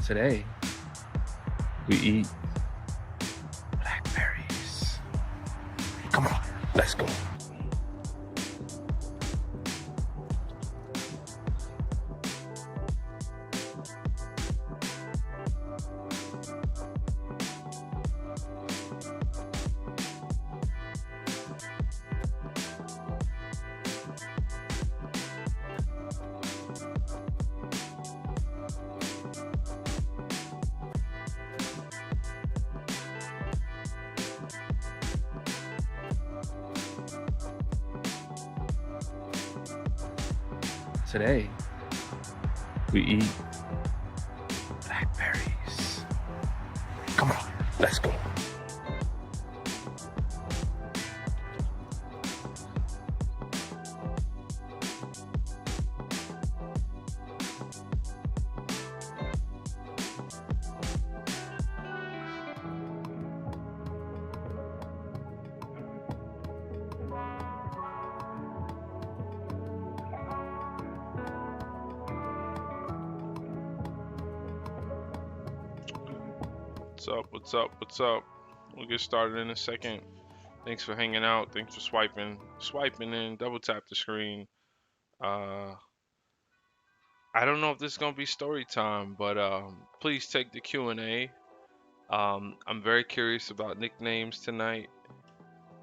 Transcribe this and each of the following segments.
Today, we eat blackberries. Come on, let's go. Today, we eat blackberries. Come on, let's go. What's up? What's up? What's up? We'll get started in a second. Thanks for hanging out. Thanks for swiping in. Double tap the screen. Uh, I don't know if this is gonna be story time, but please take the Q&A. I'm very curious about nicknames tonight.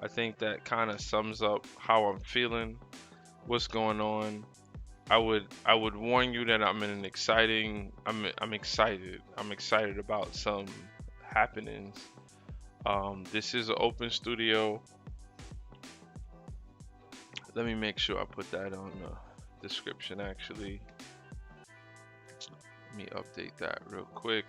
I think that kind of sums up how I'm feeling, what's going on. I would warn you that I'm in an exciting. I'm excited. I'm excited about some happenings. This is an open studio. Let me make sure I put that on the description actually. Let me update that real quick.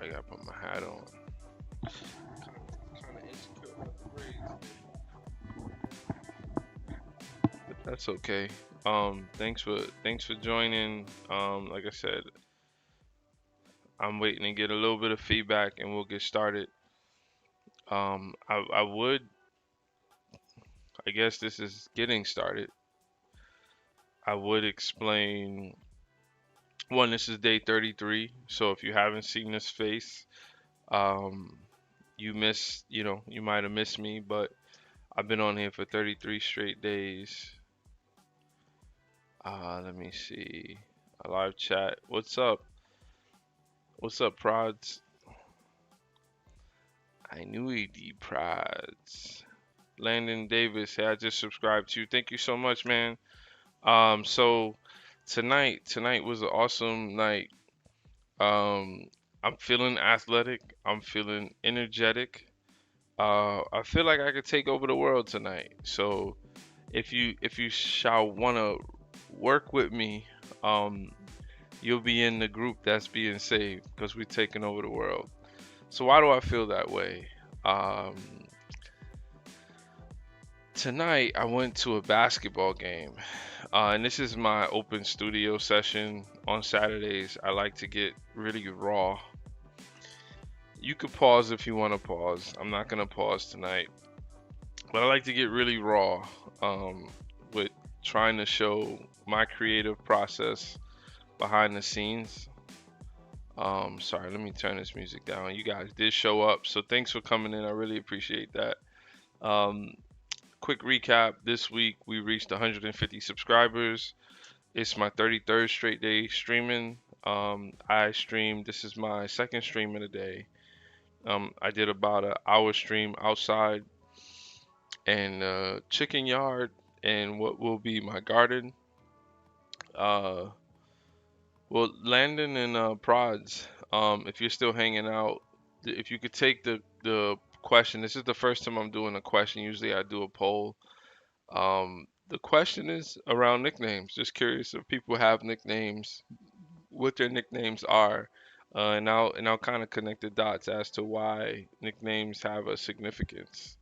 I gotta put my hat on. Kind of insecure about the braids, but that's okay. Thanks for joining. Like I said, I'm waiting to get a little bit of feedback and we'll get started. I would, I guess this is getting started. I would explain. One, this is day 33, so if you haven't seen this face, um, you might have missed me, but I've been on here for 33 straight days. Let me see. A live chat. What's up? What's up, Prods? I knew he'd Prods. Landon Davis, hey, I just subscribed to you. Thank you so much, man. So tonight was an awesome night. Um, I'm feeling athletic. I'm feeling energetic. I feel like I could take over the world tonight. So if you shall wanna work with me, um, you'll be in the group that's being saved because we're taking over the world. So why do I feel that way? Um, Tonight I went to a basketball game, and this is my open studio session on Saturdays. I like to get really raw. You could pause if you want to pause. I'm not gonna pause tonight, but I like to get really raw um, with trying to show my creative process behind the scenes. Sorry, let me turn this music down. You guys did show up, so thanks for coming in. I really appreciate that. Um, Quick recap, this week we reached 150 subscribers. It's my 33rd straight day streaming. I streamed, this is my second stream in a day. I did about an hour stream outside and chicken yard and what will be my garden. Uh, well, Landon and Prods, if you're still hanging out, if you could take the question, this is the first time I'm doing a question. Usually I do a poll. The question is around nicknames. Just curious if people have nicknames, what their nicknames are, and I'll kind of connect the dots as to why nicknames have a significance.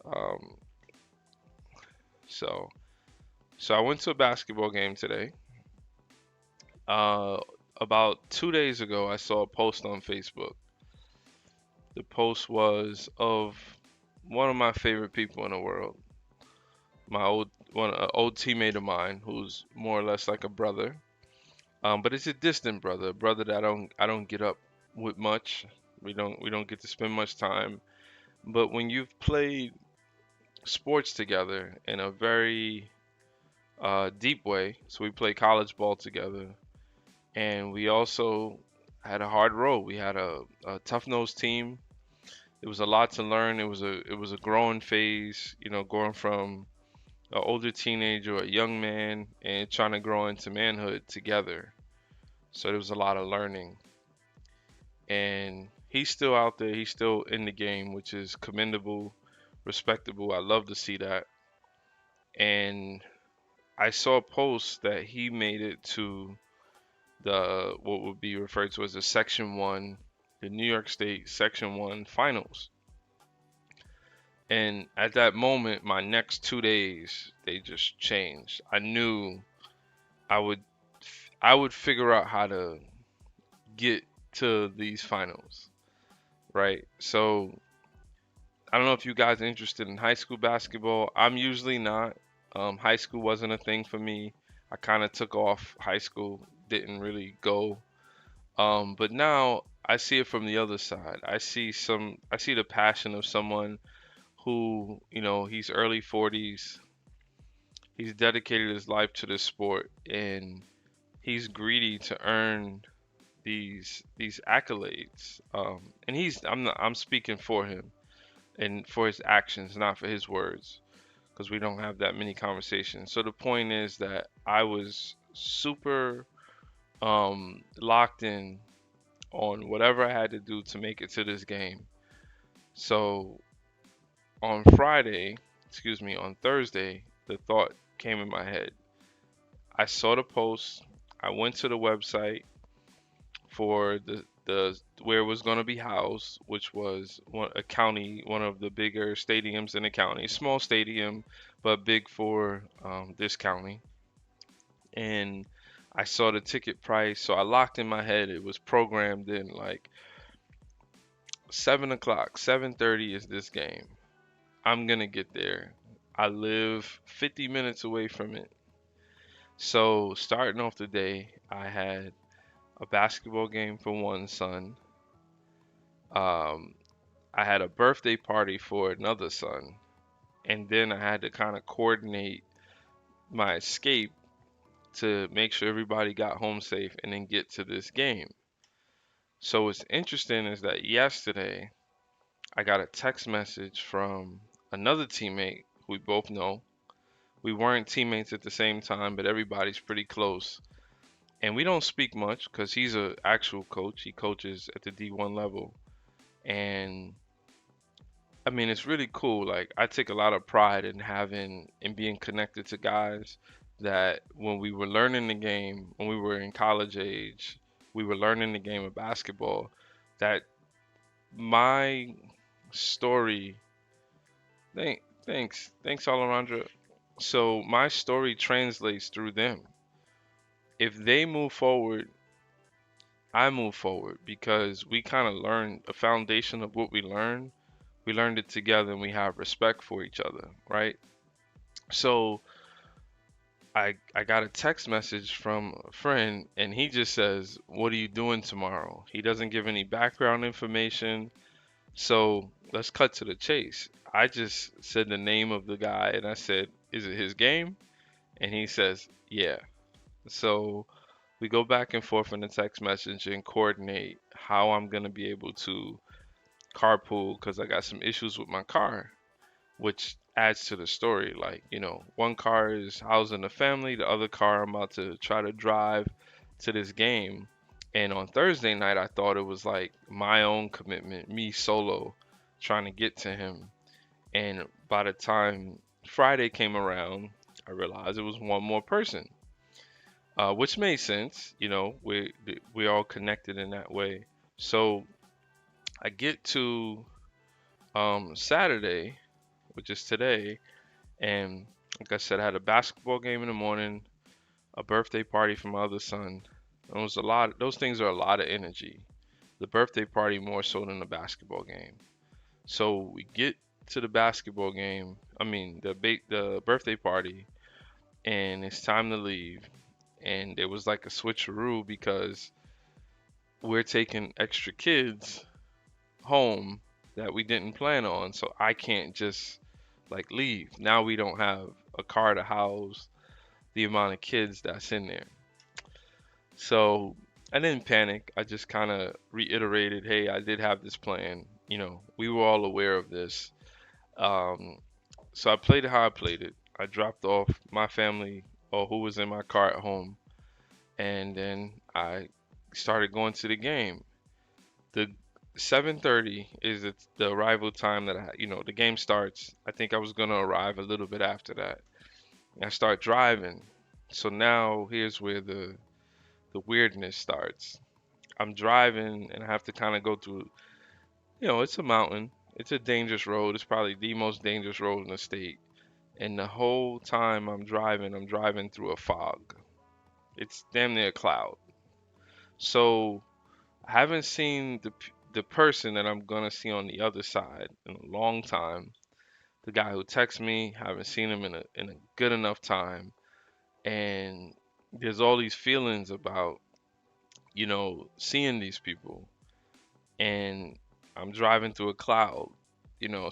Um, So I went to a basketball game today. Uh, about 2 days ago, I saw a post on Facebook. The post was of one of my favorite people in the world, my old teammate of mine, who's more or less like a brother. But it's a distant brother, a brother that I don't get up with much. We don't get to spend much time. But when you've played sports together in a very deep way, so we played college ball together, and we also had a hard road. We had a tough-nosed team. It was a lot to learn. It was a growing phase, going from an older teenager or a young man and trying to grow into manhood together. So there was a lot of learning. And he's still out there. He's still in the game, which is commendable, respectable. I love to see that. And I saw a post that he made it to the what would be referred to as the Section 1, the New York State Section 1 finals. And at that moment, my next 2 days, they just changed. I knew I would I would figure out how to get to these finals, right? So I don't know if you guys are interested in high school basketball. I'm usually not. High school wasn't a thing for me. I kind of took off high school, didn't really go. But now I see it from the other side. I see the passion of someone who, he's early 40s. He's dedicated his life to this sport, and he's greedy to earn these accolades. And I'm speaking for him and for his actions, not for his words, because we don't have that many conversations. So the point is that I was super locked in on whatever I had to do to make it to this game. So on on Thursday, the thought came in my head. I saw the post. I went to the website for the where it was going to be housed, which was one of the bigger stadiums in the county. Small stadium, but big for this county. And I saw the ticket price, so I locked in my head. It was programmed in like 7 o'clock, 7:30 is this game. I'm gonna get there. I live 50 minutes away from it. So starting off the day, I had a basketball game for one son. Um, I had a birthday party for another son, and then I had to kind of coordinate my escape to make sure everybody got home safe and then get to this game. So what's interesting is that yesterday I got a text message from another teammate who we both know. We weren't teammates at the same time, but everybody's pretty close. And we don't speak much because he's an actual coach. He coaches at the D1 level. And I mean, it's really cool. Like, I take a lot of pride in having and being connected to guys that when we were learning the game, when we were in college age, we were learning the game of basketball, that my story, thanks, Alejandra. So my story translates through them. If they move forward, I move forward because we kind of learned the foundation of what we learned. We learned it together and we have respect for each other, right? So I got a text message from a friend and he just says, "What are you doing tomorrow?" He doesn't give any background information. So let's cut to the chase. I just said the name of the guy and I said, "Is it his game?" And he says, "Yeah." So we go back and forth in the text message and coordinate how I'm gonna be able to carpool because I got some issues with my car, which adds to the story. Like, one car is housing the family, the other car I'm about to try to drive to this game. And on Thursday night, I thought it was like my own commitment, me solo, trying to get to him. And by the time Friday came around, I realized it was one more person, which made sense. We all connected in that way. So I get to Saturday, which is today, and Like I said, I had a basketball game in the morning, a birthday party for my other son. It was a lot. Those things are a lot of energy. The birthday party more so than the basketball game. So we get to the basketball game. I mean the birthday party, and it's time to leave. And there was like a switcheroo because we're taking extra kids home that we didn't plan on. So I can't just like leave. Now we don't have a car to house the amount of kids that's in there. So I didn't panic. I just kind of reiterated, hey, I did have this plan. We were all aware of this. Um, so I played it how I played it. I dropped off my family or who was in my car at home, and then I started going to the game. The 7:30 is the arrival time that the game starts. I think I was gonna arrive a little bit after that. I start driving. So now here's where the weirdness starts. I'm driving and I have to kind of go through, it's a mountain. It's a dangerous road. It's probably the most dangerous road in the state. And the whole time I'm driving through a fog. It's damn near a cloud. So I haven't seen the person that I'm gonna see on the other side in a long time. The guy who texts me, haven't seen him in a good enough time. And there's all these feelings about, seeing these people. And I'm driving through a cloud,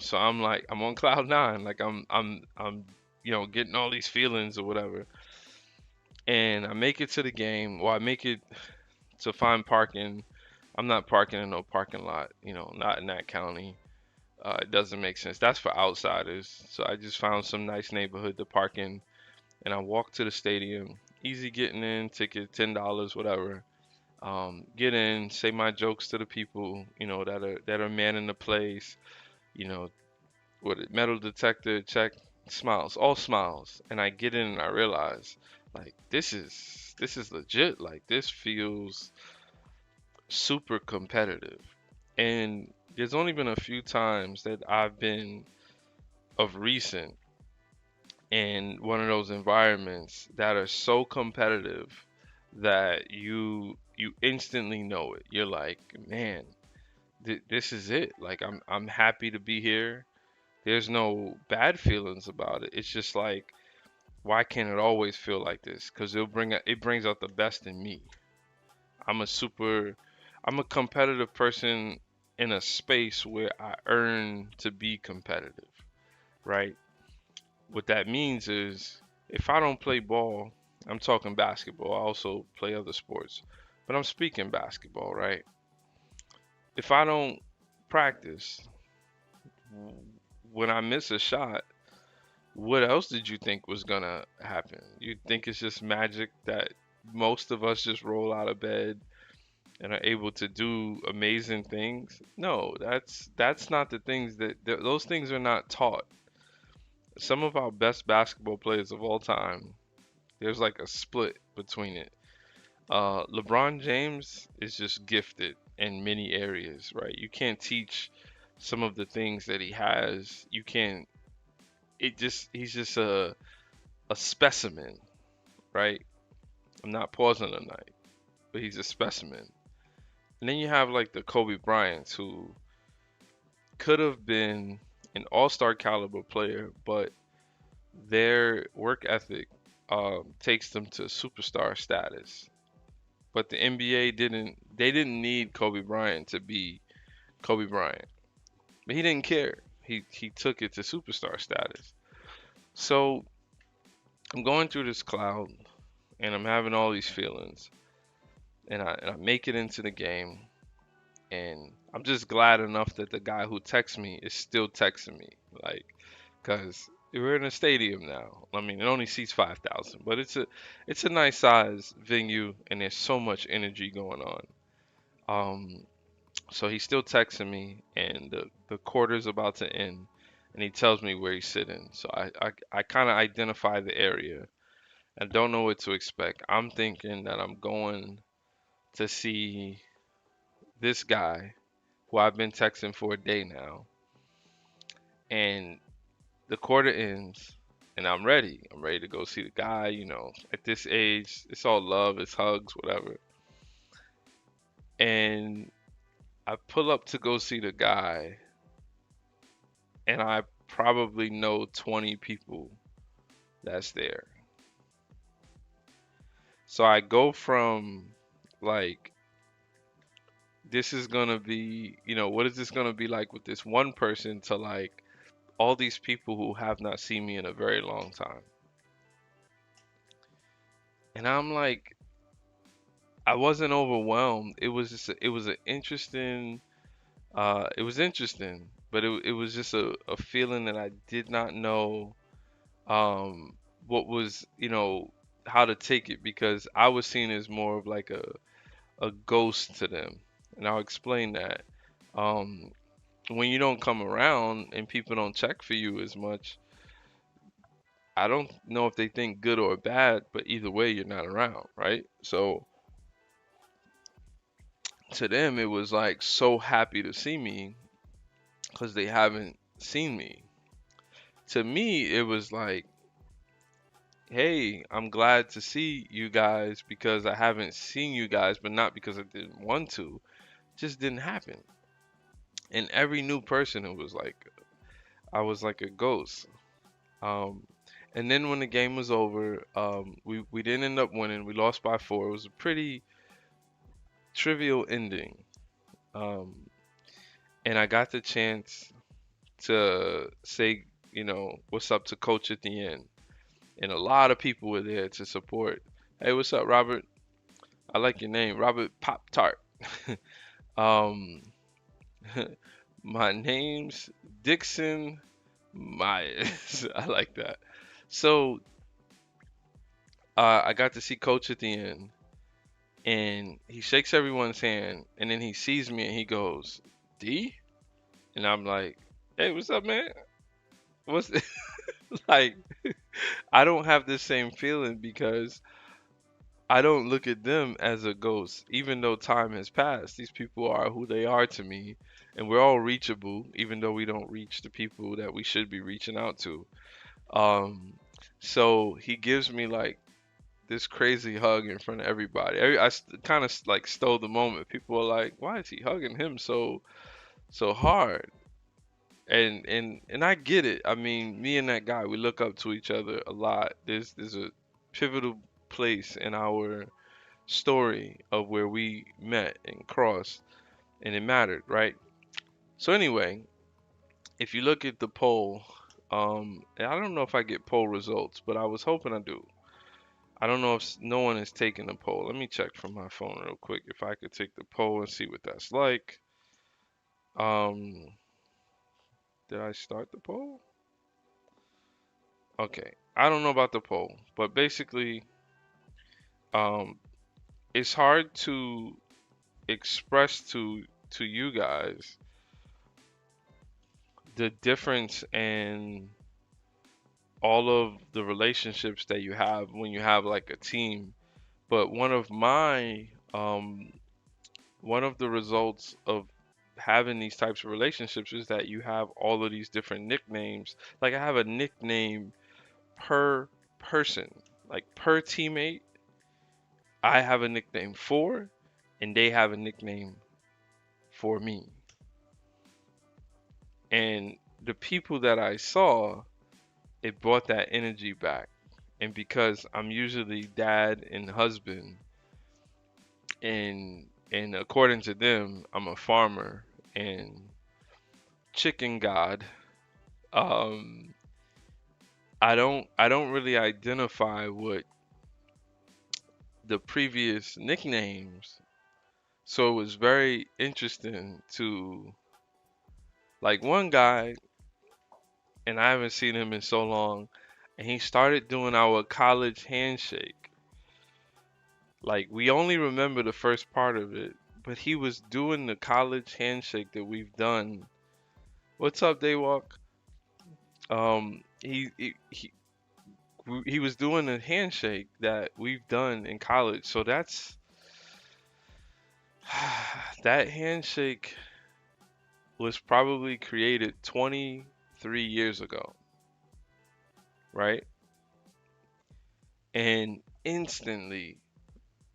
so I'm like I'm on cloud nine, like I'm getting all these feelings or whatever. And I make it to the game, or I make it to find parking. I'm not parking in no parking lot, not in that county. It doesn't make sense. That's for outsiders. So I just found some nice neighborhood to park in, and I walk to the stadium. Easy getting in, ticket $10, whatever. Get in, say my jokes to the people, that are manning the place. You know, what metal detector check, smiles, all smiles, and I get in and I realize, like, this is legit. Like, this feels super competitive. And there's only been a few times that I've been of recent in one of those environments that are so competitive that you instantly know it. You're like, man, this is it. Like, I'm happy to be here. There's no bad feelings about it. It's just like, why can't it always feel like this? Because it brings out the best in me. I'm a super I'm a competitive person in a space where I earn to be competitive, right? What that means is if I don't play ball, I'm talking basketball. I also play other sports, but I'm speaking basketball, right? If I don't practice, when I miss a shot, what else did you think was gonna happen? You think it's just magic that most of us just roll out of bed and are able to do amazing things? No, that's not the things those things are not taught. Some of our best basketball players of all time, there's like a split between it. LeBron James is just gifted in many areas, right? You can't teach some of the things that he has. You can't. He's just a specimen, right? I'm not pausing tonight, but he's a specimen. And then you have like the Kobe Bryants who could have been an all-star caliber player, but their work ethic takes them to superstar status. But the NBA didn't need Kobe Bryant to be Kobe Bryant. But he didn't care. He took it to superstar status. So I'm going through this cloud and I'm having all these feelings. And I make it into the game, and I'm just glad enough that the guy who texts me is still texting me, like, cause we're in a stadium now. I mean, it only seats 5,000, but it's a nice size venue, and there's so much energy going on. Um, so he's still texting me, and the quarter's about to end, and he tells me where he's sitting. So I kind of identify the area. I don't know what to expect. I'm thinking that I'm going to see this guy who I've been texting for a day now, and the quarter ends, and I'm ready. I'm ready to go see the guy. At this age, it's all love, it's hugs, whatever. And I pull up to go see the guy, and I probably know 20 people that's there. So I go from like, this is gonna be, what is this gonna be like with this one person to like all these people who have not seen me in a very long time. And I'm like, I wasn't overwhelmed. It was just, it was an interesting, it was interesting, but it was just a feeling that I did not know, what was, how to take it, because I was seen as more of like a ghost to them. And I'll explain that. Um, when you don't come around and people don't check for you as much, I don't know if they think good or bad, but either way, you're not around, right? So to them, it was like so happy to see me because they haven't seen me. To me, it was like, hey, I'm glad to see you guys because I haven't seen you guys, but not because I didn't want to. It just didn't happen. And every new person, it was like I was like a ghost. Um, and then when the game was over, we didn't end up winning. We lost by 4. It was a pretty trivial ending. Um, and I got the chance to say, what's up to coach at the end. And a lot of people were there to support. Hey, what's up, Robert? I like your name, Robert Pop Tart. um, my name's Dixon Myers. I like that. So I got to see Coach at the end, and he shakes everyone's hand, and then he sees me and he goes, "D," and I'm like, "Hey, what's up, man? What's like?" I don't have the same feeling because I don't look at them as a ghost, even though time has passed. These people are who they are to me, and we're all reachable, even though we don't reach the people that we should be reaching out to. Um, so he gives me like this crazy hug in front of everybody. I kind of like stole the moment. People are like, "Why is he hugging him so hard?" And I get it. I mean, me and that guy, we look up to each other a lot. There's a pivotal place in our story of where we met and crossed, and it mattered, right? So anyway, if you look at the poll, and I don't know if I get poll results, but I was hoping I do. I don't know if no one is taking the poll. Let me check from my phone real quick if I could take the poll and see what that's like. Um, did I start the poll? Okay, I don't know about the poll, but basically, um, it's hard to express to you guys the difference in all of the relationships that you have when you have like a team. But one of the results of having these types of relationships is that you have all of these different nicknames. Like I have a nickname per person, like per teammate. I have a nickname for, and they have a nickname for me. And the people that I saw, it brought that energy back. And because I'm usually dad and husband, and according to them, I'm a farmer and chicken god. Um, I don't really identify with the previous nicknames, so it was very interesting to like one guy, and I haven't seen him in so long, and he started doing our college handshake. Like we only remember the first part of it, but he was doing the college handshake that we've done. What's up, Daywalk? He was doing a handshake that we've done in college. So that's that handshake was probably created 23 years ago, right? And instantly,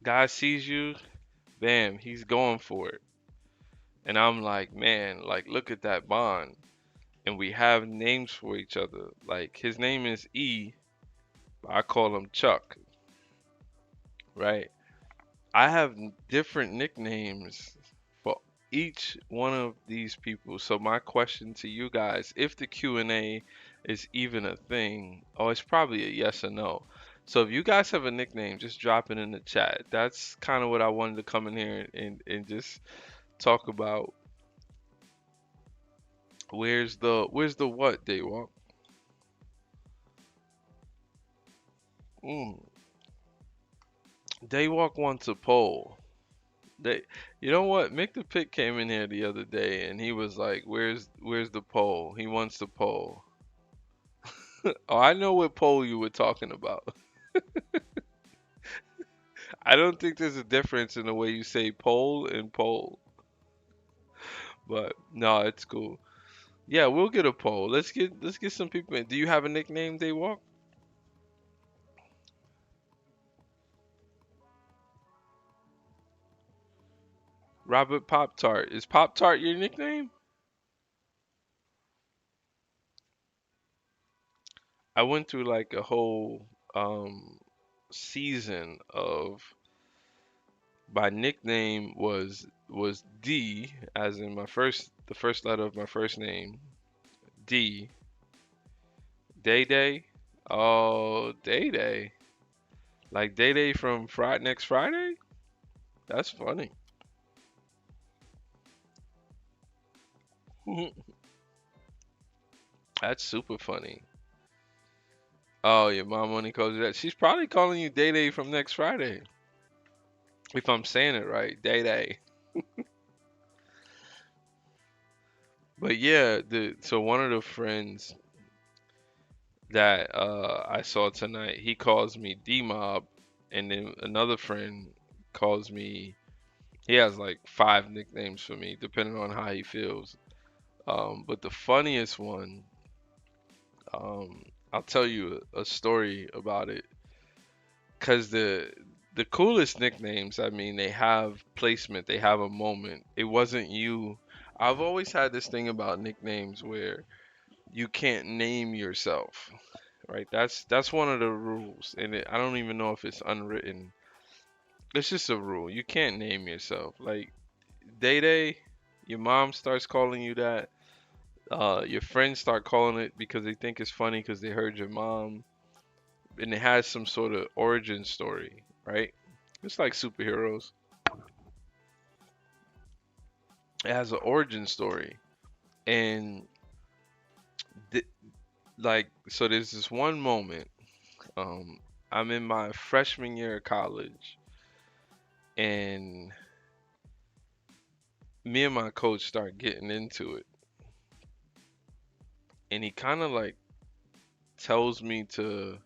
guy sees you, bam, he's going for it. And I'm like, man, like, look at that bond. And we have names for each other. Like, his name is E, but I call him Chuck, right? I have different nicknames for each one of these people. So my question to you guys, if the Q&A is even a thing, oh, it's probably a yes or no. So if you guys have a nickname, just drop it in the chat. That's kind of what I wanted to come in here and just talk about. Where's the what, Daywalk? Mm. Daywalk wants a poll. They, you know what? Mick the Pick came in here the other day and he was like, "Where's the poll? He wants the poll." Oh, I know what poll you were talking about. I don't think there's a difference in the way you say poll and poll, but no, it's cool. Yeah, we'll get a poll. Let's get some people in. Do you have a nickname, Daywalk? Robert Pop Tart. Is Pop Tart your nickname? I went through like a whole season of my nickname was D, as in the first letter of my first name, D. Day Day. Oh, Day Day. Like Day Day from Friday next Friday? That's funny. That's super funny. Oh, your mom only calls you that. She's probably calling you Day Day from next Friday. If I'm saying it right, Day Day. But yeah, the so one of the friends that I saw tonight, he calls me D Mob, and then another friend calls me. He has like five nicknames for me, depending on how he feels. But the funniest one, um, I'll tell you a story about it, cause the coolest nicknames, I mean, they have placement, they have a moment. It wasn't you. I've always had this thing about nicknames where you can't name yourself, right? That's one of the rules, and I don't even know if it's unwritten. It's just a rule. You can't name yourself. Like Day Day, your mom starts calling you that. Your friends start calling it because they think it's funny because they heard your mom, and it has some sort of origin story, right? It's like superheroes. It has an origin story, and th- like so, there's this one moment. Um, I'm in my freshman year of college, and me and my coach start getting into it, and he kind of like tells me to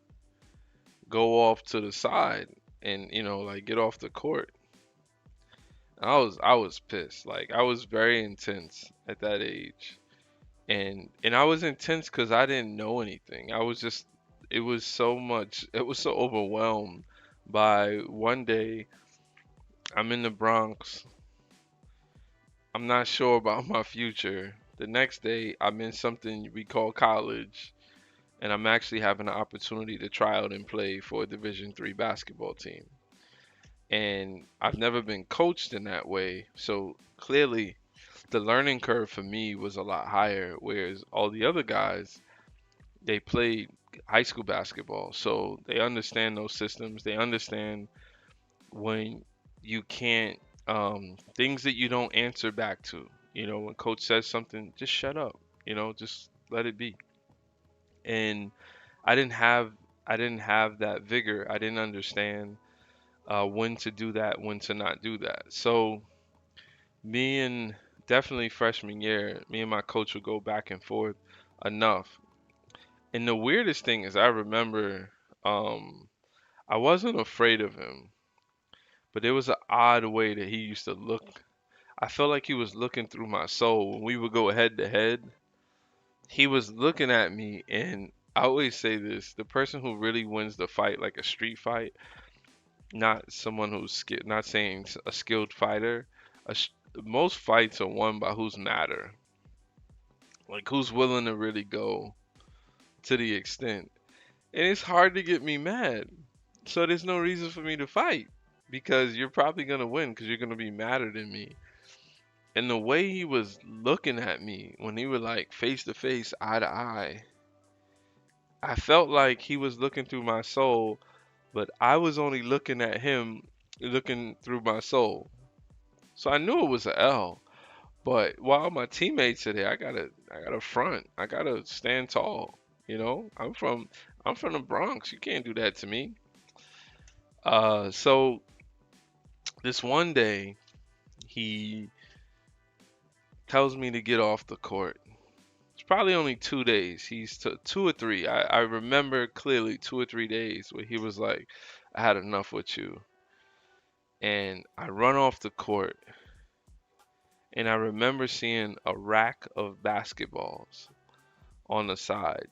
go off to the side and like get off the court. I was pissed. Like I was very intense at that age. And I was intense cuz I didn't know anything. I was just it was so much it was so overwhelmed by one day I'm in the Bronx. I'm not sure about my future. The next day I'm in something we call college and I'm actually having an opportunity to try out and play for a Division 3 basketball team. And I've never been coached in that way. So clearly the learning curve for me was a lot higher, whereas all the other guys, they played high school basketball. So they understand those systems. They understand when you can't, things that you don't answer back to. When coach says something, just shut up, just let it be. And I didn't have, I didn't have that vigor. I didn't understand when to do that, when to not do that. So me and definitely freshman year, me and my coach would go back and forth enough. And the weirdest thing is I remember um I wasn't afraid of him, but there was an odd way that he used to look. I felt like he was looking through my soul when we would go head to head. He was looking at me and I always say this: the person who really wins the fight, like a street fight, not someone who's skilled, not saying a skilled fighter. Most fights are won by who's madder, like who's willing to really go to the extent. And it's hard to get me mad, so there's no reason for me to fight because you're probably gonna win because you're gonna be madder than me. And the way he was looking at me when he was like face to face, eye to eye, I felt like he was looking through my soul, but I was only looking at him looking through my soul. So I knew it was a L. But while my teammates are there, I gotta front. I gotta stand tall. You know, I'm from the Bronx. You can't do that to me. So this one day he tells me to get off the court. It's probably only 2 days. He's 2 or 3. I remember clearly 2 or 3 days where he was like, I had enough with you. And I run off the court and I remember seeing a rack of basketballs on the side.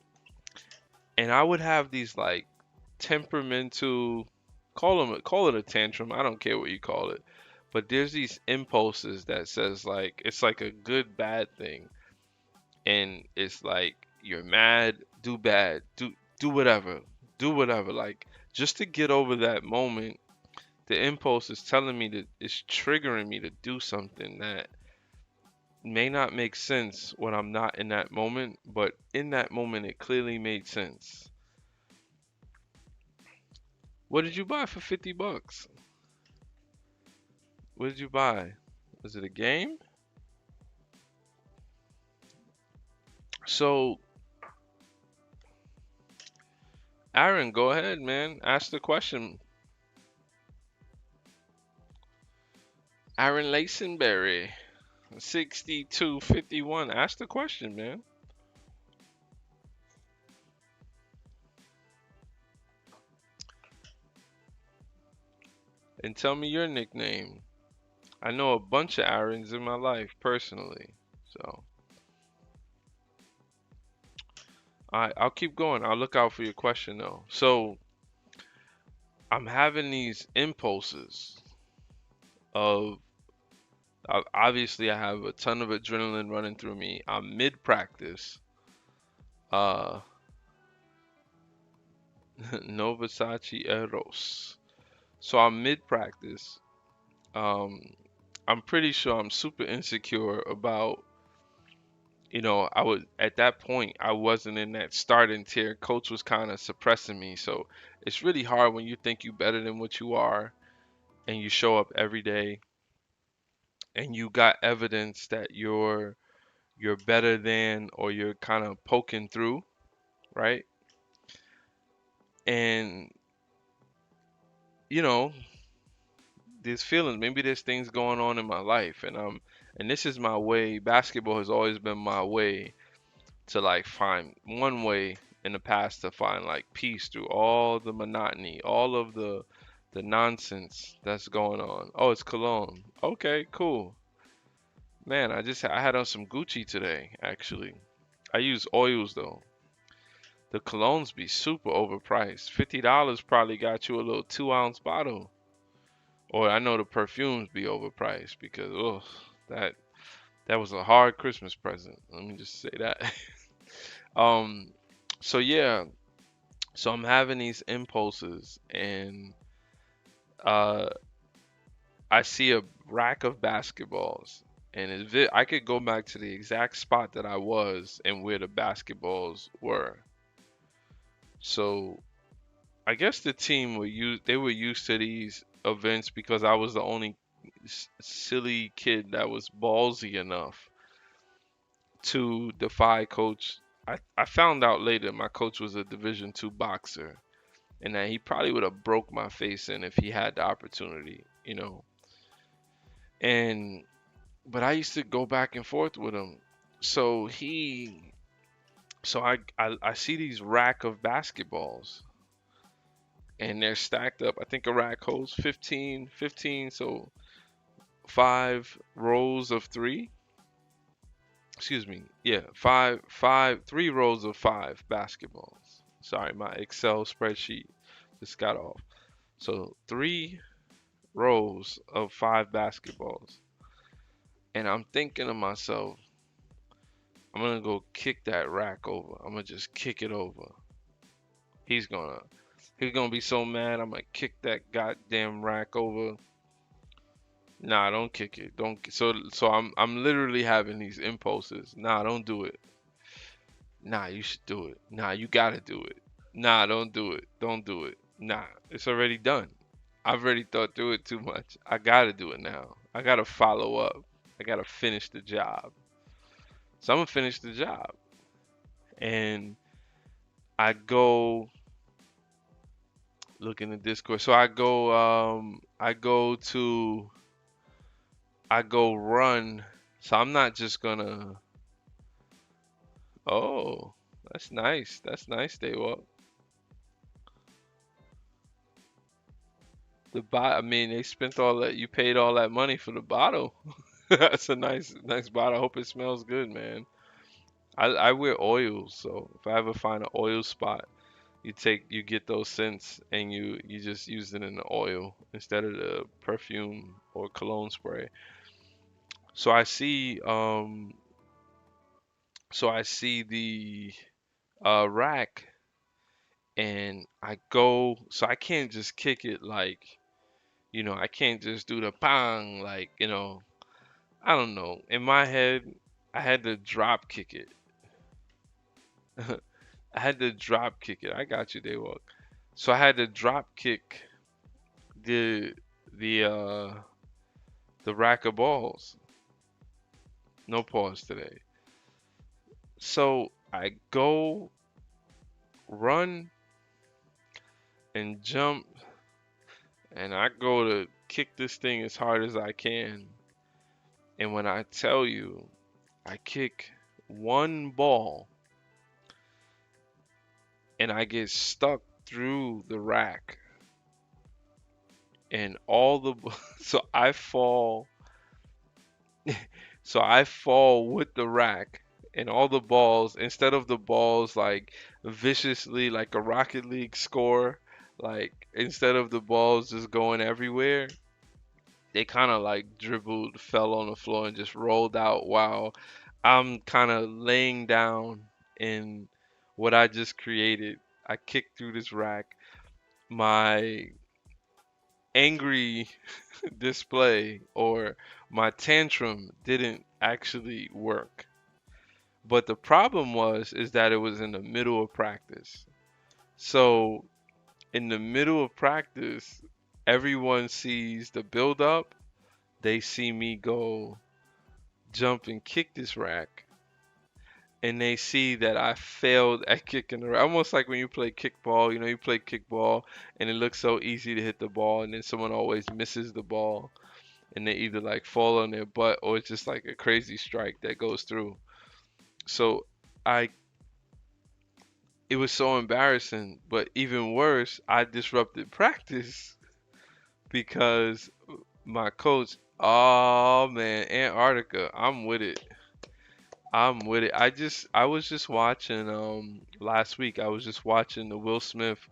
And I would have these like temperamental, call it a tantrum. I don't care what you call it. But there's these impulses that says like it's like a good bad thing. And it's like you're mad, do bad, do whatever. Do whatever. Like just to get over that moment, the impulse is telling me that it's triggering me to do something that may not make sense when I'm not in that moment, but in that moment it clearly made sense. What did you buy for 50 bucks? What did you buy? Was it a game? So, Aaron, go ahead, man. Ask the question. Aaron Lasonberry, 6251. Ask the question, man. And tell me your nickname. I know a bunch of Aarons in my life personally. So, I'll keep going. I'll look out for your question though. So, I'm having these impulses of obviously I have a ton of adrenaline running through me. I'm mid practice. Uh No Versace Eros. So I'm mid practice. Um I'm pretty sure I'm super insecure about, I was at that point I wasn't in that starting tier. Coach was kind of suppressing me. So it's really hard when you think you better than what you are and you show up every day and you got evidence that you're better than or you're kind of poking through, right? And you know, there's feelings, maybe there's things going on in my life and this is my way. Basketball has always been my way to like find one way in the past to find like peace through all the monotony, all of the nonsense that's going on. Oh, it's cologne. Okay, cool. Man, I had on some Gucci today, actually. I use oils though. The colognes be super overpriced. $50 probably got you a little 2 ounce bottle. Or I know the perfumes be overpriced because that that was a hard Christmas present. Let me just say that. um, so yeah, so I'm having these impulses and uh, I see a rack of basketballs and I could go back to the exact spot that I was and where the basketballs were. So I guess the team they were used to these events because I was the only silly kid that was ballsy enough to defy coach. I found out later my coach was a Division II boxer and that he probably would have broke my face in if he had the opportunity. And but I used to go back and forth with him. So I see these rack of basketballs and they're stacked up. I think a rack holds 15, so 5 rows of three. Excuse me. Yeah, 3 rows of 5 basketballs. Sorry, my Excel spreadsheet just got off. So 3 rows of 5 basketballs. And I'm thinking to myself, I'm gonna go kick that rack over. I'm gonna just kick it over. He's gonna he's gonna be so mad. I'm gonna kick that goddamn rack over. Nah, don't kick it. Don't. So I'm literally having these impulses. Nah, don't do it. Nah, you should do it. Nah, you gotta do it. Nah, don't do it. Don't do it. Nah, it's already done. I've already thought through it too much. I gotta do it now. I gotta follow up. I gotta finish the job. So I'm gonna finish the job. And I go look in the Discord. So I go run. So I'm not just gonna. Oh, that's nice. That's nice, they walk. I mean, they spent all that. You paid all that money for the bottle. That's a nice bottle. I hope it smells good, man. I wear oils, so if I ever find an oil spot, you get those scents and you just use it in the oil instead of the perfume or cologne spray. So I see the rack, and I go, so I can't just kick it like, I can't just do the bang like, I don't know. In my head, I had to drop kick it. I had to drop kick it. I got you, Daywalk. So I had to drop kick the the uh the rack of balls. No pause today. So I go run and jump, and I go to kick this thing as hard as I can. And when I tell you, I kick one ball and I get stuck through the rack, and all the so I fall I fall with the rack, and all the balls, instead of the balls like viciously like a Rocket League score, like instead of the balls just going everywhere, they kind of like dribbled, fell on the floor, and just rolled out while I'm kind of laying down in what I just created. I kicked through this rack. My angry display or my tantrum didn't actually work. But the problem was is that it was in the middle of practice. So in the middle of practice, everyone sees the build up. They see me go jump and kick this rack, and they see that I failed at kicking the rack. Almost like when you play kickball, you play kickball and it looks so easy to hit the ball, and then someone always misses the ball, and they either like fall on their butt or it's just like a crazy strike that goes through. So I it was so embarrassing, but even worse, I disrupted practice because my coach, oh man, Antarctica, I'm with it. I'm with it. I was just watching last week I was just watching the Will Smith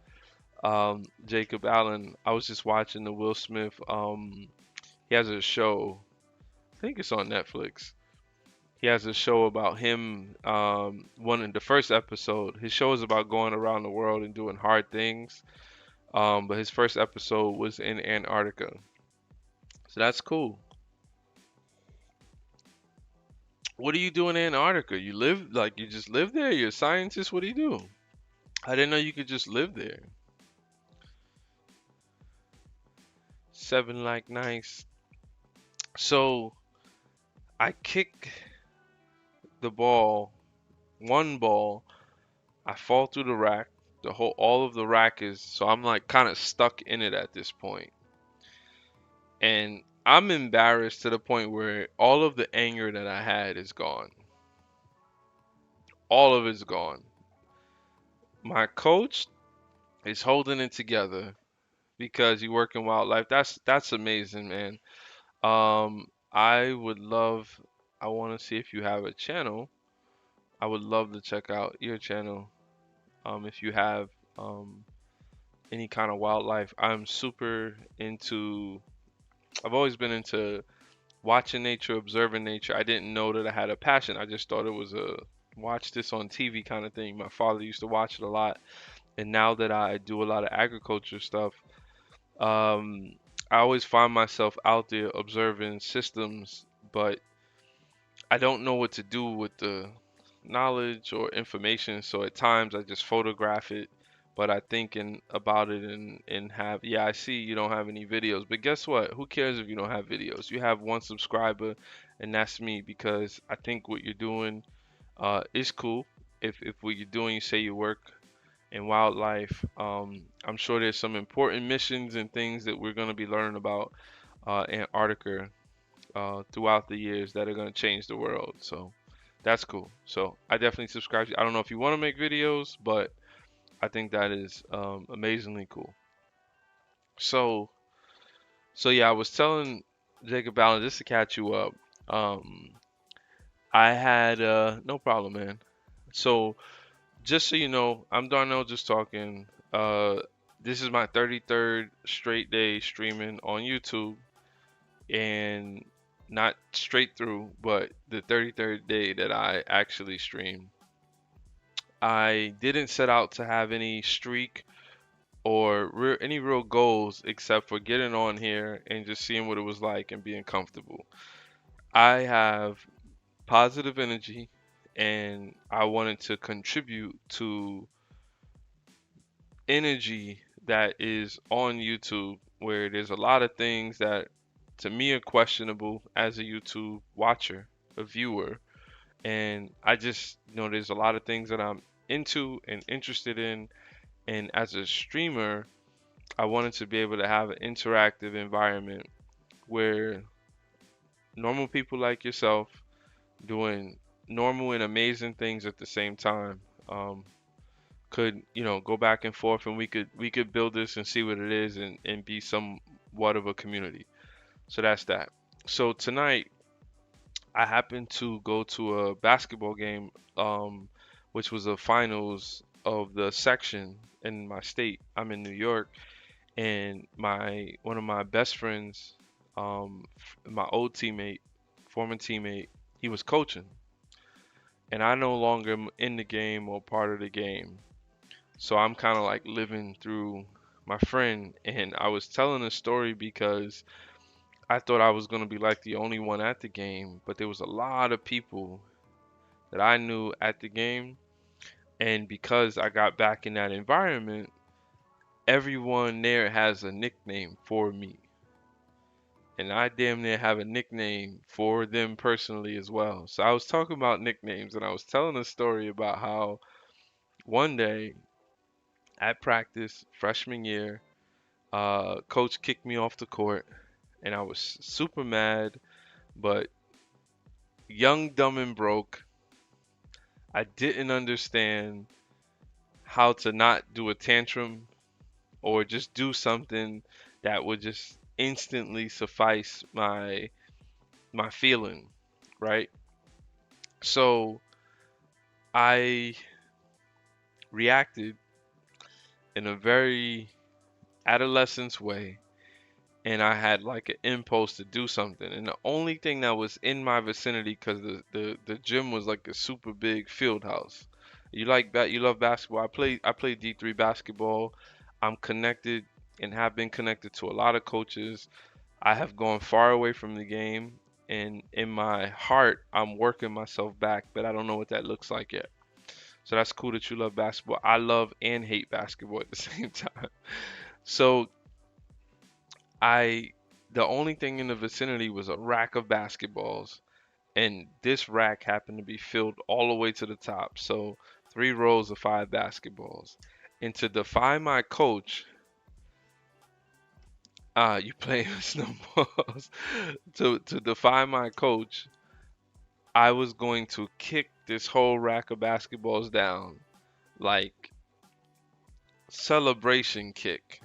Jacob Allen. I was just watching the Will Smith he has a show. I think it's on Netflix. He has a show about him. One in the first episode, his show is about going around the world and doing hard things. But his first episode was in Antarctica, so that's cool. What do you do in Antarctica? You live like you just live there? You're a scientist? What do you do? I didn't know you could just live there. Seven like nice. So I kick the ball, one ball. I fall through the rack. All of the rack is so I'm like kind of stuck in it at this point. And I'm embarrassed to the point where all of the anger that I had is gone. All of it's gone. My coach is holding it together because you work in wildlife. That's amazing, man. I would love. I want to see if you have a channel. I would love to check out your channel. If you have um, any kind of wildlife, I'm super into. I've always been into watching nature, observing nature. I didn't know that I had a passion. I just thought it was a watch this on TV kind of thing. My father used to watch it a lot, and now that I do a lot of agriculture stuff, um, I always find myself out there observing systems, but I don't know what to do with the knowledge or information. So at times I just photograph it, but I think about it and have, yeah, I see you don't have any videos, but guess what? Who cares if you don't have videos? You have one subscriber, and that's me because I think what you're doing is cool. If what you're doing, you say you work in wildlife, I'm sure there's some important missions and things that we're going to be learning about Antarctica throughout the years that are going to change the world. So that's cool. So I definitely subscribe to you. I don't know if you want to make videos, but I think that is amazingly cool. So yeah, I was telling Jacob Allen just to catch you up. Um, I had no problem, man. So just so you know, I'm Darnell just talking. This is my 33rd straight day streaming on YouTube, and not straight through, but the 33rd day that I actually stream. I didn't set out to have any streak or any real goals except for getting on here and just seeing what it was like and being comfortable. I have positive energy and I wanted to contribute to energy that is on YouTube where there's a lot of things that to me are questionable as a YouTube watcher, a viewer. And I just, there's a lot of things that I'm into and interested in. And as a streamer, I wanted to be able to have an interactive environment where normal people like yourself doing normal and amazing things at the same time could, go back and forth and we could build this and see what it is and be somewhat of a community. So that's that. So tonight I happened to go to a basketball game, which was a finals of the section in my state. I'm in New York, and my one of my best friends, my old teammate, former teammate, he was coaching, and I no longer am in the game or part of the game. So I'm kind of like living through my friend, and I was telling a story because I thought I was gonna be like the only one at the game, but there was a lot of people that I knew at the game. And because I got back in that environment, everyone there has a nickname for me. And I damn near have a nickname for them personally as well. So I was talking about nicknames and I was telling a story about how one day at practice, freshman year, coach kicked me off the court and I was super mad, but young, dumb, and broke. I didn't understand how to not do a tantrum or just do something that would just instantly suffice my feeling, right? So I reacted in a very adolescent way and I had like an impulse to do something. And the only thing that was in my vicinity, because the gym was like a super big field house. You like that? You love basketball. I play D3 basketball. I'm connected and have been connected to a lot of coaches. I have gone far away from the game, and in my heart, I'm working myself back, but I don't know what that looks like yet. So that's cool that you love basketball. I love and hate basketball at the same time. So I the only thing in the vicinity was a rack of basketballs, and this rack happened to be filled all the way to the top. So 3 rows of 5 basketballs. And to defy my coach, you play with snowballs. To defy my coach, I was going to kick this whole rack of basketballs down, like celebration kick,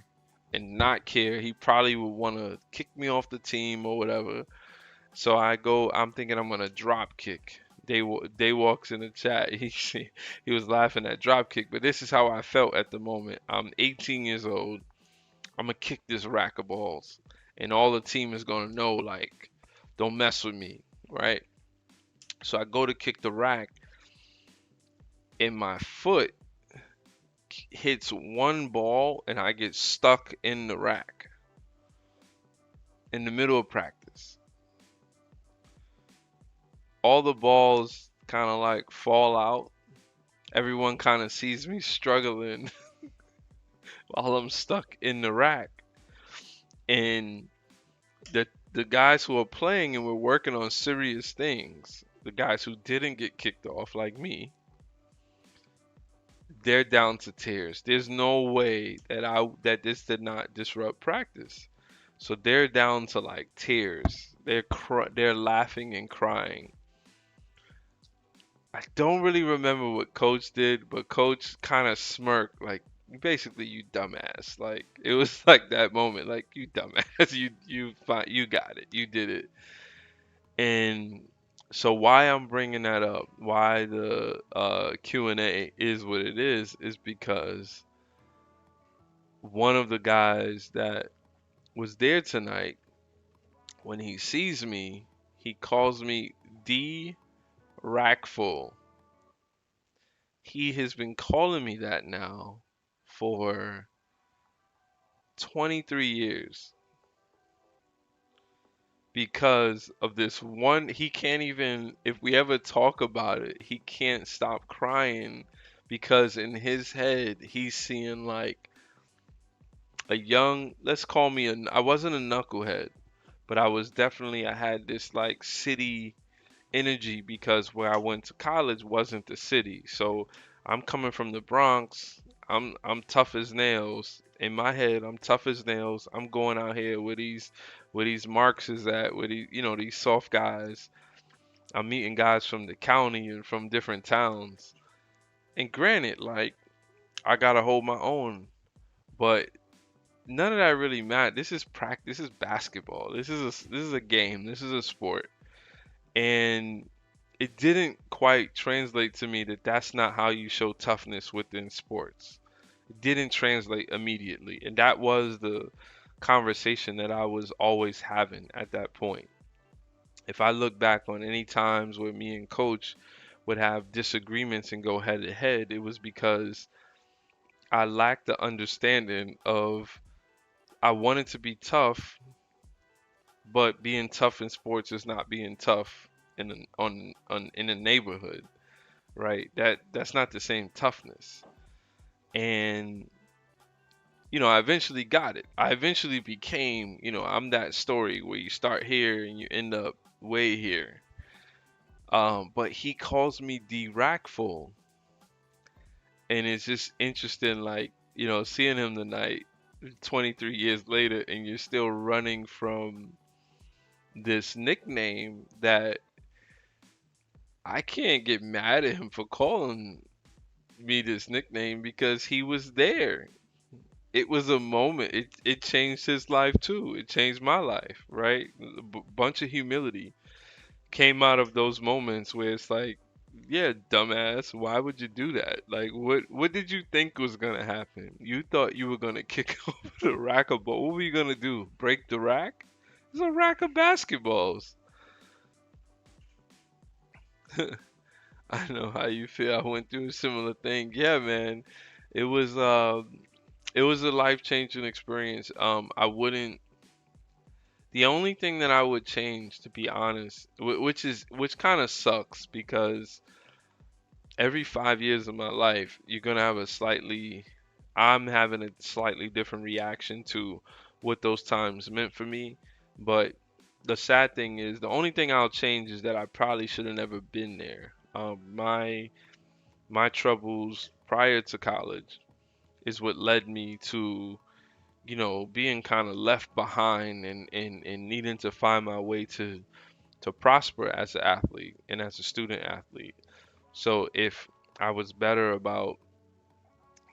and not care. He probably would want to kick me off the team or whatever. So I'm thinking I'm gonna drop kick Day walks in the chat. He was laughing at drop kick, but this is how I felt at the moment. I'm 18 years old. I'm gonna kick this rack of balls, and all the team is gonna know like, don't mess with me, right? So I go to kick the rack, and my foot hits one ball, and I get stuck in the rack in the middle of practice. All the balls kind of like fall out. Everyone kind of sees me struggling while I'm stuck in the rack. And the guys who are playing and were working on serious things, the guys who didn't get kicked off like me, they're down to tears. There's no way that this did not disrupt practice. So they're down to like tears. They're laughing and crying. I don't really remember what coach did, but coach kind of smirked like, basically, you dumbass. Like it was like that moment, like, you dumbass. You got it. You did it. And so why I'm bringing that up, why the Q&A is what it is because one of the guys that was there tonight, when he sees me, he calls me D Rackful. He has been calling me that now for 23 years because of this one. He can't even, if we ever talk about it, he can't stop crying because in his head, he's seeing like a young, let's call me I wasn't a knucklehead, but I had this like city energy because where I went to college wasn't the city. So I'm coming from the Bronx. I'm tough as nails. In my head, I'm tough as nails. I'm going out here where these marks is at, where these, these soft guys. I'm meeting guys from the county and from different towns. And granted, like, I gotta hold my own, but none of that really matters. This is practice. This is basketball. This is a game. This is a sport. And it didn't quite translate to me that that's not how you show toughness within sports. It didn't translate immediately. And that was the conversation that I was always having at that point. If I look back on any times where me and coach would have disagreements and go head to head, it was because I lacked the understanding of, I wanted to be tough, but being tough in sports is not being tough in a neighborhood, right? That's not the same toughness. And I eventually got it. I eventually became, I'm that story where you start here and you end up way here. But he calls me D Rackful, and it's just interesting, like, seeing him tonight, 23 years later, and you're still running from this nickname that I can't get mad at him for calling me this nickname because he was there. It was a moment. It changed his life too. It changed my life, right? Bunch of humility came out of those moments where it's like, yeah, dumbass, why would you do that? Like, what did you think was gonna happen? You thought you were gonna kick over the rack of ball. What were you gonna do? Break the rack? It's a rack of basketballs. I know how you feel. I went through a similar thing. Yeah, man. It was uh it was a life-changing experience. I wouldn't The only thing that I would change, to be honest, which kind of sucks because every 5 years of my life, you're gonna have I'm having a slightly different reaction to what those times meant for me. But the sad thing is, the only thing I'll change is that I probably should have never been there. My troubles prior to college is what led me to, being kind of left behind and needing to find my way to prosper as an athlete and as a student athlete. So if I was better about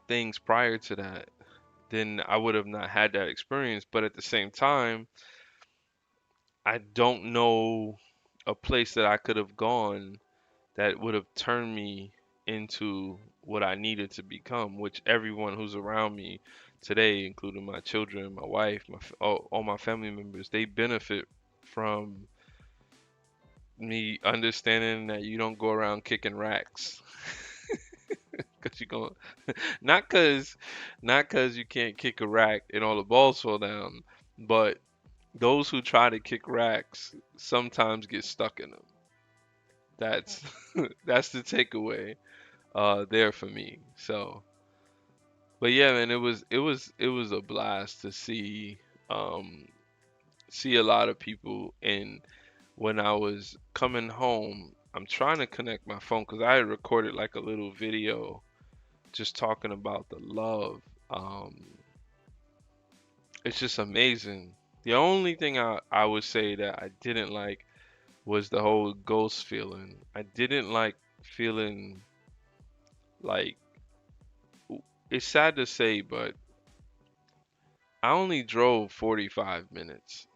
things prior to that, then I would have not had that experience. But at the same time, I don't know a place that I could have gone that would have turned me into what I needed to become, which everyone who's around me today, including my children, my wife, all my family members, they benefit from me understanding that you don't go around kicking racks. Cause you going not cause not cause you can't kick a rack and all the balls fall down, but those who try to kick racks sometimes get stuck in them. That's that's the takeaway there for me. So, but yeah, man, it was a blast to um see a lot of people. And when I was coming home, I'm trying to connect my phone because I had recorded like a little video just talking about the love. Um, it's just amazing. The only thing I would say that I didn't like was the whole ghost feeling. I didn't like feeling like, it's sad to say, but I only drove 45 minutes.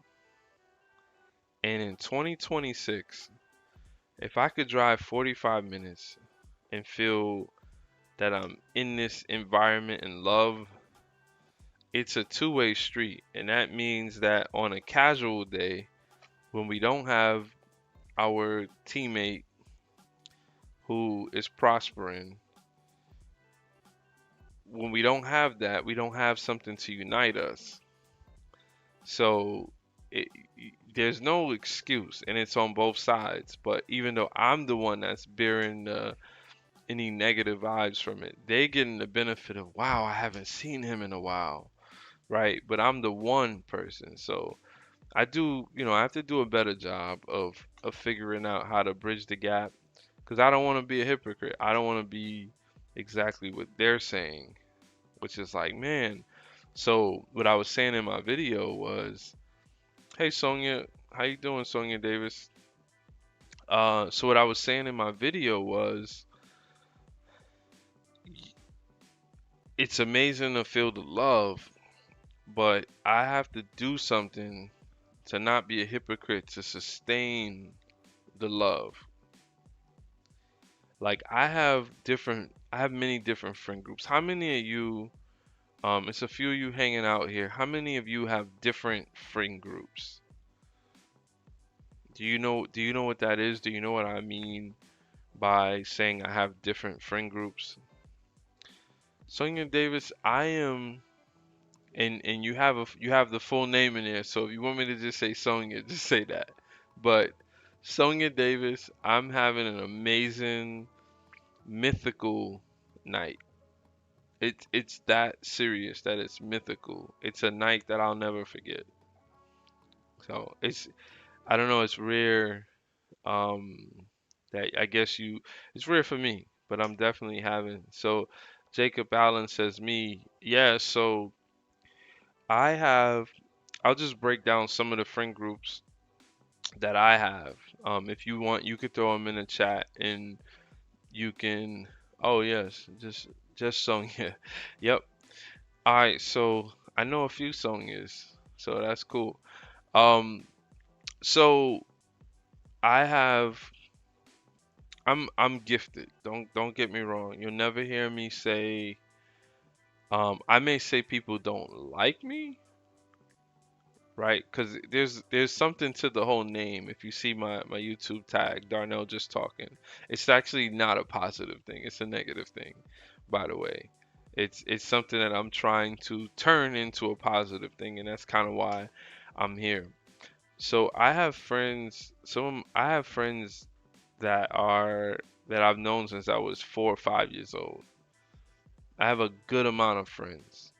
And in 2026, if I could drive 45 minutes and feel that I'm in this environment and love, it's a two-way street. And that means that on a casual day, when we don't have our teammate who is prospering, when we don't have that, we don't have something to unite us. So it, there's no excuse, and it's on both sides. But even though I'm the one that's bearing any negative vibes from it, they getting the benefit of, wow, I haven't seen him in a while, right? But I'm the one person, so I do, I have to do a better job of figuring out how to bridge the gap, because I don't want to be a hypocrite. I don't want to be exactly what they're saying, which is like, man. So what I was saying in my video was, hey Sonia, how you doing, Sonia Davis? So what I was saying in my video was, it's amazing to feel the love, but I have to do something to not be a hypocrite to sustain the love. Like I have many different friend groups. How many of you, it's a few of you hanging out here. How many of you have different friend groups? Do you know what that is? Do you know what I mean by saying I have different friend groups? Sonia Davis, I am, and you have the full name in there. So if you want me to just say Sonia, just say that. But Sonia Davis, I'm having an amazing mythical night. It's that serious that it's mythical. It's a night that I'll never forget. So I don't know, it's rare. Um, that I guess it's rare for me, but I'm definitely having. So Jacob Allen says me, yeah. So I have. I'll just break down some of the friend groups that I have. If you want, you could throw them in the chat, and you can. Oh yes, just Sonya. Yep. All right. So I know a few Sonyas, so that's cool. Um. So I have. I'm gifted. Don't get me wrong. You'll never hear me say. I may say people don't like me, right? Because there's something to the whole name. If you see my YouTube tag, Darnell just talking, it's actually not a positive thing. It's a negative thing, by the way. It's something that I'm trying to turn into a positive thing, and that's kind of why I'm here. So I have friends. I have friends that are that I've known since I was 4 or 5 years old. I have a good amount of friends.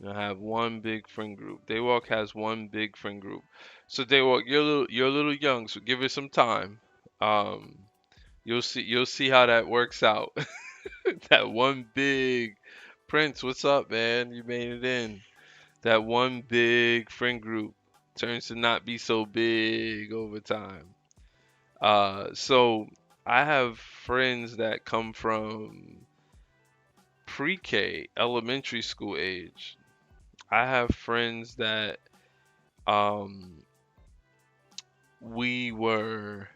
I have one big friend group. Daywalk has one big friend group. So Daywalk, you're a little young, so give it some time. Um, you'll see how that works out. That one big Prince, what's up, man? You made it in. That one big friend group turns to not be so big over time. So I have friends that come from pre-K, elementary school age. I have friends that um we were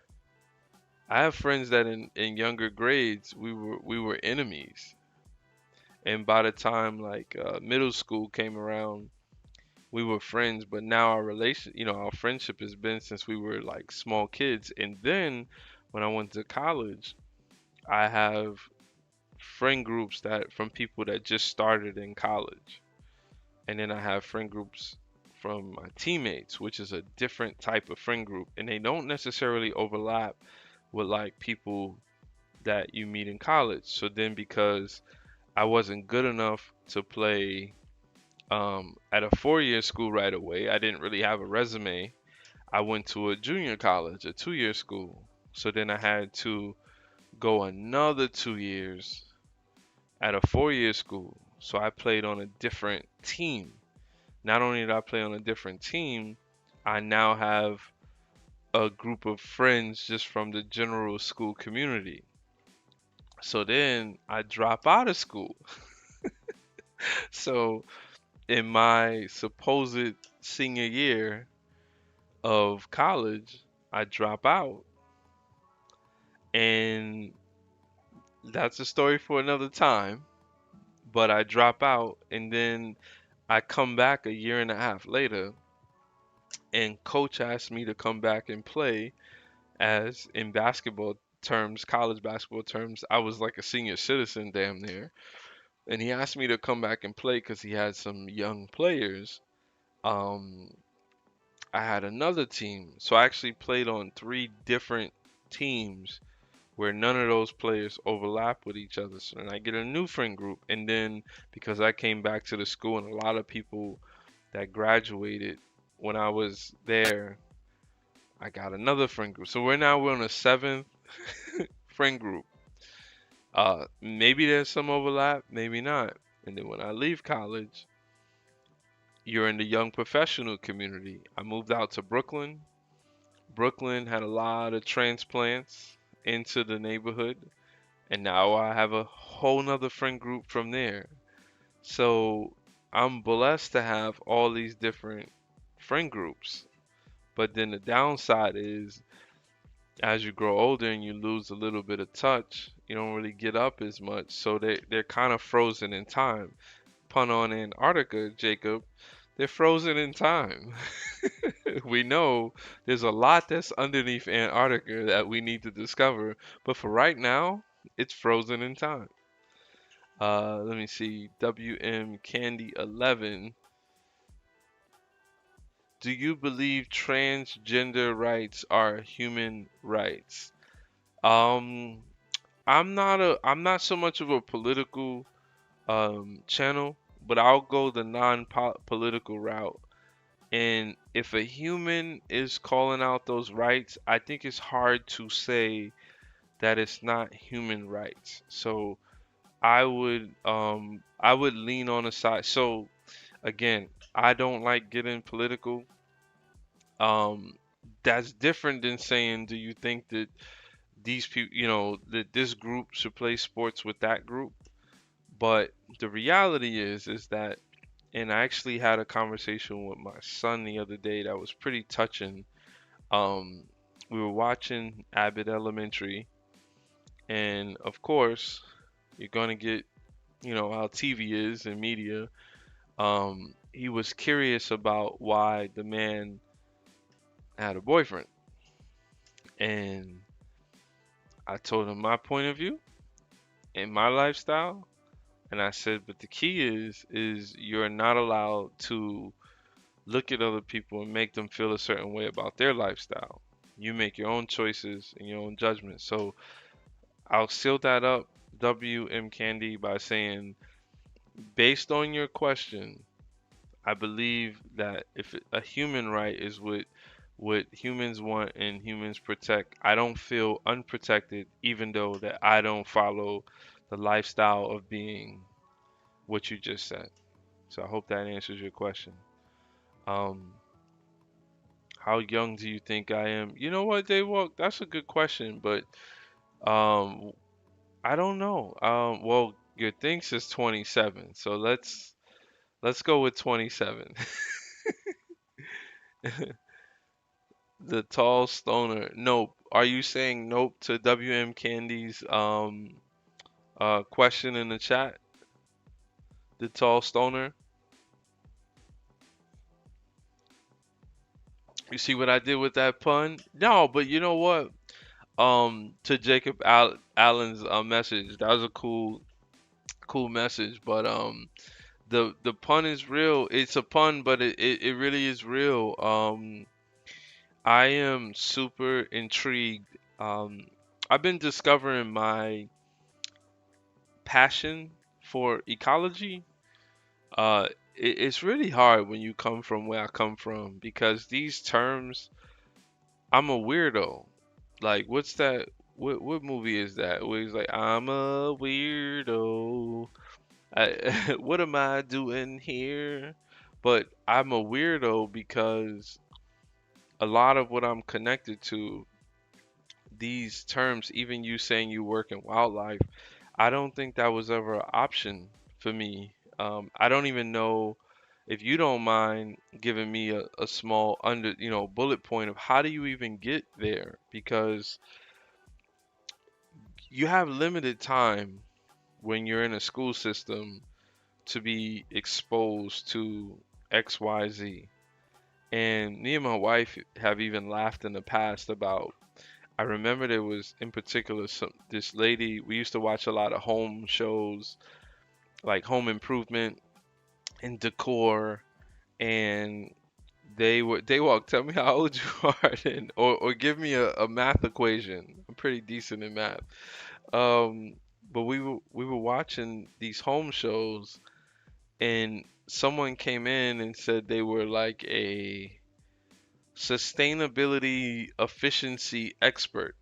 I have friends that in younger grades we were enemies. And by the time like middle school came around, we were friends, but now our friendship has been since we were like small kids. And then when I went to college, I have friend groups that from people that just started in college. And then I have friend groups from my teammates, which is a different type of friend group, and they don't necessarily overlap with like people that you meet in college. So then because I wasn't good enough to play at a 4-year school right away, I didn't really have a resume. I went to a junior college, a 2-year school. So then I had to go another 2 years at a 4-year school. So I played on a different team. Not only did I play on a different team, I now have a group of friends just from the general school community. So then I drop out of school. So in my supposed senior year of college, I drop out. And that's a story for another time. But I drop out and then I come back a year and a half later, and coach asked me to come back and play, as in basketball terms, college basketball terms, I was like a senior citizen damn near. And he asked me to come back and play because he had some young players. Um, I had another team. So I actually played on three different teams where none of those players overlap with each other. So then I get a new friend group. And then because I came back to the school and a lot of people that graduated when I was there, I got another friend group. So we're on a seventh friend group. Maybe there's some overlap, maybe not. And then when I leave college, you're in the young professional community. I moved out to Brooklyn. Brooklyn had a lot of transplants into the neighborhood, and now I have a whole nother friend group from there. So I'm blessed to have all these different friend groups. But then the downside is as you grow older and you lose a little bit of touch, you don't really get up as much. So they're kind of frozen in time. Pun on Antarctica, Jacob. They're frozen in time. We know there's a lot that's underneath Antarctica that we need to discover, but for right now, it's frozen in time. Let me see. WM Candy 11. Do you believe transgender rights are human rights? Um, I'm not so much of a political channel, but I'll go the non-political route. And if a human is calling out those rights, I think it's hard to say that it's not human rights. So I would lean on the side. So again, I don't like getting political. Um, that's different than saying, do you think that these people, that this group should play sports with that group? But the reality is that, and I actually had a conversation with my son the other day that was pretty touching. Um, we were watching Abbott Elementary, and of course, you're gonna get, how TV is and media. He was curious about why the man had a boyfriend, and I told him my point of view and my lifestyle, and I said, but the key is you're not allowed to look at other people and make them feel a certain way about their lifestyle. You make your own choices and your own judgments. So I'll seal that up, WM Candy, by saying, based on your question, I believe that if a human right is what humans want and humans protect, I don't feel unprotected, even though that I don't follow the lifestyle of being what you just said. So I hope that answers your question. Um, how young do you think I am? You know what, Daywalk? That's a good question, but um, I don't know. Well, your thing says 27, so let's go with 27. The tall stoner. Nope. Are you saying nope to WM Candy's question in the chat? The tall stoner. You see what I did with that pun? No, but you know what? To Jacob Allen's message, that was a cool message. But the pun is real. It's a pun, but it really is real. I am super intrigued. I've been discovering my passion for ecology. It's really hard when you come from where I come from because these terms, I'm a weirdo. Like, what's that? What movie is that? Where he's like, I'm a weirdo. What am I doing here? But I'm a weirdo because a lot of what I'm connected to, these terms, even you saying you work in wildlife, I don't think that was ever an option for me. I don't even know if you don't mind giving me a small bullet point of how do you even get there? Because you have limited time when you're in a school system to be exposed to XYZ. And me and my wife have even laughed in the past about. I remember there was in particular this lady. We used to watch a lot of home shows like Home Improvement and Decor, and they walk. Tell me how old you are, and or give me a math equation. I'm pretty decent in math. Um, but we were watching these home shows, and someone came in and said they were like a sustainability efficiency expert.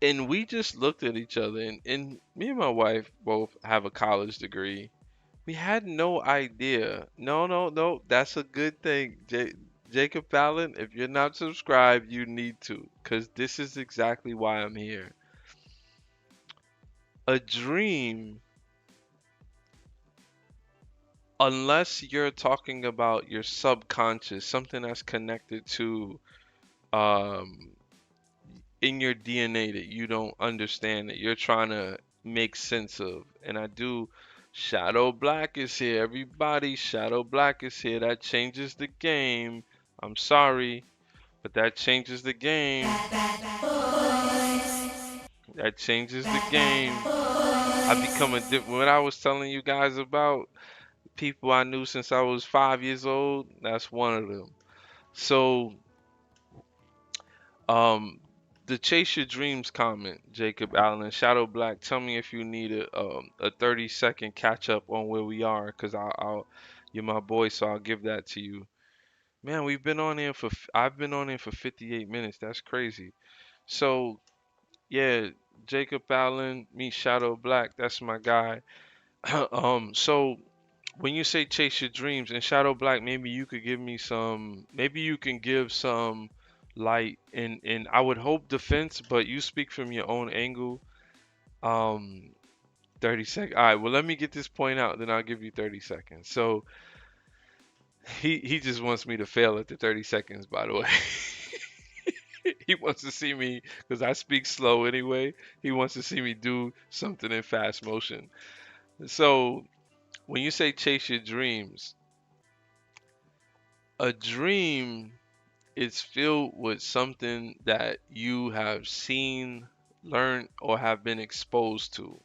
And we just looked at each other, and me and my wife both have a college degree. We had no idea. No, no, no. That's a good thing. Jacob Allen, if you're not subscribed, you need to, because this is exactly why I'm here. A dream, unless you're talking about your subconscious, something that's connected to um, in your DNA that you don't understand, that you're trying to make sense of. And I do. Shadow Black is here. Everybody, Shadow Black is here. That changes the game. I'm sorry, but that changes the game. That changes the game. I become a different. When I was telling you guys about people I knew since I was 5 years old, that's one of them. So, um, the Chase Your Dreams comment, Jacob Allen, Shadow Black. Tell me if you need a 30-second catch up on where we are, cause you're my boy, so I'll give that to you. Man, I've been on here for 58 minutes. That's crazy. So yeah, Jacob Allen, meet Shadow Black. That's my guy. So when you say chase your dreams and Shadow Black, maybe you could give me some, maybe you can give some light and I would hope defense, but you speak from your own angle. Um, 30 seconds. All right, well, let me get this point out, then I'll give you 30 seconds. So he just wants me to fail at the 30 seconds, by the way. He wants to see me because I speak slow anyway. He wants to see me do something in fast motion. So when you say chase your dreams, a dream is filled with something that you have seen, learned, or have been exposed to.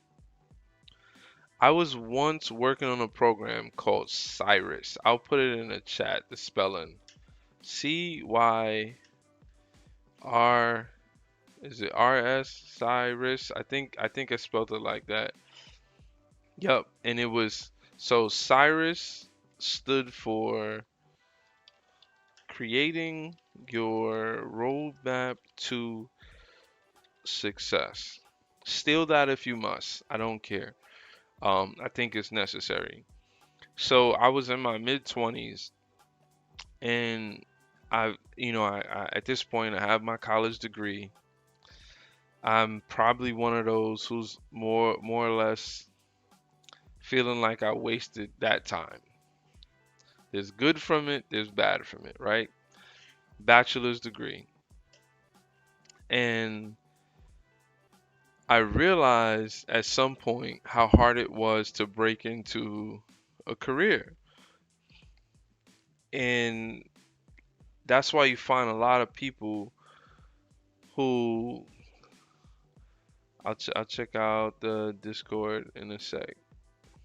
I was once working on a program called Cyrus. I'll put it in the chat, the spelling. C-Y-R, is it R-S? Cyrus? I think I spelled it like that. Yep, and it was so Cyrus stood for creating your roadmap to success. Steal that if you must. I don't care. I think it's necessary. So I was in my mid 20s, and I at this point I have my college degree. I'm probably one of those who's more or less feeling like I wasted that time. There's good from it, there's bad from it, right? Bachelor's degree. And I realized at some point how hard it was to break into a career. And that's why you find a lot of people who I'll check out the Discord in a sec.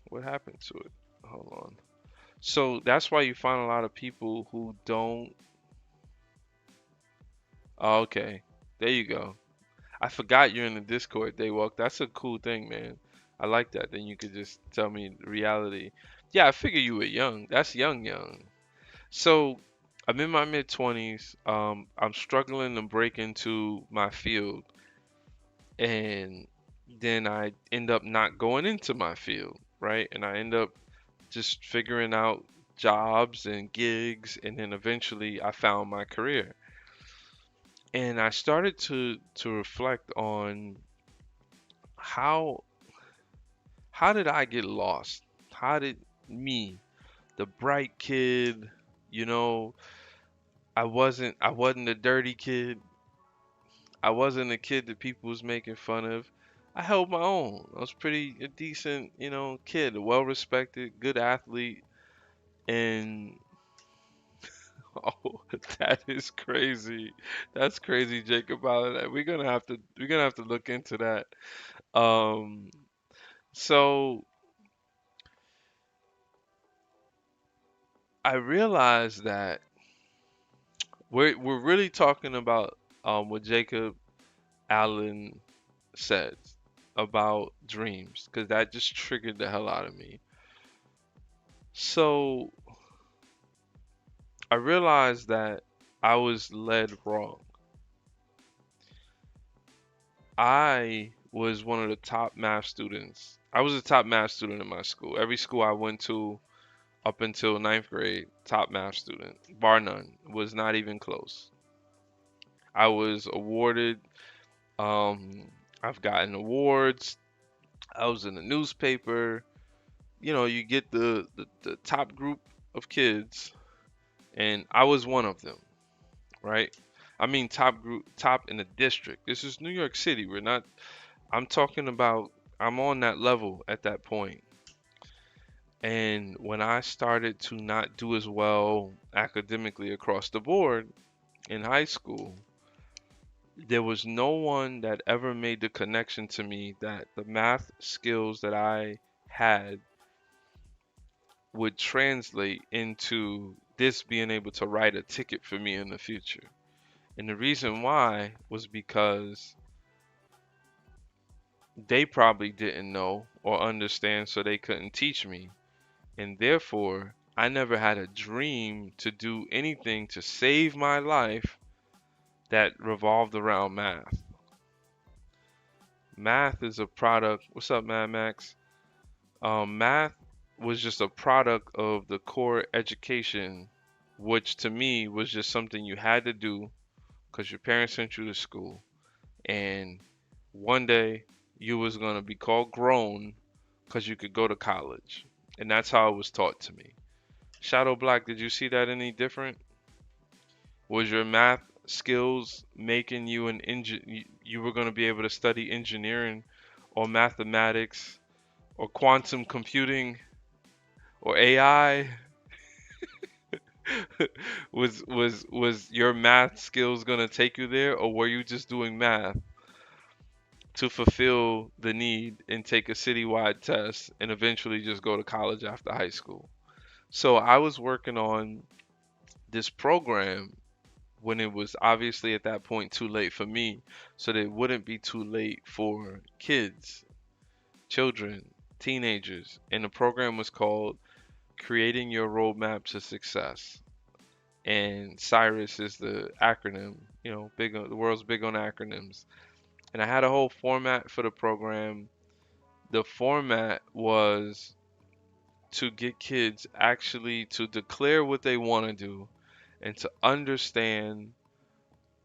What happened to it? Hold on. So that's why you find a lot of people who don't. Oh, okay, there you go. I forgot you're in the Discord, Daywalk. That's a cool thing, man. I like that. Then you could just tell me the reality. Yeah, I figure you were young. That's young, young. So I'm in my mid 20s. I'm struggling to break into my field, and then I end up not going into my field, right? And I end up just figuring out jobs and gigs, and then eventually I found my career. And I started to reflect on how how did I get lost? How did me, the bright kid, you know, I wasn't a dirty kid. I wasn't a kid that people was making fun of. I held my own. I was pretty a decent, kid, a well respected, good athlete, and oh, that is crazy. That's crazy, Jacob. We're gonna have to look into that. Um, so I realized that we're really talking about what Jacob Allen said about dreams, because that just triggered the hell out of me. So I realized that I was led wrong. I was one of the top math students. I was a top math student in my school. Every school I went to up until ninth grade, top math student, bar none. Was not even close. I was awarded, um, I've gotten awards. I was in the newspaper. You get the top group of kids, and I was one of them, right? I mean, top group, top in the district. This is New York City. We're not, I'm talking about, I'm on that level at that point. And when I started to not do as well academically across the board in high school, there was no one that ever made the connection to me that the math skills that I had would translate into this being able to write a ticket for me in the future. And the reason why was because they probably didn't know or understand, so they couldn't teach me. And therefore, I never had a dream to do anything to save my life that revolved around math. Math is a product. What's up, Mad Max? Math was just a product of the core education, which to me was just something you had to do because your parents sent you to school. And one day you was going to be called grown because you could go to college. And that's how it was taught to me. Shadow Black, did you see that any different? Was your math skills making you an you were going to be able to study engineering or mathematics or quantum computing or AI? Was your math skills going to take you there, or were you just doing math to fulfill the need and take a citywide test and eventually just go to college after high school? So I was working on this program when it was obviously at that point too late for me, so that it wouldn't be too late for kids, children, teenagers. And the program was called Creating Your Roadmap to Success. And Cyrus is the acronym, big on, the world's big on acronyms. And I had a whole format for the program. The format was to get kids actually to declare what they want to do and to understand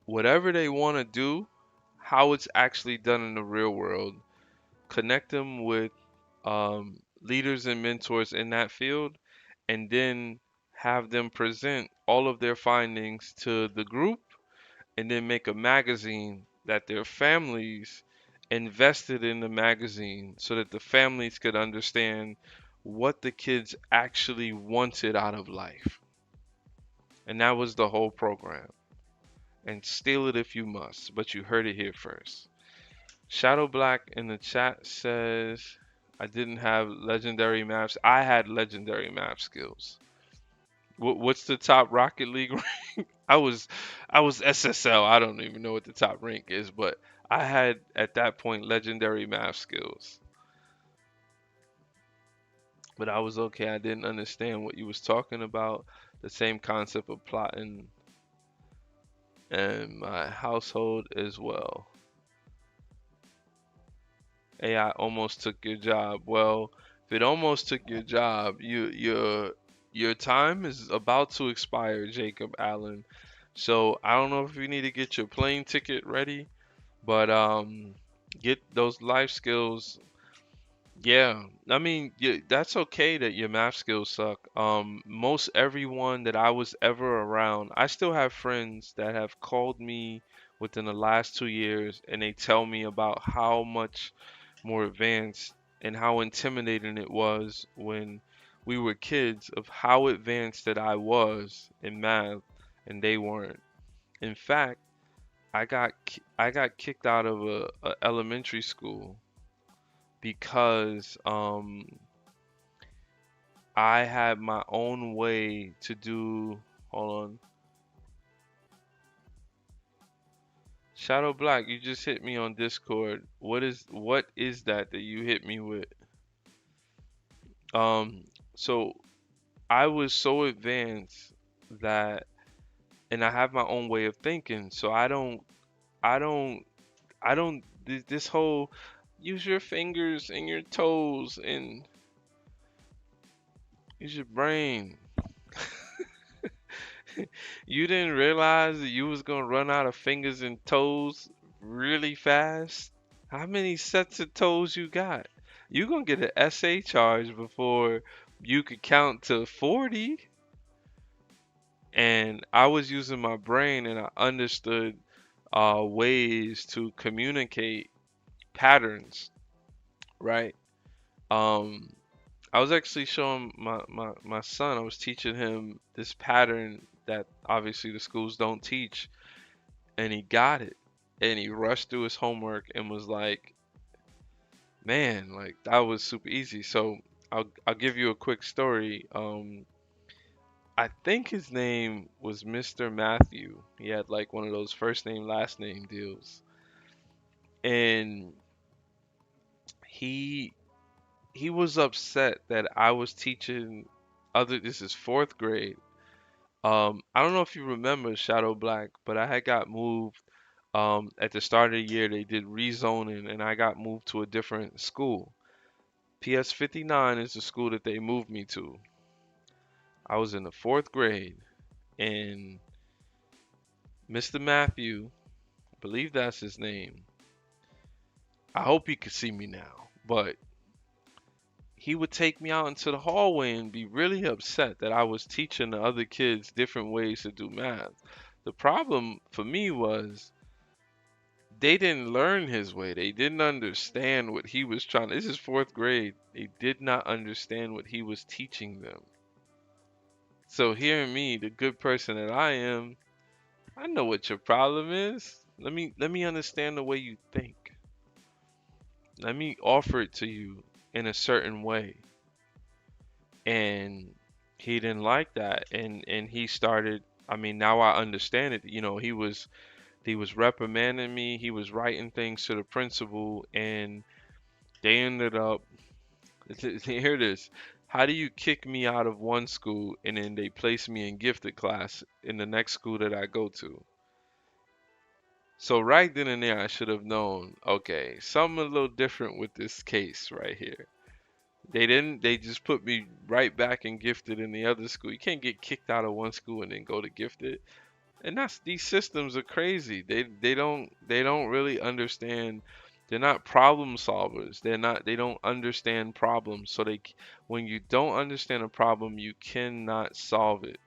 whatever they want to do, how it's actually done in the real world, connect them with leaders and mentors in that field, and then have them present all of their findings to the group, and then make a magazine that their families invested in the magazine so that the families could understand what the kids actually wanted out of life. And that was the whole program. And steal it if you must, but you heard it here first. Shadow Black in the chat says, I didn't have legendary maps. I had legendary map skills. What's the top Rocket League rank? I was SSL. I don't even know what the top rank is, but I had at that point legendary math skills. But I was okay. I didn't understand what you was talking about. The same concept of plotting in my household as well. AI almost took your job. Well, if it almost took your job, your time is about to expire, Jacob Allen. So I don't know if you need to get your plane ticket ready, but get those life skills. Yeah, I mean, that's okay that your math skills suck. Most everyone that I was ever around, I still have friends that have called me within the last 2 years, and they tell me about how much more advanced and how intimidating it was when we were kids, of how advanced that I was in math and they weren't. In fact, I got kicked out of a elementary school because I had my own way to do. Hold on. Shadow Black, you just hit me on Discord. What is that you hit me with? So I was so advanced that, and I have my own way of thinking. So I don't, this whole use your fingers and your toes and use your brain. You didn't realize that you was gonna run out of fingers and toes really fast? How many sets of toes you got? You gonna get an SA charge before you could count to 40. And I was using my brain and I understood ways to communicate patterns, right? Um, I was actually showing my son, I was teaching him this pattern that obviously the schools don't teach, and he got it. And he rushed through his homework and was like, man, like that was super easy. So I'll give you a quick story. I think his name was Mr. Matthew. He had like one of those first name last name deals. And he he was upset that I was teaching other this is fourth grade. I don't know if you remember Shadow Black, but I had got moved at the start of the year. They did rezoning and I got moved to a different school. PS 59 is the school that they moved me to. I was in the fourth grade and Mr. Matthew, I believe that's his name. I hope he could see me now, but he would take me out into the hallway and be really upset that I was teaching the other kids different ways to do math. The problem for me was they didn't learn his way. They didn't understand what he was trying. This is fourth grade. They did not understand what he was teaching them. So hearing me, the good person that I am, I know what your problem is. Let me understand the way you think. Let me offer it to you in a certain way. And he didn't like that, and he started. I mean, now I understand it. You know, he was reprimanding me. He was writing things to the principal, and they ended up. Hear this. How do you kick me out of one school and then they place me in gifted class in the next school that I go to? So right then and there, I should have known, okay, something a little different with this case right here. They didn't, they just put me right back in gifted in the other school. You can't get kicked out of one school and then go to gifted. And these systems are crazy. They don't really understand They're not problem solvers. They don't understand problems. So when you don't understand a problem, you cannot solve it.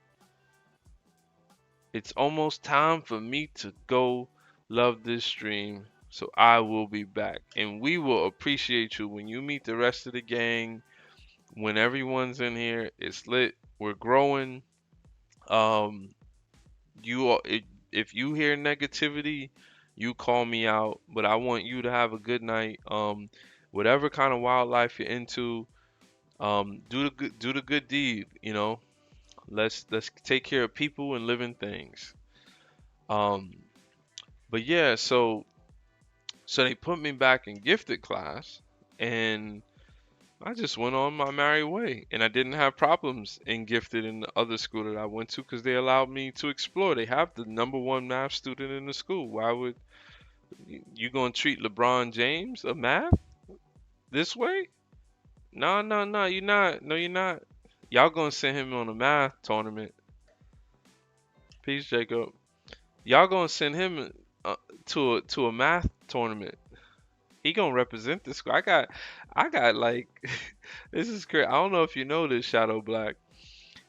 It's almost time for me to go love this stream. So I will be back. And we will appreciate you when you meet the rest of the gang. When everyone's in here, it's lit. We're growing. Um, you are, if you hear negativity, you call me out. But I want you to have a good night. Whatever kind of wildlife you're into, do the good deed. You know, let's take care of people and living things. Um, but yeah, so they put me back in gifted class, and I just went on my merry way, and I didn't have problems in gifted in the other school that I went to because they allowed me to explore. They have the number one math student in the school. Why would you gonna treat LeBron James of math this way? No, no, no, you're not. No, you're not. Y'all gonna send him on a math tournament. Peace, Jacob. Y'all gonna send him to a math tournament. He gonna represent the school. I got like this is crazy. I don't know if you know this, Shadow Black.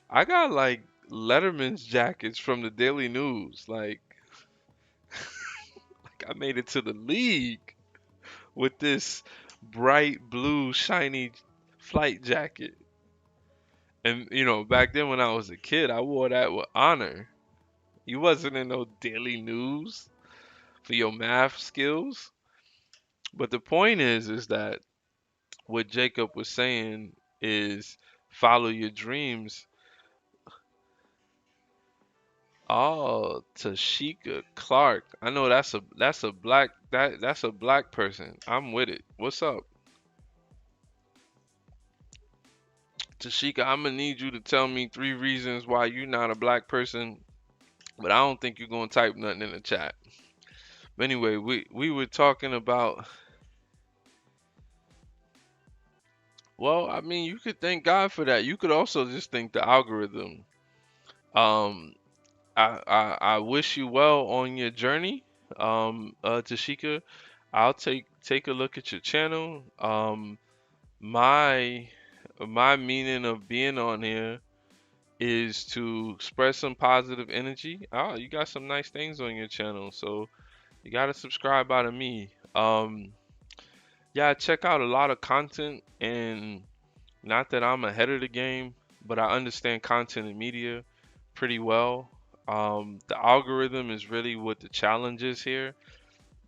I got like Letterman's jackets from the Daily News. Like I made it to the league with this bright blue shiny flight jacket. And back then when I was a kid, I wore that with honor. You wasn't in no Daily News for your math skills. But the point is that what Jacob was saying is follow your dreams. Oh, Tashika Clark. I know that's a that's a black person. I'm with it. What's up? Tashika, I'm gonna need you to tell me 3 reasons why you're not a black person, but I don't think you're gonna type nothing in the chat. But anyway, we were talking about, well, I mean, you could thank God for that. You could also just thank the algorithm. Um, I wish you well on your journey, Tashika. I'll take a look at your channel. My my meaning of being on here is to spread some positive energy. Oh, you got some nice things on your channel, so you gotta subscribe out of me. Yeah, I check out a lot of content, and not that I'm ahead of the game, but I understand content and media pretty well. The algorithm is really what the challenge is here.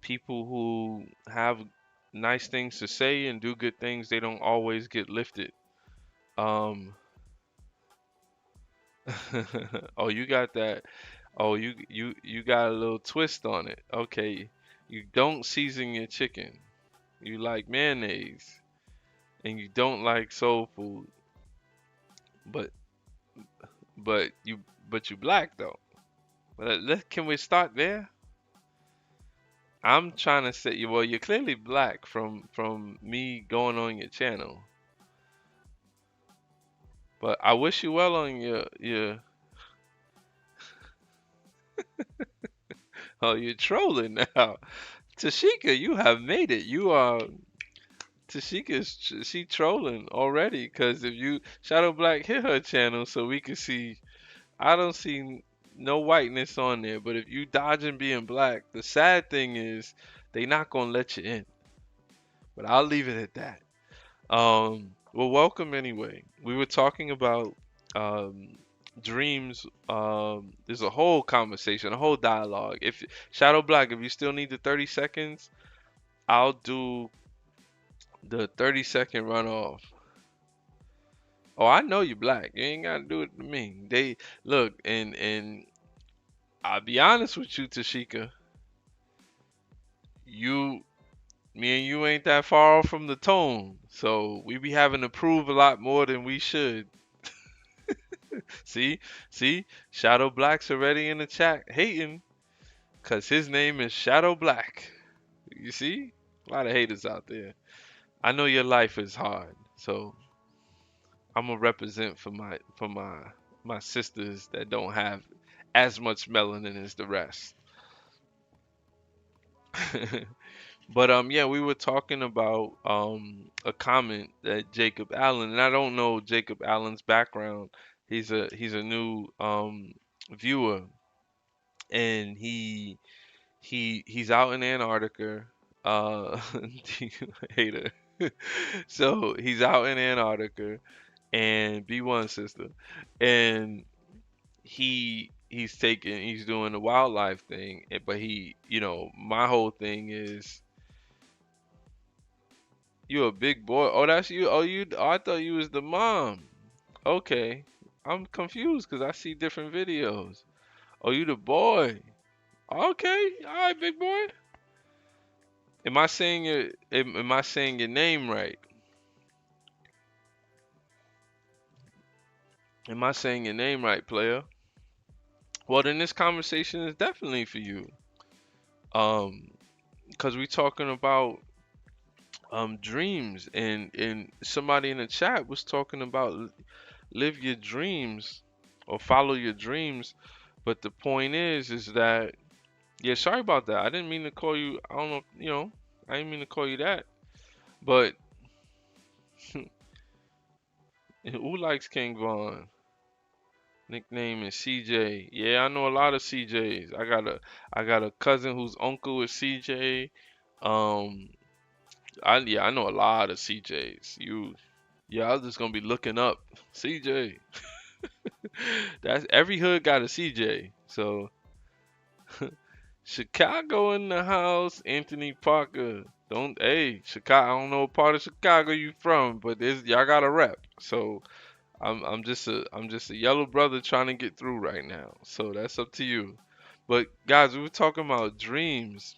People who have nice things to say and do good things, they don't always get lifted. Um, oh, you got that. Oh, you got a little twist on it. Okay. You don't season your chicken. You like mayonnaise and you don't like soul food. But but you but you black though. Can we start there? I'm trying to say, well, you're clearly black from me going on your channel. But I wish you well on your oh, you're trolling now. Tashika, you have made it. You are she trolling already because if you Shadow Black hit her channel so we can see. I don't see no whiteness on there, but if you dodging being black, the sad thing is they not gonna let you in. But I'll leave it at that. Well, welcome anyway. We were talking about um, dreams. There's a whole conversation, a whole dialogue. If Shadow Black, if you still need the 30 seconds, I'll do the 30-second runoff. Oh, I know you black. You ain't gotta do it to me. They look, and I'll be honest with you, Tashika. You, me and you ain't that far off from the tone. So we be having to prove a lot more than we should. See, see, Shadow Black's already in the chat hating, cause his name is Shadow Black. You see, a lot of haters out there. I know your life is hard, so I'm gonna represent for my sisters that don't have as much melanin as the rest. But yeah, we were talking about a comment that Jacob Allen, and I don't know Jacob Allen's background. He's a new viewer, and he's out in Antarctica. Hater. So he's out in Antarctica and B1 sister, and he's doing the wildlife thing, but my whole thing is you a big boy. Oh, that's you. Oh, I thought you was the mom. Okay, I'm confused because I see different videos. Oh, you the boy. Okay, all right, big boy. Am I saying your name right? Am I saying your name right, player? Well, then this conversation is definitely for you. Um, because we talking about dreams, and somebody in the chat was talking about live your dreams or follow your dreams. But the point is that, yeah, sorry about that. I didn't mean to call you. I don't know, I didn't mean to call you that. But who likes King Von? Nickname is CJ. Yeah, I know a lot of CJs. I got a cousin whose uncle is CJ. Um, I know a lot of CJs. Yeah, I was just gonna be looking up CJ. That's every hood got a CJ. So Chicago in the house, Anthony Parker. Hey, Chicago. I don't know what part of Chicago you from, but y'all got a rep. So I'm just a yellow brother trying to get through right now. So that's up to you. But guys, we were talking about dreams,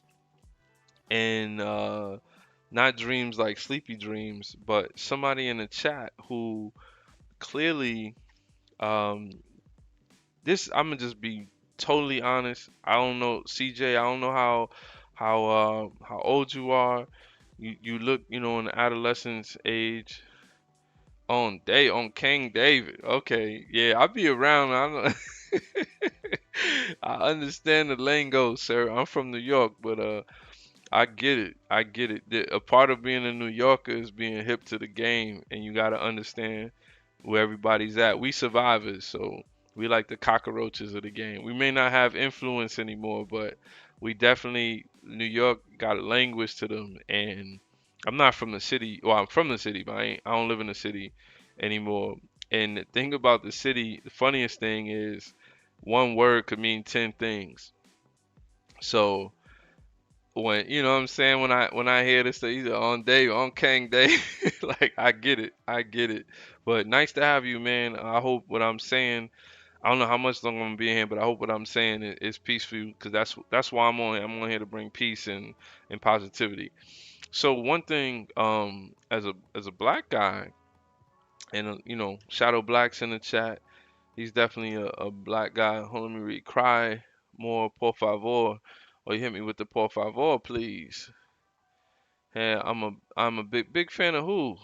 and not dreams like sleepy dreams, but somebody in the chat who clearly um I'm gonna just be totally honest. I don't know, CJ. I don't know how old you are. You look, in the adolescence age. On King David. Okay, yeah, I'll be around. I understand the lingo, sir. I'm from New York, but I get it. I get it. A part of being a New Yorker is being hip to the game, and you gotta understand where everybody's at. We survivors, so we like the cockroaches of the game. We may not have influence anymore, but we definitely New York got a language to them. And I'm not from the city. Well, I'm from the city, but I don't live in the city anymore. And the thing about the city, the funniest thing is one word could mean 10 things. So when you know what I'm saying, when I hear this either on Dave, on Kang Day, like I get it. But nice to have you, man. I hope what I'm saying. I don't know how much longer I'm gonna be in here, but I hope what I'm saying is peaceful, because that's why I'm on here to bring peace and positivity. So one thing, as a black guy, and Shadow Black's in the chat. He's definitely a black guy. Hold on, let me read. Cry more, por favor, or you hit me with the por favor, please. Yeah, I'm a big fan of who?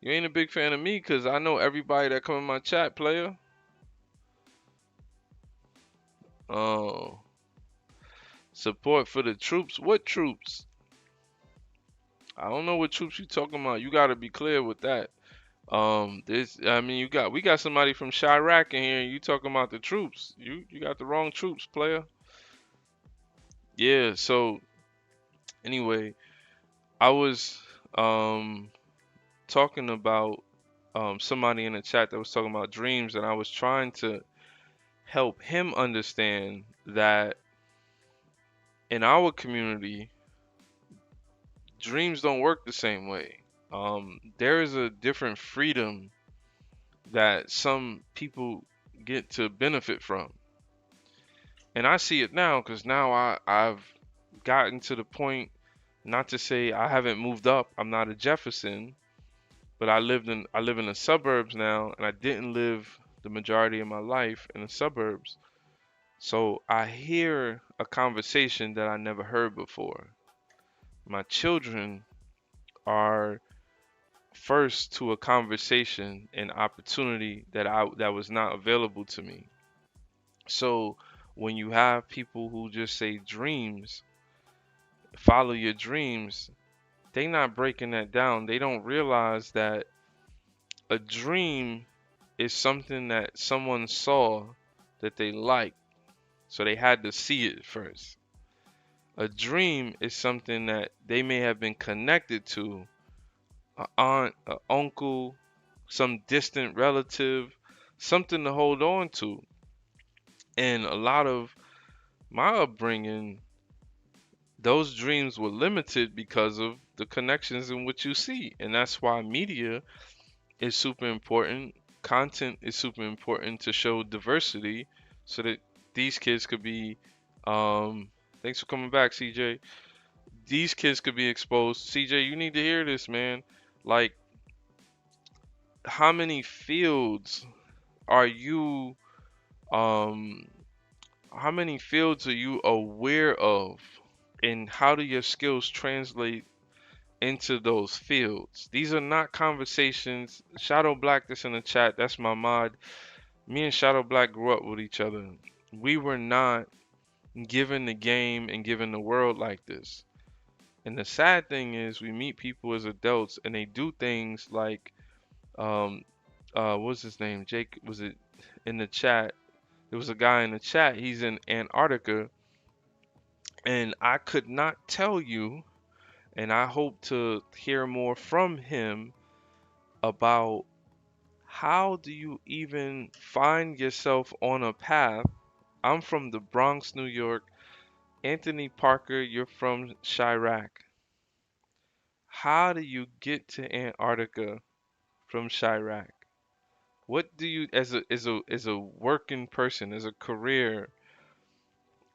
You ain't a big fan of me, cause I know everybody that come in my chat, player. Oh, support for the troops. What troops? I don't know what troops you talking about. You gotta be clear with that. I mean, we got somebody from Chirac in here, and you talking about the troops. You got the wrong troops, player. Yeah. So anyway, I was um talking about somebody in the chat that was talking about dreams, and I was trying to help him understand that in our community, dreams don't work the same way. There is a different freedom that some people get to benefit from. And I see it now because now I've gotten to the point, not to say I haven't moved up, I'm not a Jefferson, but I live in the suburbs now, and I didn't live the majority of my life in the suburbs. So I hear a conversation that I never heard before. My children are first to a conversation and opportunity that was not available to me. So when you have people who just say dreams, follow your dreams, they not breaking that down. They don't realize that a dream is something that someone saw that they liked, so they had to see it first. A dream is something that they may have been connected to, an aunt, an uncle, some distant relative, something to hold on to. And a lot of my upbringing, those dreams were limited because of the connections in which you see. And that's why media is super important. Content is super important to show diversity so that these kids could be, thanks for coming back, CJ. These kids could be exposed. CJ, you need to hear this, man. Like, how many fields are you, um, how many fields are you aware of? And how do your skills translate into those fields? These are not conversations. Shadow Black, that's in the chat, that's my mod. Me and Shadow Black grew up with each other. We were not given the game and given the world like this. And the sad thing is, we meet people as adults and they do things like, um, what's his name? Jake, was it in the chat? There was a guy in the chat. He's in Antarctica, and I could not tell you, and I hope to hear more from him about how do you even find yourself on a path. I'm from the Bronx, New York. Anthony Parker, you're from Chirac. How do you get to Antarctica from Chirac? What do you, as a working person, as a career,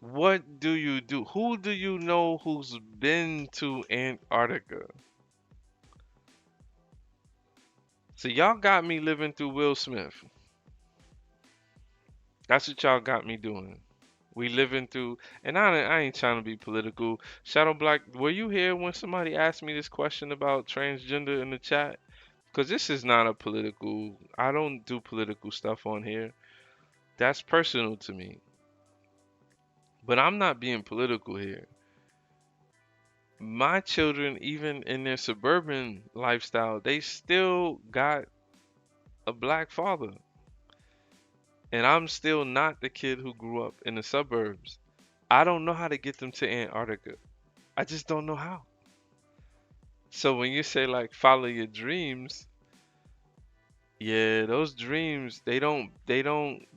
what do you do? Who do you know who's been to Antarctica? So y'all got me living through Will Smith. That's what y'all got me doing. We living through, and I ain't trying to be political. Shadow Black, were you here when somebody asked me this question about transgender in the chat? Because this is not a political, I don't do political stuff on here. That's personal to me. But I'm not being political here. My children, even in their suburban lifestyle, they still got a black father. And I'm still not the kid who grew up in the suburbs. I don't know how to get them to Antarctica. I just don't know how. So when you say like follow your dreams, yeah, those dreams, they don't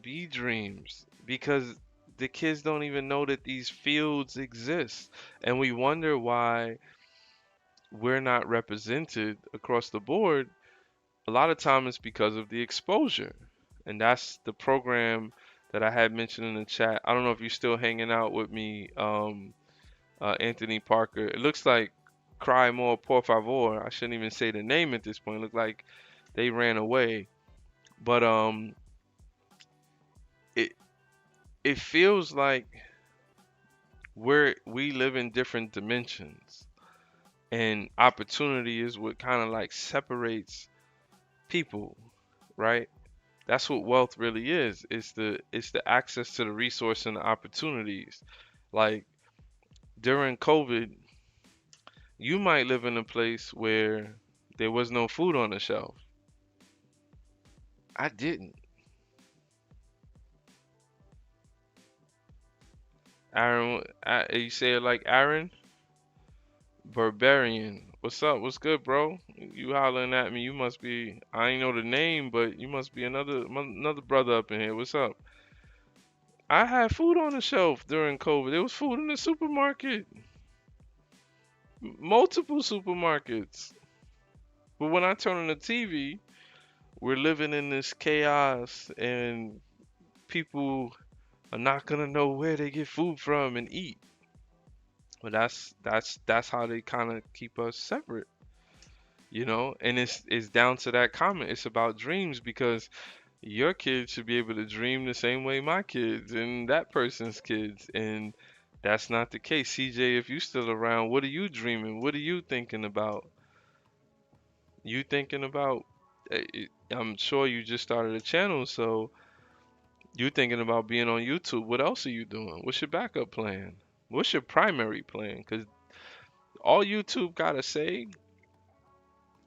be dreams because the kids don't even know that these fields exist. And we wonder why we're not represented across the board. A lot of time it's because of the exposure. And that's the program that I had mentioned in the chat. I don't know if you're still hanging out with me, Anthony Parker. It looks like Cry More Por Favor. I shouldn't even say the name at this point. It looked like they ran away. But it it feels like we live in different dimensions. And opportunity is what kind of like separates people, right? That's what wealth really is. It's the access to the resource and the opportunities. Like during COVID, you might live in a place where there was no food on the shelf. I didn't. Aaron, you say it like Aaron? Barbarian. What's up? What's good, bro? You hollering at me. You must be, I ain't know the name, but you must be another brother up in here. What's up? I had food on the shelf during COVID. There was food in the supermarket. Multiple supermarkets. But when I turn on the TV, we're living in this chaos and people are not gonna know where they get food from and eat. But that's how they kind of keep us separate, you know? And it's down to that comment. It's about dreams because your kids should be able to dream the same way my kids and that person's kids. And that's not the case. CJ, if you still around, what are you dreaming? What are you thinking about? You thinking about I'm sure you just started a channel, so you thinking about being on YouTube. What else are you doing? What's your backup plan? What's your primary plan? Because All YouTube gotta say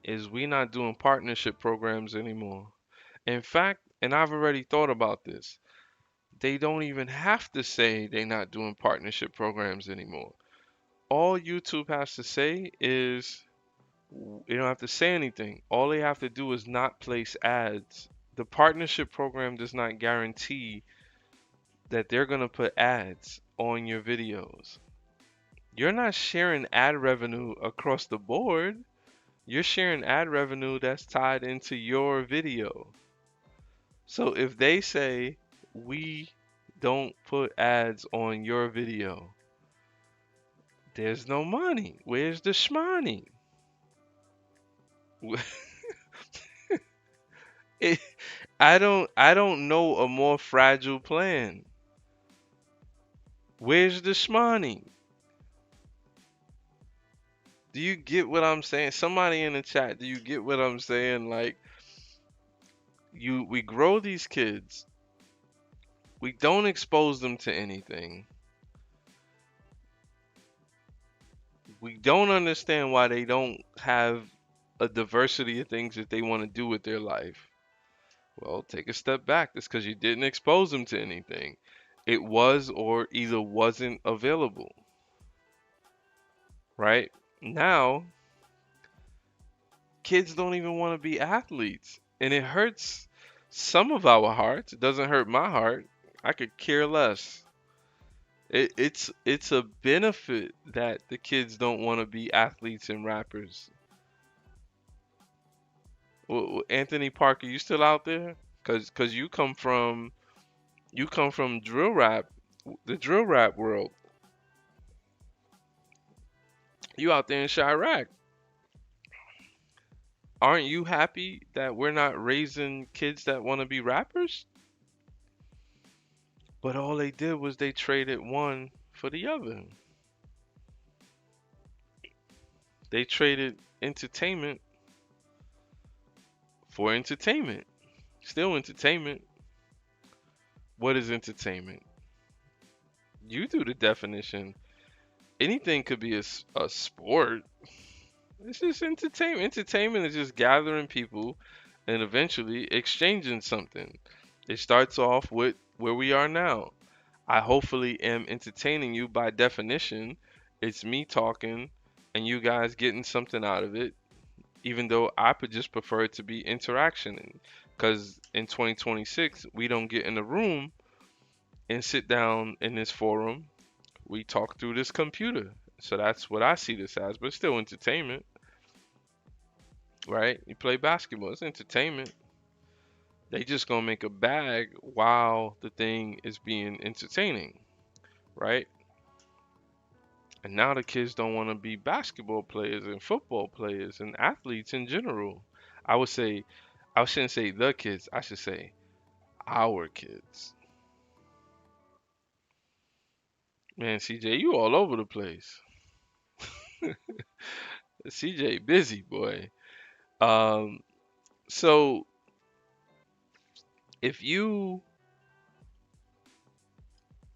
is we not doing partnership programs anymore. In fact, and I've already thought about this, they don't even have to say they not doing partnership programs anymore. All YouTube has to say is they don't have to say anything. All they have to do is not place ads. The partnership program does not guarantee that they're going to put ads on your videos. You're not sharing ad revenue across the board. You're sharing ad revenue that's tied into your video. So if they say we don't put ads on your video, there's no money. Where's the shmoney? It, I don't know a more fragile plan. Where's the shmoney? Do you get what I'm saying? Somebody in the chat, do you get what I'm saying? Like we grow these kids. We don't expose them to anything. We don't understand why they don't have a diversity of things that they want to do with their life. Well, take a step back. That's because you didn't expose them to anything. It was or either wasn't available, right? Now, kids don't even want to be athletes. And it hurts some of our hearts. It doesn't hurt my heart. I could care less. It's a benefit that the kids don't want to be athletes and rappers. Anthony Parker, you still out there? Cause you come from drill rap, the drill rap world. You out there in Chirac. Aren't you happy that we're not raising kids that want to be rappers? But all they did was they traded one for the other. They traded entertainment for entertainment. Still entertainment. What is entertainment? You do the definition. Anything could be a sport. It's just entertainment. Entertainment is just gathering people and eventually exchanging something. It starts off with where we are now. I hopefully am entertaining you by definition. It's me talking and you guys getting something out of it, even though I would just prefer it to be interaction. Because in 2026, we don't get in the room and sit down in this forum. We talk through this computer. So that's what I see this as, but it's still entertainment, right? You play basketball, it's entertainment. They just gonna make a bag while the thing is being entertaining, right? And now the kids don't want to be basketball players and football players and athletes in general. I would say, I shouldn't say the kids, I should say our kids. Man, CJ, you all over the place. CJ busy boy. Um, so if you,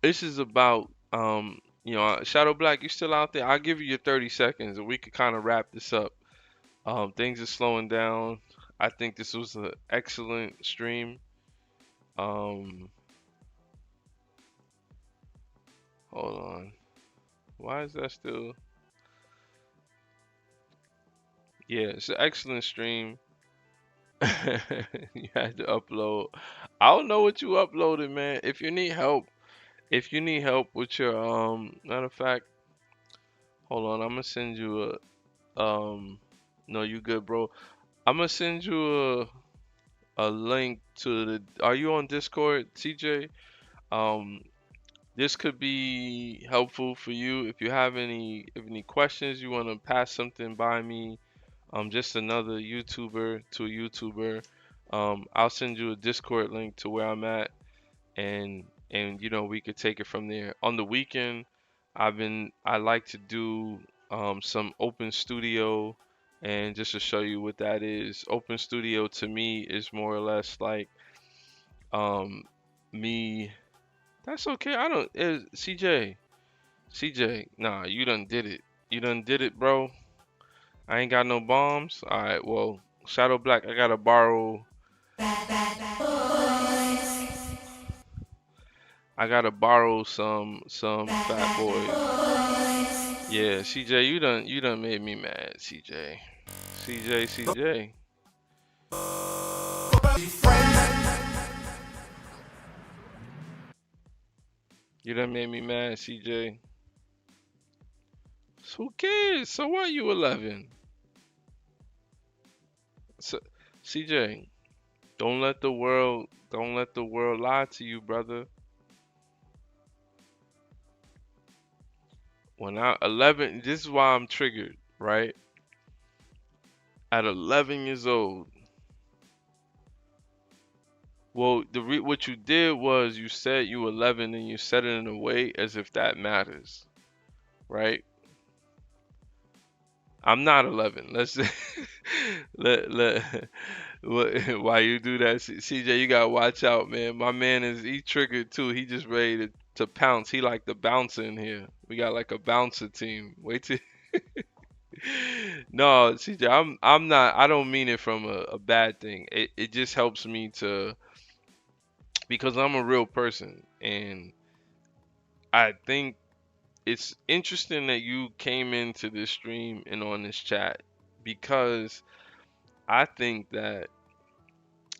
this is about, Shadow Black, you still out there? I'll give you your 30 seconds and we could kind of wrap this up. Things are slowing down. I think this was an excellent stream. Um, hold on. Why is that still? Yeah, it's an excellent stream. You had to upload. I don't know what you uploaded, man. If you need help with your matter of fact, hold on, I'm gonna send you no, you good, bro. I'm gonna send you a link to the. Are you on Discord, CJ? Um, this could be helpful for you if you have any questions. You want to pass something by me. Just another YouTuber to a YouTuber. I'll send you a Discord link to where I'm at, and we could take it from there. On the weekend, I like to do some open studio, and just to show you what that is, open studio to me is more or less like um me. That's okay. I don't. CJ, nah, you done did it. You done did it, bro. I ain't got no bombs. All right, well, Shadow Black, I gotta borrow. I gotta borrow some Fat Boys. Yeah, CJ, you done made me mad, CJ. CJ. You done made me mad, CJ. So who cares? So why you 11? So, CJ, don't let the world lie to you, brother. When I 11, this is why I'm triggered, right? At 11 years old, well, what you did was you said you 11 and you said it in a way as if that matters, right? I'm not 11. Let's let why you do that, CJ? You gotta watch out, man. My man he triggered too. He just ready to pounce. He like the bouncer in here. We got like a bouncer team. Wait till no, CJ. I'm not. I don't mean it from a bad thing. It just helps me to because I'm a real person and I think it's interesting that you came into this stream and on this chat because I think that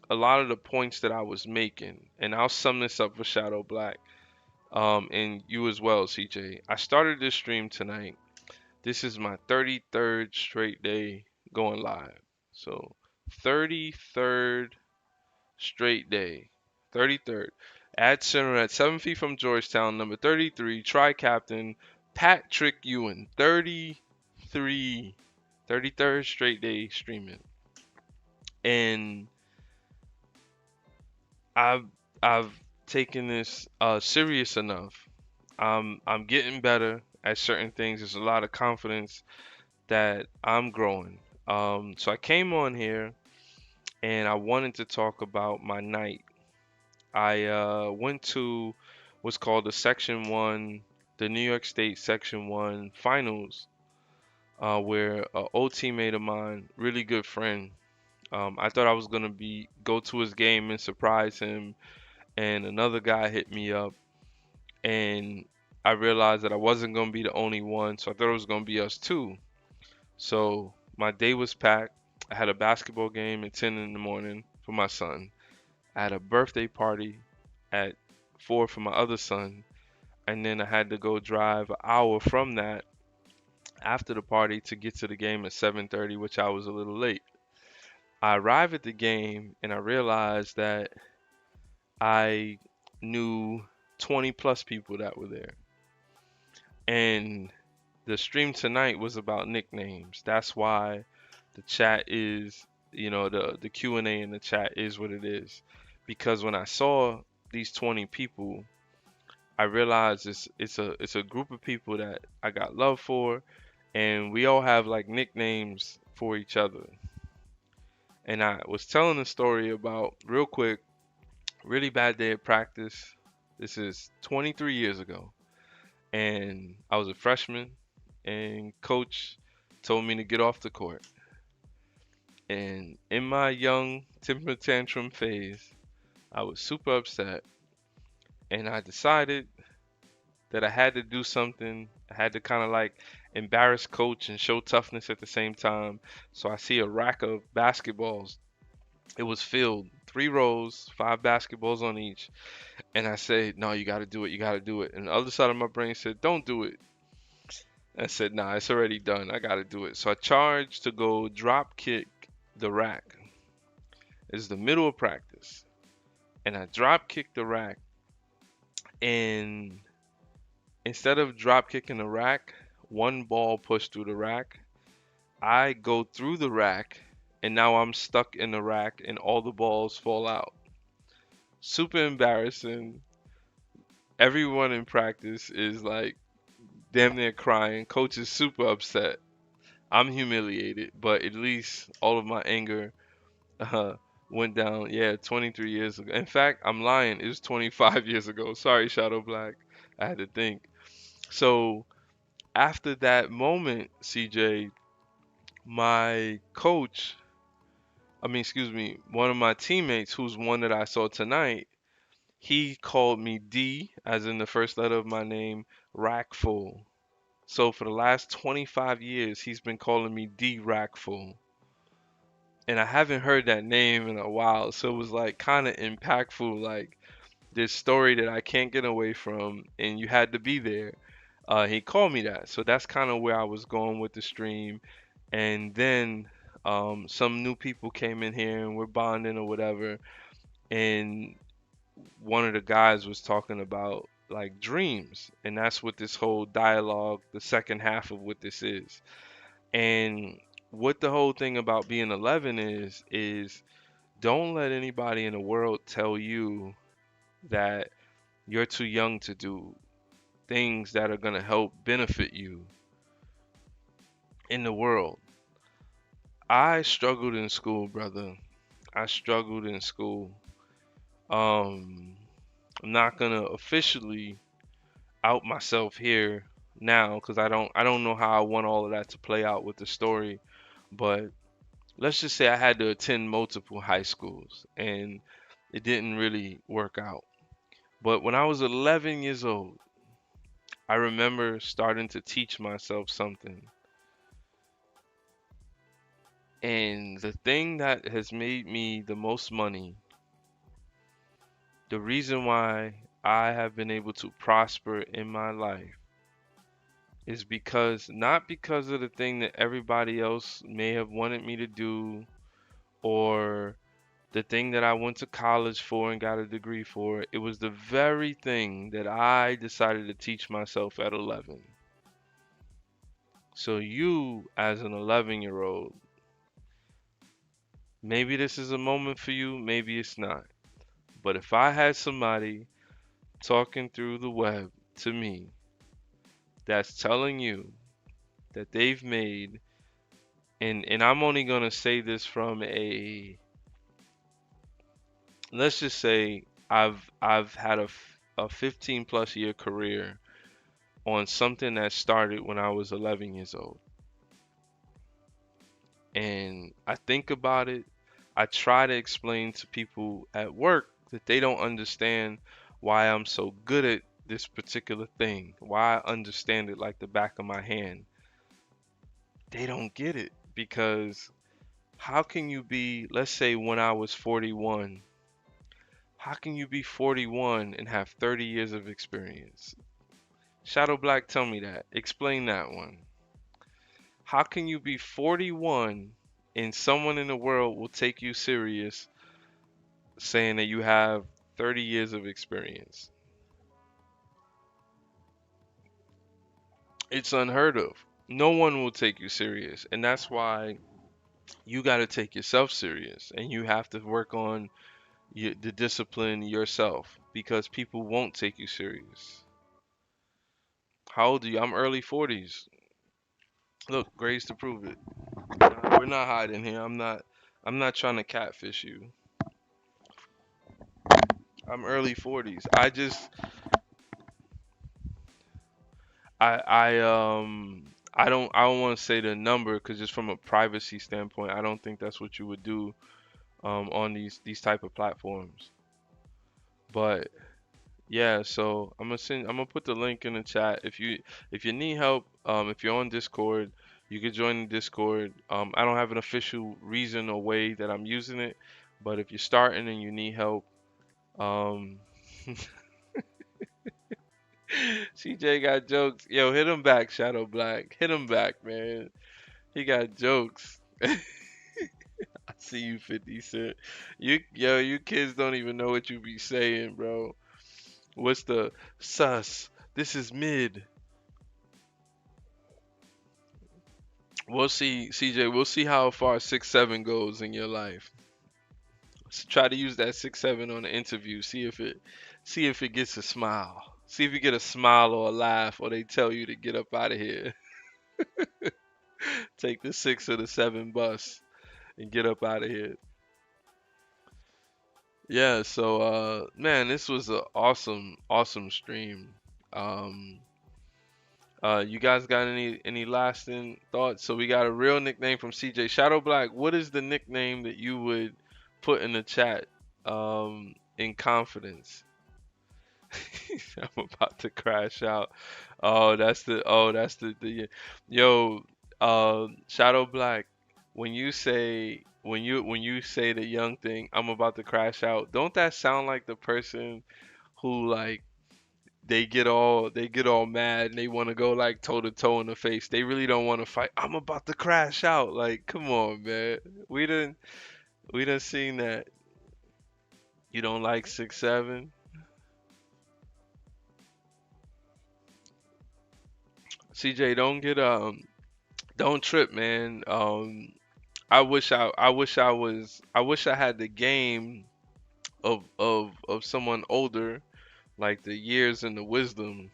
a lot of the points that I was making, and I'll sum this up for Shadow Black, and you as well, CJ. I started this stream tonight. This is my 33rd straight day going live. So 33rd straight day. 33rd. At center at 7 feet from Georgetown, number 33, tri-captain Patrick Ewing. 33. 33rd straight day streaming. And I've I've taken this serious enough. I'm getting better at certain things. There's a lot of confidence that I'm growing. So I came on here and I wanted to talk about my night. I went to what's called the Section 1, the New York State Section 1 finals, where an old teammate of mine, really good friend, I thought I was gonna go to his game and surprise him, and another guy hit me up, and I realized that I wasn't gonna be the only one, so I thought it was gonna be us two. So my day was packed. I had a basketball game at 10 in the morning for my son. I had a birthday party at 4 for my other son, and then I had to go drive an hour from that after the party to get to the game at 7:30, which I was a little late. I arrived at the game and I realized that I knew 20 plus people that were there. And the stream tonight was about nicknames. That's why the chat is, the Q&A in the chat is what it is. Because when I saw these 20 people, I realized it's a group of people that I got love for, and we all have like nicknames for each other. And I was telling a story about real quick, really bad day at practice. This is 23 years ago, and I was a freshman, and coach told me to get off the court. And in my young temper tantrum phase, I was super upset, and I decided that I had to do something. I had to kind of like embarrass coach and show toughness at the same time. So I see a rack of basketballs. It was filled, 3 rows, 5 basketballs on each. And I said, no, you got to do it. You got to do it. And the other side of my brain said, don't do it. I said, nah, it's already done. I got to do it. So I charged to go drop kick the rack. It's the middle of practice. And I drop kicked the rack. And instead of drop kicking the rack, one ball pushed through the rack. I go through the rack, and now I'm stuck in the rack, and all the balls fall out. Super embarrassing. Everyone in practice is like damn near crying. Coach is super upset. I'm humiliated, but at least all of my anger uh, went down. Yeah, 23 years ago. In fact, I'm lying. It was 25 years ago. Sorry, Shadow Black. I had to think. So After that moment, CJ, my coach, I mean, excuse me, one of my teammates, who's one that I saw tonight, he called me D, as in the first letter of my name, Rackful. So for the last 25 years, he's been calling me D Rackful. And I haven't heard that name in a while, so it was like kind of impactful, like this story that I can't get away from, and you had to be there. He called me that, so that's kind of where I was going with the stream. And then some new people came in here and we're bonding or whatever, and one of the guys was talking about like dreams, and that's what this whole dialogue, the second half of what this is. And what the whole thing about being 11 is don't let anybody in the world tell you that you're too young to do things that are going to help benefit you in the world. I struggled in school, brother. I struggled in school. Um, I'm not going to officially out myself here now because I don't know how I want all of that to play out with the story, but let's just say I had to attend multiple high schools and it didn't really work out. But when I was 11 years old, I remember starting to teach myself something. And the thing that has made me the most money, the reason why I have been able to prosper in my life is because not because of the thing that everybody else may have wanted me to do or the thing that I went to college for and got a degree for. It was the very thing that I decided to teach myself at 11. So you, as an 11-year-old, maybe this is a moment for you, maybe it's not. But if I had somebody talking through the web to me that's telling you that they've made, and I'm only gonna say this from a, let's just say I've had a 15 plus year career on something that started when I was 11 years old. And I think about it, I try to explain to people at work that they don't understand why I'm so good at this particular thing, why I understand it like the back of my hand. They don't get it because how can you be, let's say when I was 41, how can you be 41 and have 30 years of experience? Shadow Black, tell me that. Explain that one. How can you be 41 and someone in the world will take you serious saying that you have 30 years of experience? It's unheard of. No one will take you serious. And that's why you got to take yourself serious and you have to work on the discipline yourself because people won't take you serious. How old are you? I'm early 40s. Look, grades to prove it. We're not hiding here. I'm not trying to catfish you. I'm early 40s. I don't want to say the number because just from a privacy standpoint, I don't think that's what you would do on these type of platforms. But yeah, so I'm gonna put the link in the chat if you need help, if you're on Discord, you could join the Discord. I don't have an official reason or way that I'm using it, but if you're starting and you need help, um CJ got jokes. Yo, hit him back, Shadow Black. Hit him back, man. He got jokes. I see you, 50 Cent. You kids don't even know what you be saying, bro. What's the sus? This is mid. We'll see, CJ. We'll see how far 6'7" goes in your life. Try to use that 6'7" on the interview. See if it gets a smile. See if you get a smile or a laugh, or they tell you to get up out of here. Take the 6 or the 7 bus and get up out of here. Yeah. So, man, this was an awesome, awesome stream. Um, You guys got any lasting thoughts? So we got a real nickname from CJ. Shadow Black, what is the nickname that you would put in the chat in confidence? I'm about to crash out. Oh, that's the yo, Shadow Black, when you say the young thing, I'm about to crash out. Don't that sound like the person who like they get all mad and they want to go like toe to toe in the face. They really don't want to fight. I'm about to crash out. Like, come on, man. We didn't we done seen that. You don't like 6'7"? CJ, don't trip, man. I wish I had the game of someone older, like the years and the wisdom.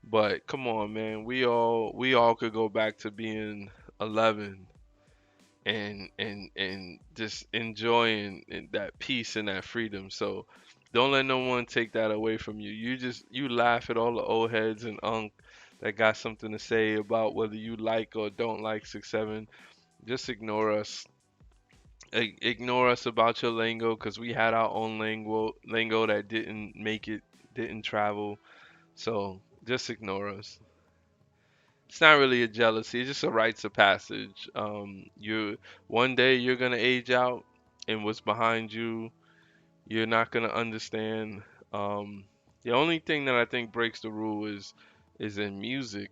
But come on, man. We all could go back to being 11 and just enjoying that peace and that freedom. So don't let no one take that away from you. You laugh at all the old heads and unk that got something to say about whether you like or don't like 6'7". Just ignore us. Ignore us about your lingo because we had our own lingo that didn't make it, didn't travel. So just ignore us. It's not really a jealousy, it's just a rites of passage. You one day you're gonna age out, and what's behind you, you're not gonna understand. The only thing that I think breaks the rule is in music.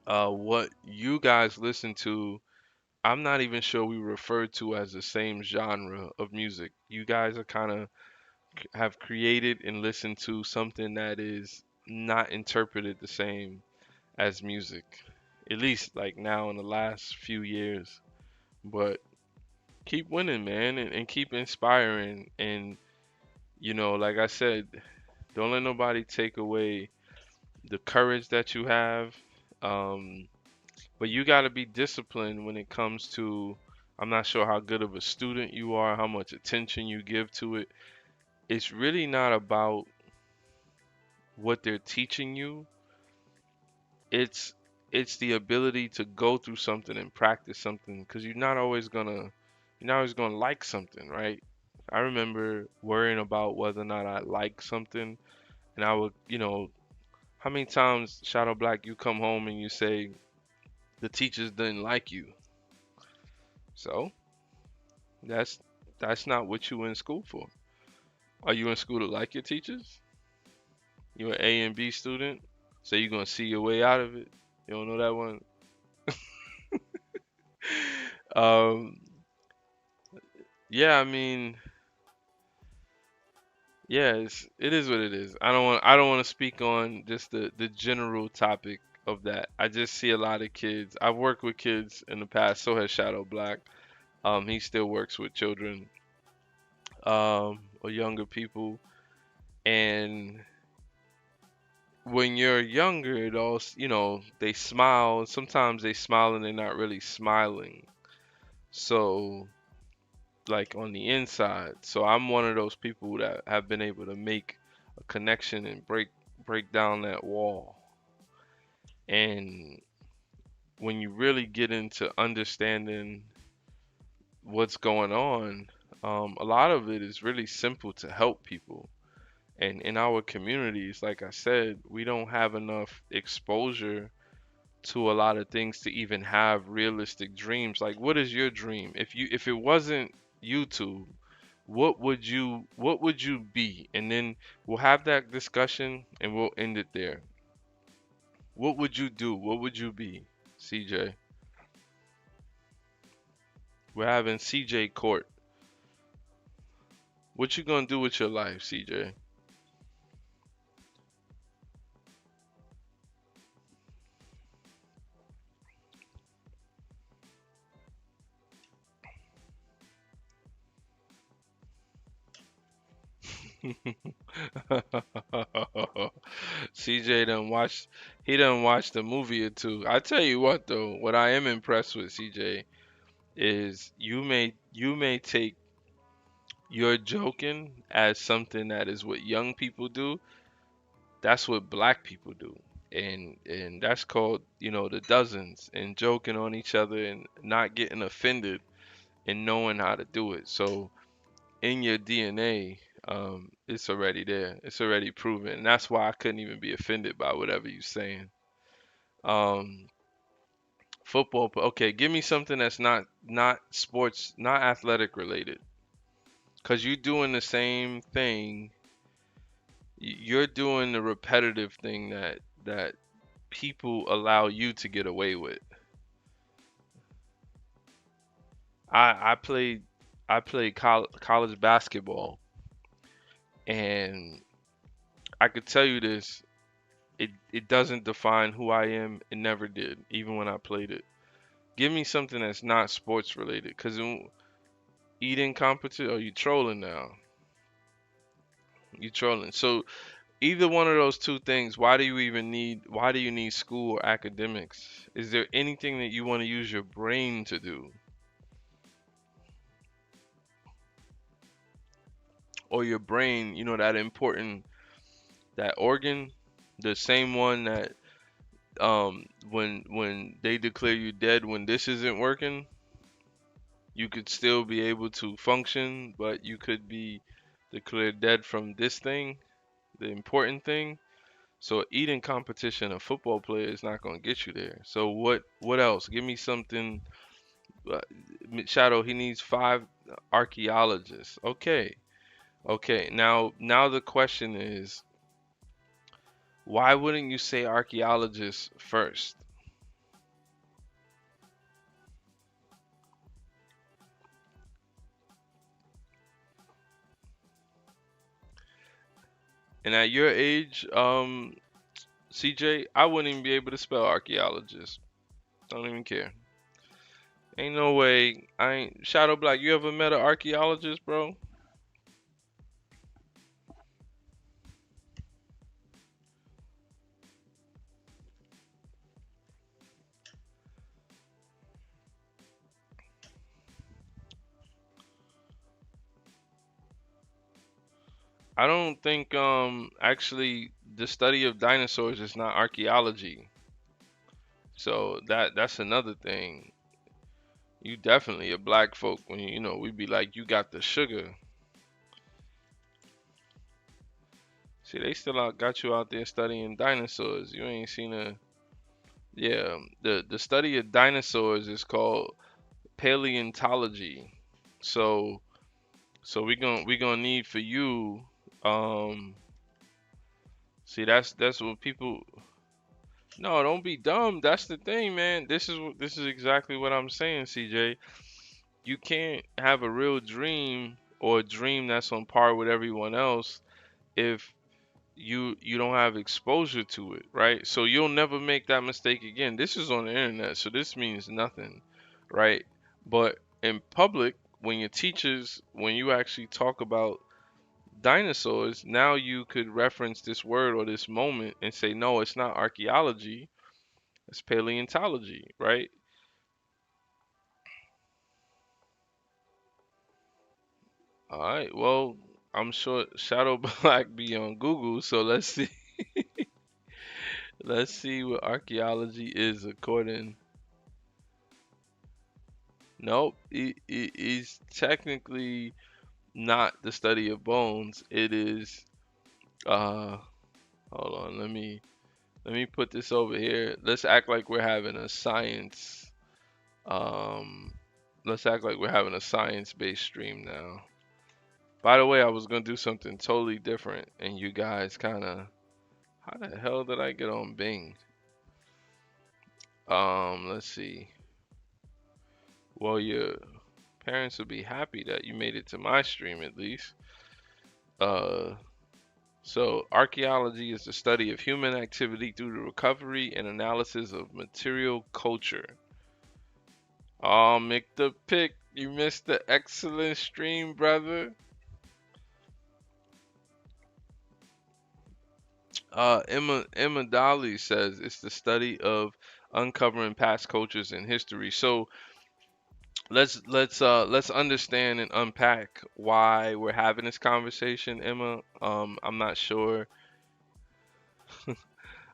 What you guys listen to, I'm not even sure we refer to as the same genre of music. You guys are kind of have created and listened to something that is not interpreted the same as music, at least like now in the last few years. But keep winning, man, and keep inspiring. And like I said, don't let nobody take away the courage that you have. Um, but you got to be disciplined when it comes to. I'm not sure how good of a student you are, how much attention you give to it. It's really not about what they're teaching you. It's it's the ability to go through something and practice something because you're not always gonna like something, right? I remember worrying about whether or not I like something, and I would, how many times, Shadow Black, you come home and you say the teachers didn't like you? So that's that's not what you in school for. Are you in school to like your teachers? You an A and B student, so you're gonna see your way out of it. You don't know that one. Um, yeah, I mean, yeah, it is what it is. I don't want to speak on just the general topic of that. I just see a lot of kids. I've worked with kids in the past. So has Shadow Black. He still works with children, or younger people. And when you're younger, it all they smile. Sometimes they smile and they're not really smiling. So like on the inside. So I'm one of those people that have been able to make a connection and break down that wall. And when you really get into understanding what's going on, a lot of it is really simple to help people. And in our communities, like I said, we don't have enough exposure to a lot of things to even have realistic dreams. Like, what is your dream? If it wasn't YouTube, what would you be? And then we'll have that discussion and we'll end it there. What would you do? What would you be, CJ? We're having CJ Court. What you gonna do with your life, CJ? CJ done watched he done watched a movie or two. I tell you what though, what I am impressed with, CJ, is you may take your joking as something that is what young people do. That's what black people do. and that's called, the dozens, and joking on each other and not getting offended and knowing how to do it. So in your DNA, it's already there. It's already proven. And that's why I couldn't even be offended by whatever you're saying. Um, Football. Okay, give me something that's not sports, not athletic related. Cause you're doing the same thing. You're doing the repetitive thing that people allow you to get away with. I played college basketball, and I could tell you this. It doesn't define who I am. It never did, even when I played it. Give me something that's not sports related. Cause eating competition, are you trolling now? You trolling. So either one of those two things, why do you need school or academics? Is there anything that you want to use your brain to do? Or your brain, that important, that organ, the same one that when they declare you dead when this isn't working, you could still be able to function, but you could be declared dead from this thing, the important thing. So eating competition, a football player is not going to get you there. So what else? Give me something. uh, Shadow, he needs five archaeologists. Okay. Okay. Now the question is, why wouldn't you say archaeologists first? And at your age, CJ, I wouldn't even be able to spell archaeologist. Don't even care. Ain't no way. I ain't Shadow Black. You ever met an archaeologist, bro? I don't think actually the study of dinosaurs is not archaeology. So that's another thing. You definitely a black folk when we be like you got the sugar. See, they still got you out there studying dinosaurs. You ain't seen a yeah, the study of dinosaurs is called paleontology. So we gonna need for you um see that's what people. No, don't be dumb. That's the thing, man. This is exactly what I'm saying, CJ. You can't have a real dream or a dream that's on par with everyone else if you don't have exposure to it, right? So you'll never make that mistake again. This is on the internet, so this means nothing, right? But in public, when you actually talk about dinosaurs, now you could reference this word or this moment and say, no, it's not archaeology, it's paleontology, right? All right. Well, I'm sure Shadow Black be on Google, so let's see. Let's see what archaeology is according. Nope. It is technically not the study of bones. It is. Uh, Hold on. Let me put this over here. Let's act like we're having a science. Um, let's act like we're having a science-based stream now. By the way, I was gonna do something totally different, and you guys kind of. How the hell did I get on Bing? Let's see. Well, your parents will be happy that you made it to my stream at least. Uh, so archaeology is the study of human activity through the recovery and analysis of material culture. Oh, Mick the Pick, you missed the excellent stream, brother. Emma Dolly says it's the study of uncovering past cultures and history. So let's understand and unpack why we're having this conversation, Emma. I'm not sure.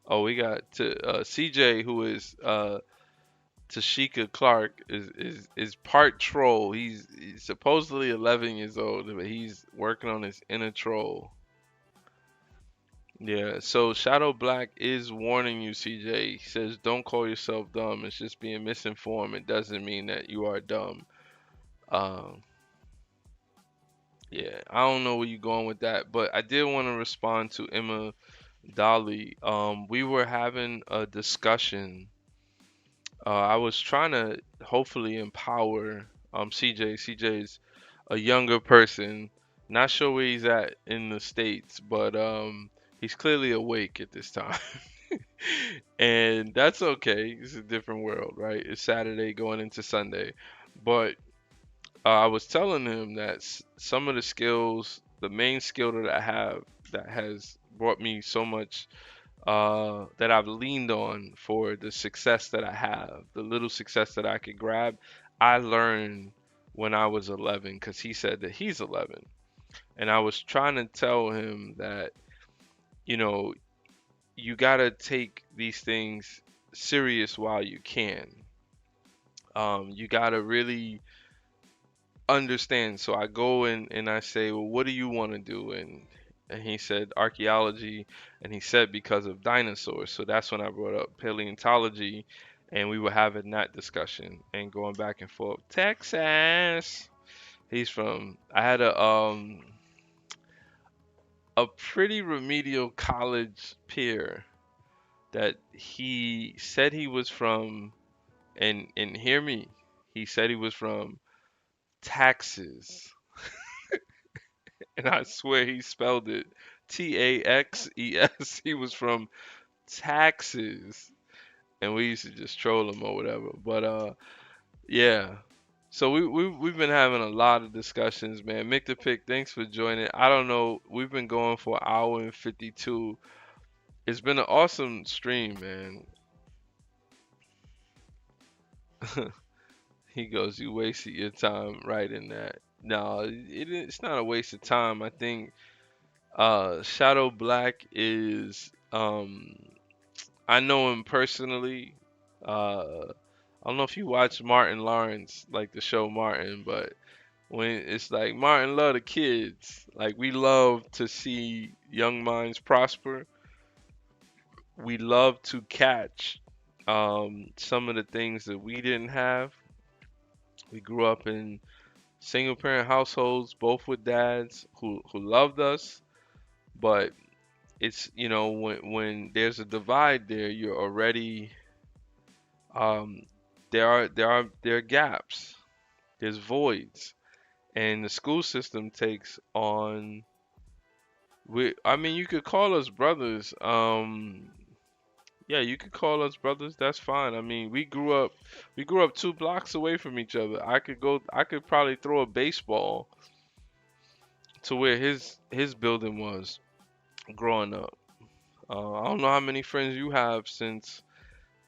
Oh, we got to CJ, who is Tashika Clark, is part troll. He's supposedly 11 years old, but he's working on his inner troll. Yeah, so Shadow Black is warning you, CJ. He says, don't call yourself dumb. It's just being misinformed. It doesn't mean that you are dumb. Um, yeah, I don't know where you're going with that, but I did want to respond to Emma Dolly. We were having a discussion. I was trying to hopefully empower CJ. CJ's a younger person. Not sure where he's at in the States, but he's clearly awake at this time. And that's okay. It's a different world, right? It's Saturday going into Sunday. But I was telling him that some of the skills, the main skill that I have that has brought me so much, that I've leaned on for the success that I have, the little success that I could grab, I learned when I was 11 because he said that he's 11. And I was trying to tell him that, you know, you got to take these things serious while you can. You got to really understand. So I go in and I say, well, what do you want to do? And he said archaeology, and he said because of dinosaurs. So that's when I brought up paleontology, and we were having that discussion and going back and forth. Texas. He's from. I had a pretty remedial college peer that he said he was from, and hear me. He said he was from Taxes. And I swear he spelled it Taxes. He was from Taxes, and we used to just troll him or whatever. But yeah. So we've been having a lot of discussions, man. Mick the Pick, thanks for joining. I don't know, we've been going for an hour and 52. It's been an awesome stream, man. He goes, you wasted your time writing that. No, it's not a waste of time. I think Shadow Black is I know him personally. I don't know if you watch Martin Lawrence, like the show Martin, but when it's like Martin love the kids. Like we love to see young minds prosper. We love to catch some of the things that we didn't have. We grew up in single parent households, both with dads who loved us, but it's when there's a divide there, you're already um, there are gaps, there's voids, and the school system takes on. I mean, you could call us brothers. Yeah, you could call us brothers. That's fine. I mean, we grew up 2 blocks away from each other. I could probably throw a baseball to where his building was growing up. I don't know how many friends you have since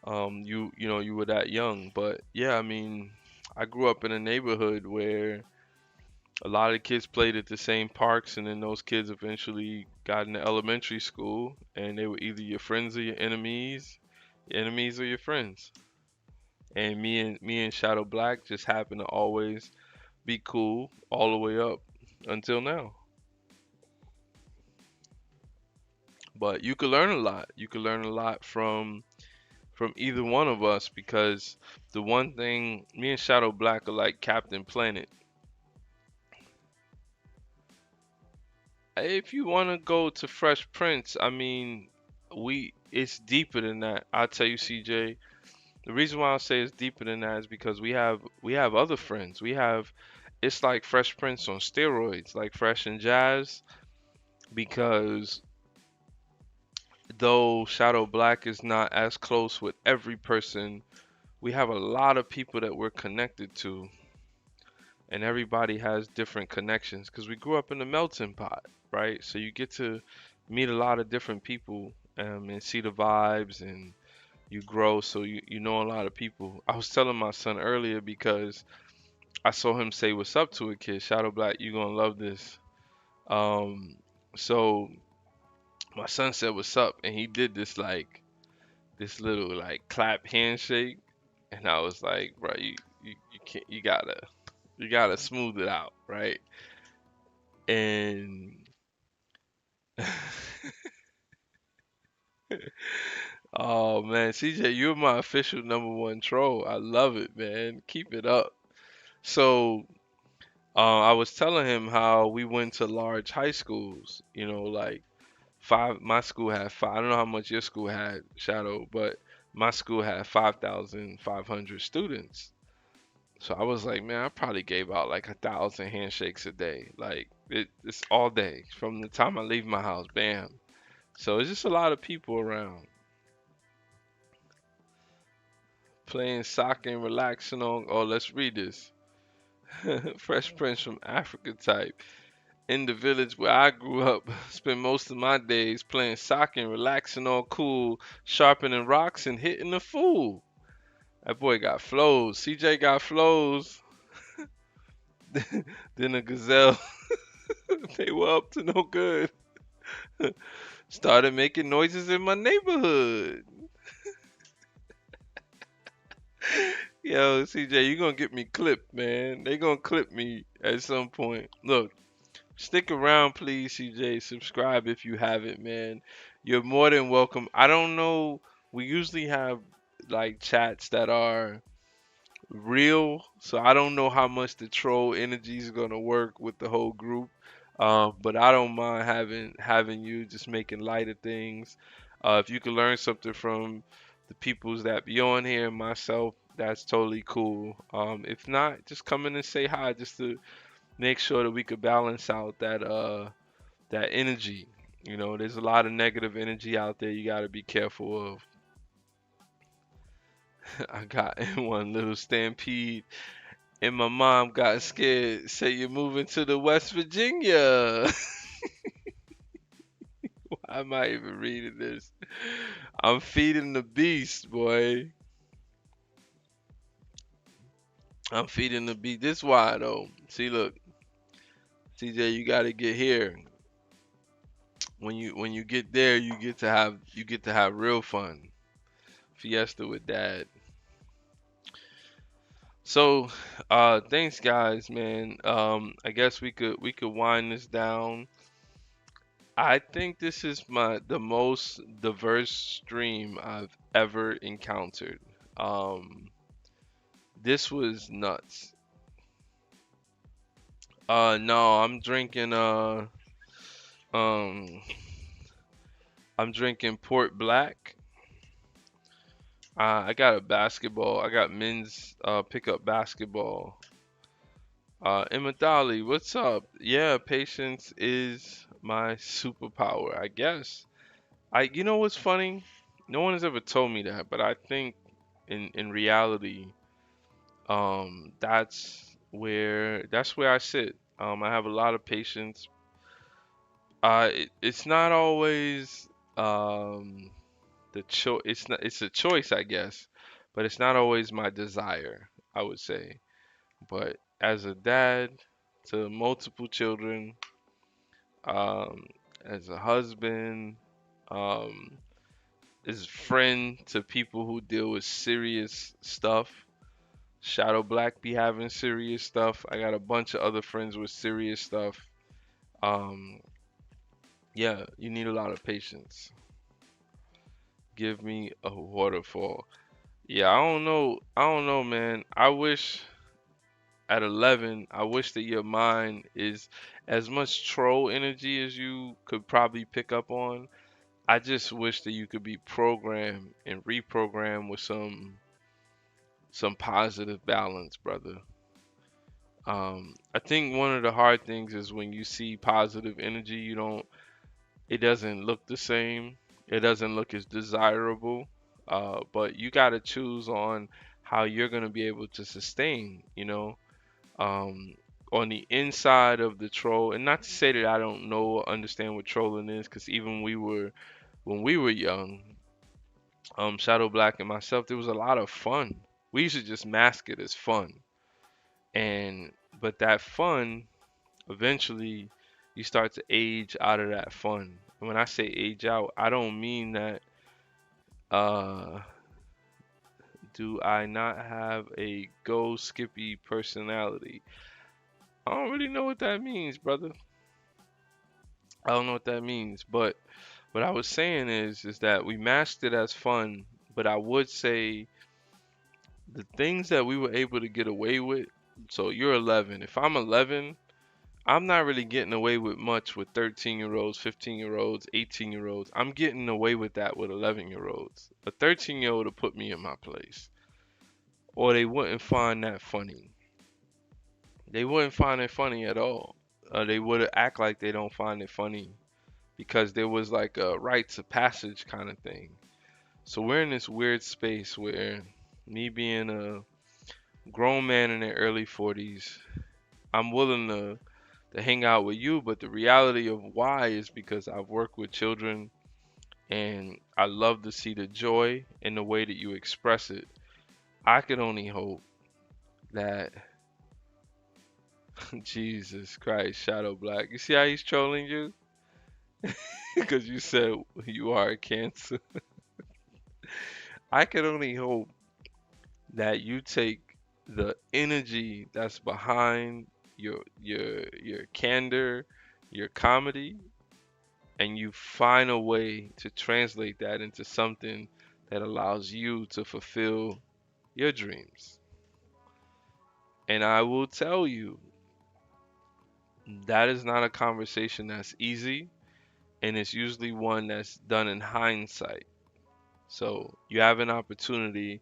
you were that young, but yeah, I mean, I grew up in a neighborhood where a lot of kids played at the same parks, and then those kids eventually got into elementary school, and they were either your friends or your enemies or your friends. And me and Shadow Black just happened to always be cool all the way up until now. But you could learn a lot. You could learn a lot from either one of us because the one thing me and Shadow Black are like Captain Planet. If you want to go to Fresh Prince, I mean, we it's deeper than that. I'll tell you, CJ. The reason why I say it's deeper than that is because we have other friends. It's like Fresh Prince on steroids, like Fresh and Jazz, because though Shadow Black is not as close with every person, we have a lot of people that we're connected to, and everybody has different connections because we grew up in a melting pot, right? So you get to meet a lot of different people, and see the vibes, and you grow, so you know a lot of people. I was telling my son earlier because I saw him say what's up to a kid. Shadow Black, you gonna love this. Um, so my son said what's up, and he did this like this little like clap handshake, and I was like, bro, you can't, you gotta smooth it out, right? And oh man, CJ, you're my official #1 troll. I love it, man. Keep it up. So, I was telling him how we went to large high schools, like five. My school had five. I don't know how much your school had, Shadow, but my school had 5,500 students. So I was like, man, I probably gave out like 1,000 handshakes a day. Like it's all day from the time I leave my house, bam. So it's just a lot of people around playing soccer and relaxing on. Oh, let's read this. Fresh Prince from Africa type. In the village where I grew up, spent most of my days playing soccer and relaxing all cool, sharpening rocks and hitting the fool. That boy got flows. CJ got flows. Then the gazelle, they were up to no good. Started making noises in my neighborhood. Yo, CJ, you gonna get me clipped, man. They gonna clip me at some point. Look, stick around, please, CJ. Subscribe if you haven't, man. You're more than welcome. I don't know. We usually have like chats that are real, so I don't know how much the troll energy is gonna work with the whole group. But I don't mind having you just making light of things. If you can learn something from the peoples that be on here and myself, that's totally cool. If not, just come in and say hi, just to make sure that we could balance out that energy. There's a lot of negative energy out there you got to be careful of. I got in one little stampede and my mom got scared. Say you're moving to the West Virginia. Why am I even reading this? I'm feeding the beast, boy. I'm feeding the beast. This why though. See, look, TJ, you gotta get here. When you get there, you get to have real fun. Fiesta with dad. So, thanks guys, man. I guess we could wind this down. I think this is the most diverse stream I've ever encountered. Um, this was nuts. No, um I'm drinking Port Black. I got a basketball. I got men's pickup basketball. Imadali, what's up? Yeah, patience is my superpower, I guess. You know what's funny? No one has ever told me that, but I think in reality, that's where I sit. I have a lot of patience. It's not always the choice. It's a choice, I guess, but it's not always my desire, I would say. But as a dad to multiple children, um, as a husband, um, as a friend to people who deal with serious stuff. Shadow Black be having serious stuff. I got a bunch of other friends with serious stuff. Um, yeah, you need a lot of patience. Give me a waterfall. Yeah, I don't know, man. I wish at 11, I wish that your mind is as much troll energy as you could probably pick up on. I just wish that you could be programmed and reprogrammed with some positive balance, brother. I think one of the hard things is when you see positive energy, it doesn't look the same. It doesn't look as desirable. But you got to choose on how you're going to be able to sustain, um, on the inside of the troll. And not to say that I don't know or understand what trolling is, because even when we were young, Shadow Black and myself, there was a lot of fun. We used to just mask it as fun. And but that fun, eventually you start to age out of that fun. And when I say age out, I don't mean that Uh, do I not have a go Skippy personality? I don't really know what that means, brother. I don't know what that means, but what I was saying is that we masked it as fun, but I would say the things that we were able to get away with. So you're 11. If I'm 11, I'm not really getting away with much with 13-year-olds, 15-year-olds, 18-year-olds. I'm getting away with that with 11-year-olds. A 13-year-old will put me in my place, or they wouldn't find that funny. They wouldn't find it funny at all. They would act like they don't find it funny because there was like a rites of passage kind of thing. So we're in this weird space where me being a grown man in their early 40s, I'm willing to hang out with you, but the reality of why is because I've worked with children and I love to see the joy in the way that you express it. I can only hope that Jesus Christ, Shadow Black. You see how he's trolling you? Because you said you are a Cancer. I can only hope that you take the energy that's behind your candor, your comedy, and you find a way to translate that into something that allows you to fulfill your dreams. And I will tell you, that is not a conversation that's easy, and it's usually one that's done in hindsight. So you have an opportunity,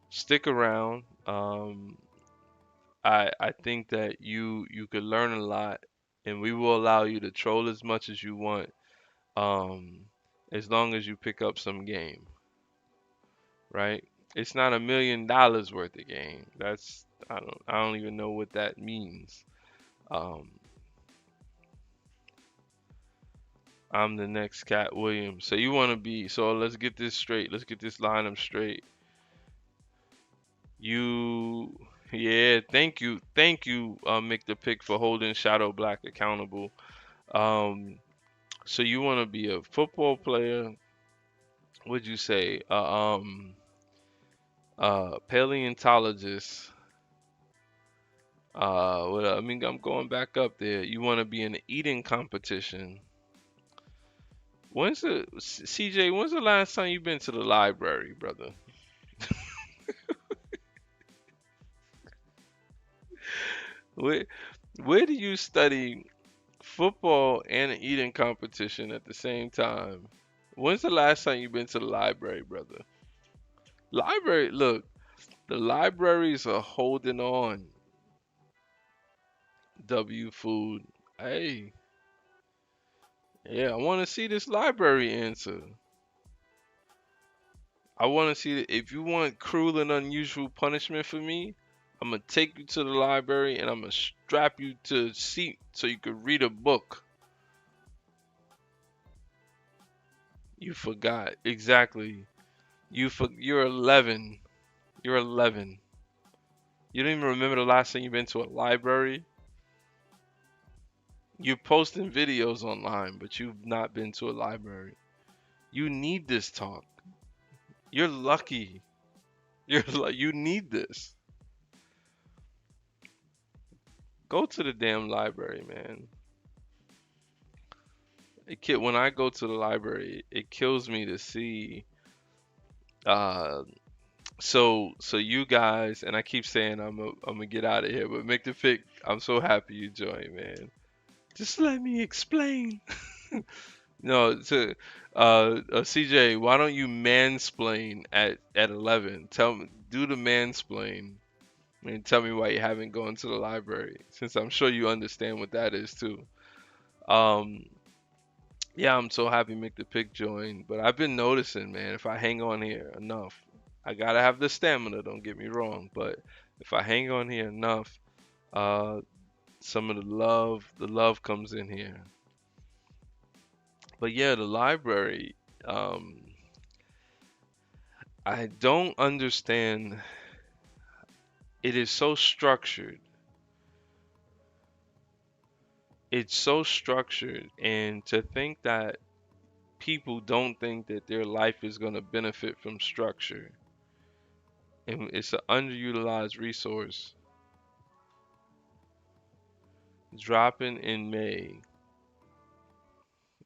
stick around. I think that you could learn a lot, and we will allow you to troll as much as you want, um, as long as you pick up some game, right? It's not $1 million worth of game. That's I don't even know what that means. Um, I'm the next Cat Williams. So you want to be? So let's get this straight. Let's get this lineup straight. You, yeah, thank you, Mick the Pick for holding Shadow Black accountable. Um, so you want to be a football player? Would you say paleontologist? Well, I mean, I'm going back up there. You want to be in an eating competition? CJ? When's the last time you've been to the library, brother? Where where do you study football and an eating competition at the same time? When's the last time you've been to the library, brother? Library, look, the libraries are holding on. W Food. Hey, yeah, I want to see this library answer. I want to see if you want cruel and unusual punishment for me, I'm gonna take you to the library and I'm gonna strap you to a seat so you could read a book. You forgot exactly. You're 11. You're 11. You don't even remember the last time you've been to a library? You're posting videos online, but you've not been to a library. You need this talk. You're lucky. You need this. Go to the damn library, man. When I go to the library, it kills me to see. Uh, so you guys, and I keep saying I'm gonna get out of here, but make the pick. I'm so happy you joined, man. Just let me explain. No, CJ, why don't you mansplain at 11? Do the mansplain and tell me why you haven't gone to the library, since I'm sure you understand what that is too. Um, yeah, I'm so happy Mick the Pick joined, but I've been noticing, man, if I hang on here enough, I gotta have the stamina, don't get me wrong, but if I hang on here enough, uh, some of the love comes in here. But yeah, the library, um, I don't understand. It is so structured. It's so structured, and to think that people don't think that their life is going to benefit from structure, and it's an underutilized resource. Dropping in May.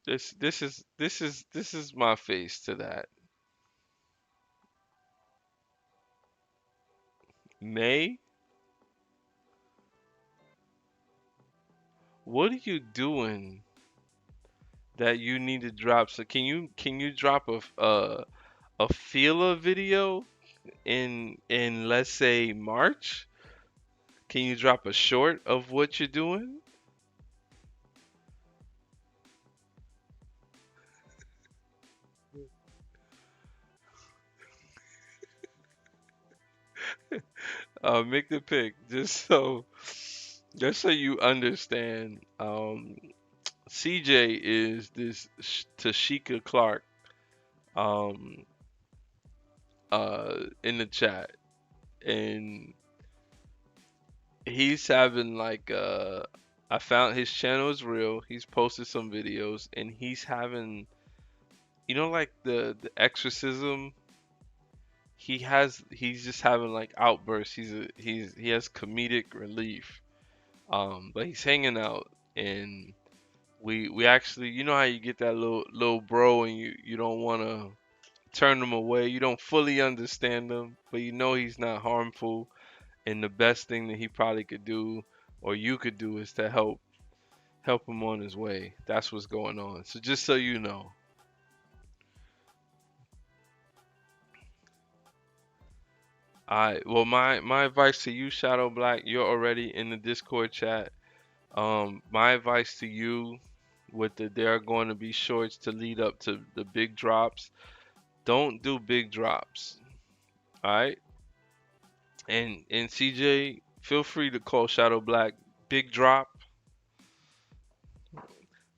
This is my face to that. May, what are you doing that you need to drop? So can you drop a feeler video in let's say March? Can you drop a short of what you're doing? Make the pick just so you understand. CJ is this Tashika Clark um in the chat, and he's having like I found his channel is real. He's posted some videos, and he's having, like the exorcism. He's just having like outbursts. He has comedic relief. But he's hanging out, and we actually, how you get that little bro, and you don't want to turn him away. You don't fully understand him, but you know he's not harmful. And the best thing that he probably could do, or you could do, is to help him on his way. That's what's going on. So just so you know. Alright, well, my advice to you, Shadow Black, you're already in the Discord chat. My advice to you, with there are going to be shorts to lead up to the big drops. Don't do big drops. Alright? And CJ, feel free to call Shadow Black big drop,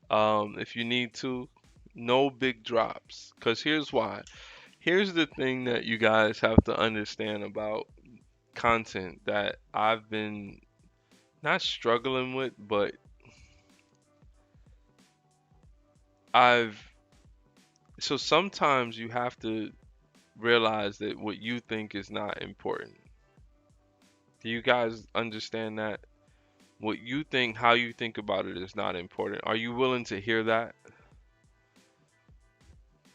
if you need to. No big drops. Cause here's why. Here's the thing that you guys have to understand about content that I've been not struggling with, but I've so sometimes you have to realize that what you think is not important. Do you guys understand that? What you think, how you think about it is not important. Are you willing to hear that?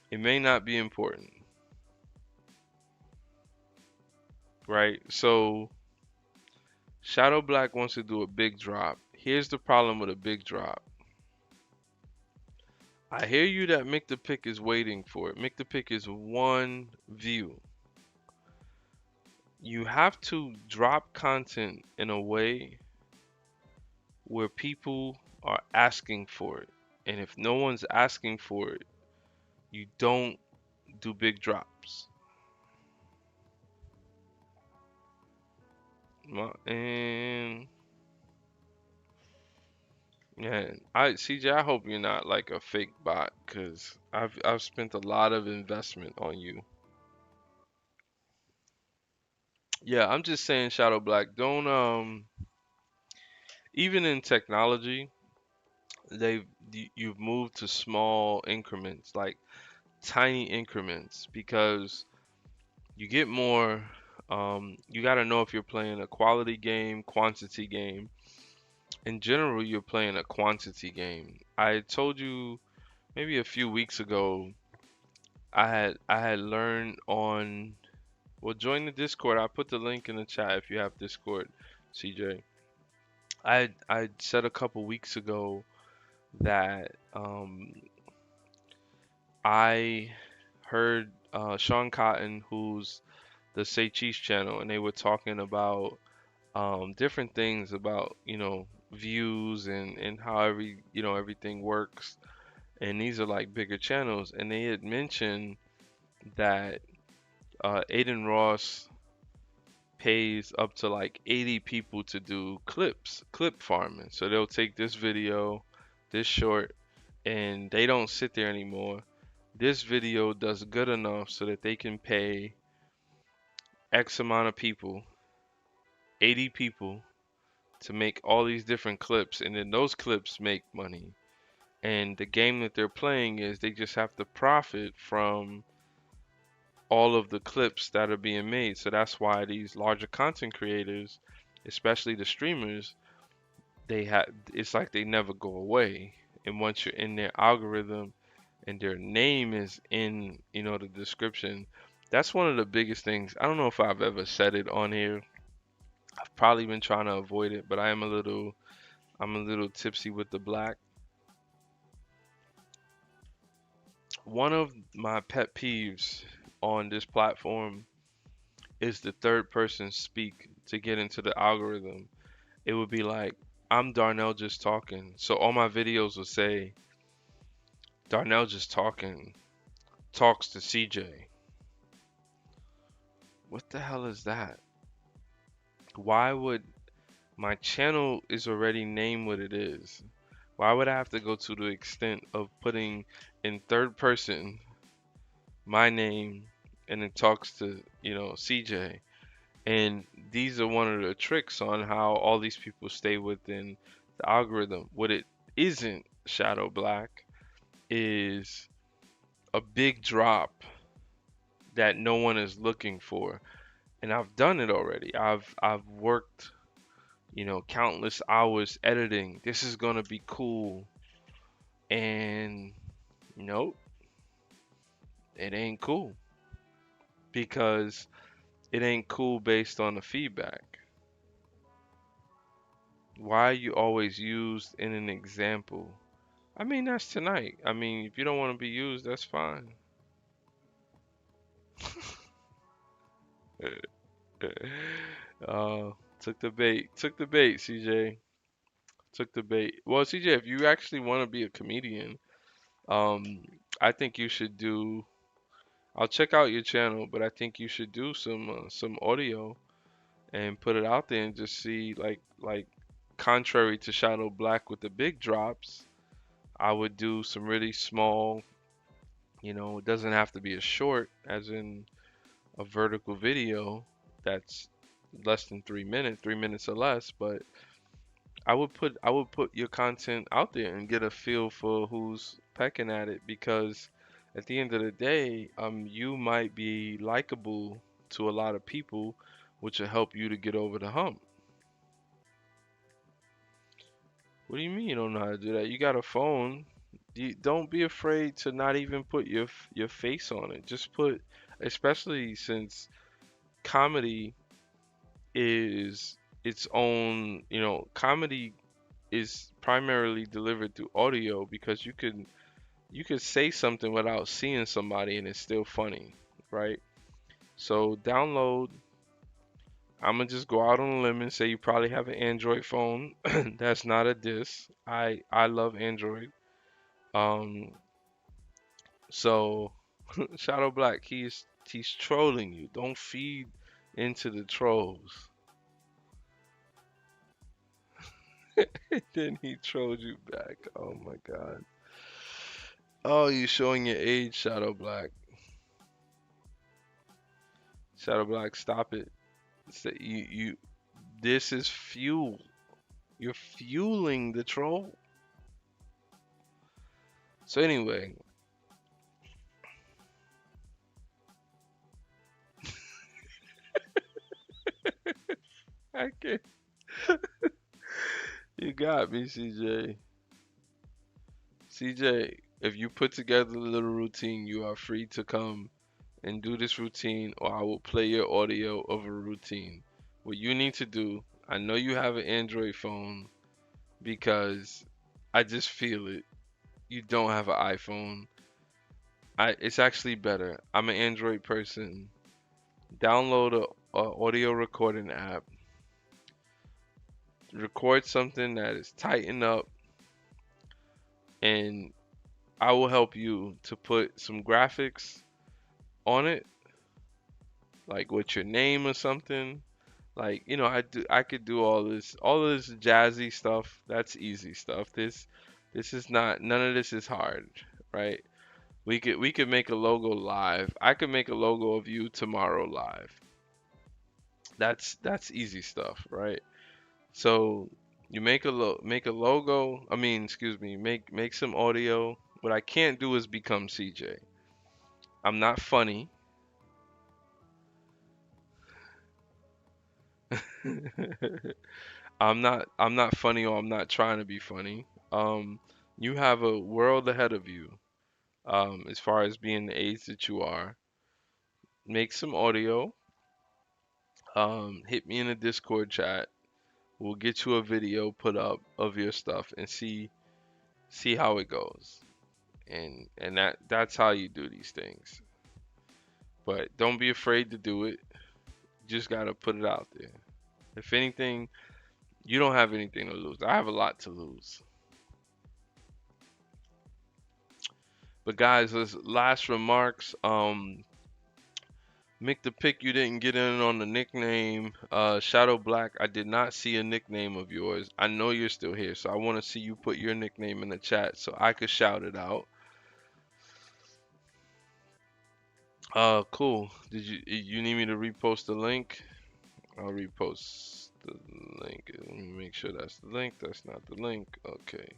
It may not be important, right? So Shadow Black wants to do a big drop. Here's the problem with a big drop. I hear you that Mick the Pick is waiting for it. Mick the Pick is one view. You have to drop content in a way where people are asking for it. And if no one's asking for it, you don't do big drops. And yeah, CJ, I hope you're not like a fake bot, because I've spent a lot of investment on you. Yeah, I'm just saying, Shadow Black, don't even in technology, you've moved to small increments, like tiny increments, because you get more. You got to know if you're playing a quality game, quantity game. In general, you're playing a quantity game. I told you maybe a few weeks ago, I had learned on. Well, join the Discord. I put the link in the chat if you have Discord, CJ. I said a couple weeks ago that I heard Sean Cotton, who's the Say Cheese channel, and they were talking about different things about views and how everything works. And these are like bigger channels, and they had mentioned that Aiden Ross pays up to like 80 people to do clip farming. So they'll take this video, this short, and they don't sit there anymore. This video does good enough so that they can pay X amount of people, 80 people, to make all these different clips, and then those clips make money. And the game that they're playing is they just have to profit from all of the clips that are being made. So that's why these larger content creators, especially the streamers, they have it's like they never go away. And once you're in their algorithm and their name is in, the description, that's one of the biggest things. I don't know if I've ever said it on here. I've probably been trying to avoid it, but I'm a little tipsy with the black. One of my pet peeves on this platform is the third person speak to get into the algorithm. It would be like, I'm Darnell just talking. So all my videos will say, Darnell just talking, talks to CJ. What the hell is that? Why would my channel is already named what it is? Why would I have to go to the extent of putting in third person my name and it talks to, CJ? And these are one of the tricks on how all these people stay within the algorithm. What it isn't, Shadow Black, is a big drop that no one is looking for. And I've done it already. I've worked, countless hours editing. This is gonna be cool. And nope, it ain't cool. Because it ain't cool based on the feedback. Why are you always used in an example? I mean, that's tonight. I mean, if you don't want to be used, that's fine. uh, took the bait. Took the bait, CJ. Took the bait. Well, CJ, if you actually want to be a comedian, um, I think you should do. I'll check out your channel, but I think you should do some audio and put it out there and just see like contrary to Shadow Black with the big drops, I would do some really small. It doesn't have to be a short, as in a vertical video that's less than 3 minutes, 3 minutes or less, but I would put your content out there and get a feel for who's pecking at it because at the end of the day, you might be likable to a lot of people, which will help you to get over the hump. What do you mean you don't know how to do that? You got a phone. Don't be afraid to not even put your face on it. Just put, especially since comedy is its own, comedy is primarily delivered through audio because you could say something without seeing somebody and it's still funny, right? So download. I'm gonna just go out on a limb and say you probably have an Android phone. That's not a diss. I love Android. Um, so Shadow Black, he's trolling you. Don't feed into the trolls. Then he trolled you back. Oh my God. Oh, you showing your age, Shadow Black. Shadow Black, stop it. You. This is fuel. You're fueling the troll. So anyway, I can't. You got me, CJ. CJ, if you put together a little routine, you are free to come and do this routine, or I will play your audio of a routine. What you need to do, I know you have an Android phone because I just feel it. You don't have an iPhone. It's actually better. I'm an Android person. Download a audio recording app. Record something that is tightened up, and I will help you to put some graphics on it, like with your name or something. Like, I could do all this jazzy stuff. That's easy stuff. This is not none of this is hard, right? We could make a logo live. I could make a logo of you tomorrow live. That's easy stuff, right? So You make a logo. I mean, excuse me, make some audio. What I can't do is become CJ. I'm not funny. I'm not funny or I'm not trying to be funny. Um, you have a world ahead of you. As far as being the age that you are, make some audio. Hit me in the Discord chat. We'll get you a video put up of your stuff and see how it goes. And that's how you do these things. But don't be afraid to do it. You just gotta put it out there. If anything, you don't have anything to lose. I have a lot to lose. But guys, last remarks. Mick the Pick, you didn't get in on the nickname. Shadow Black, I did not see a nickname of yours. I know you're still here, so I want to see you put your nickname in the chat so I could shout it out. Cool. Did you need me to repost the link? I'll repost the link. Let me make sure that's the link. That's not the link. Okay.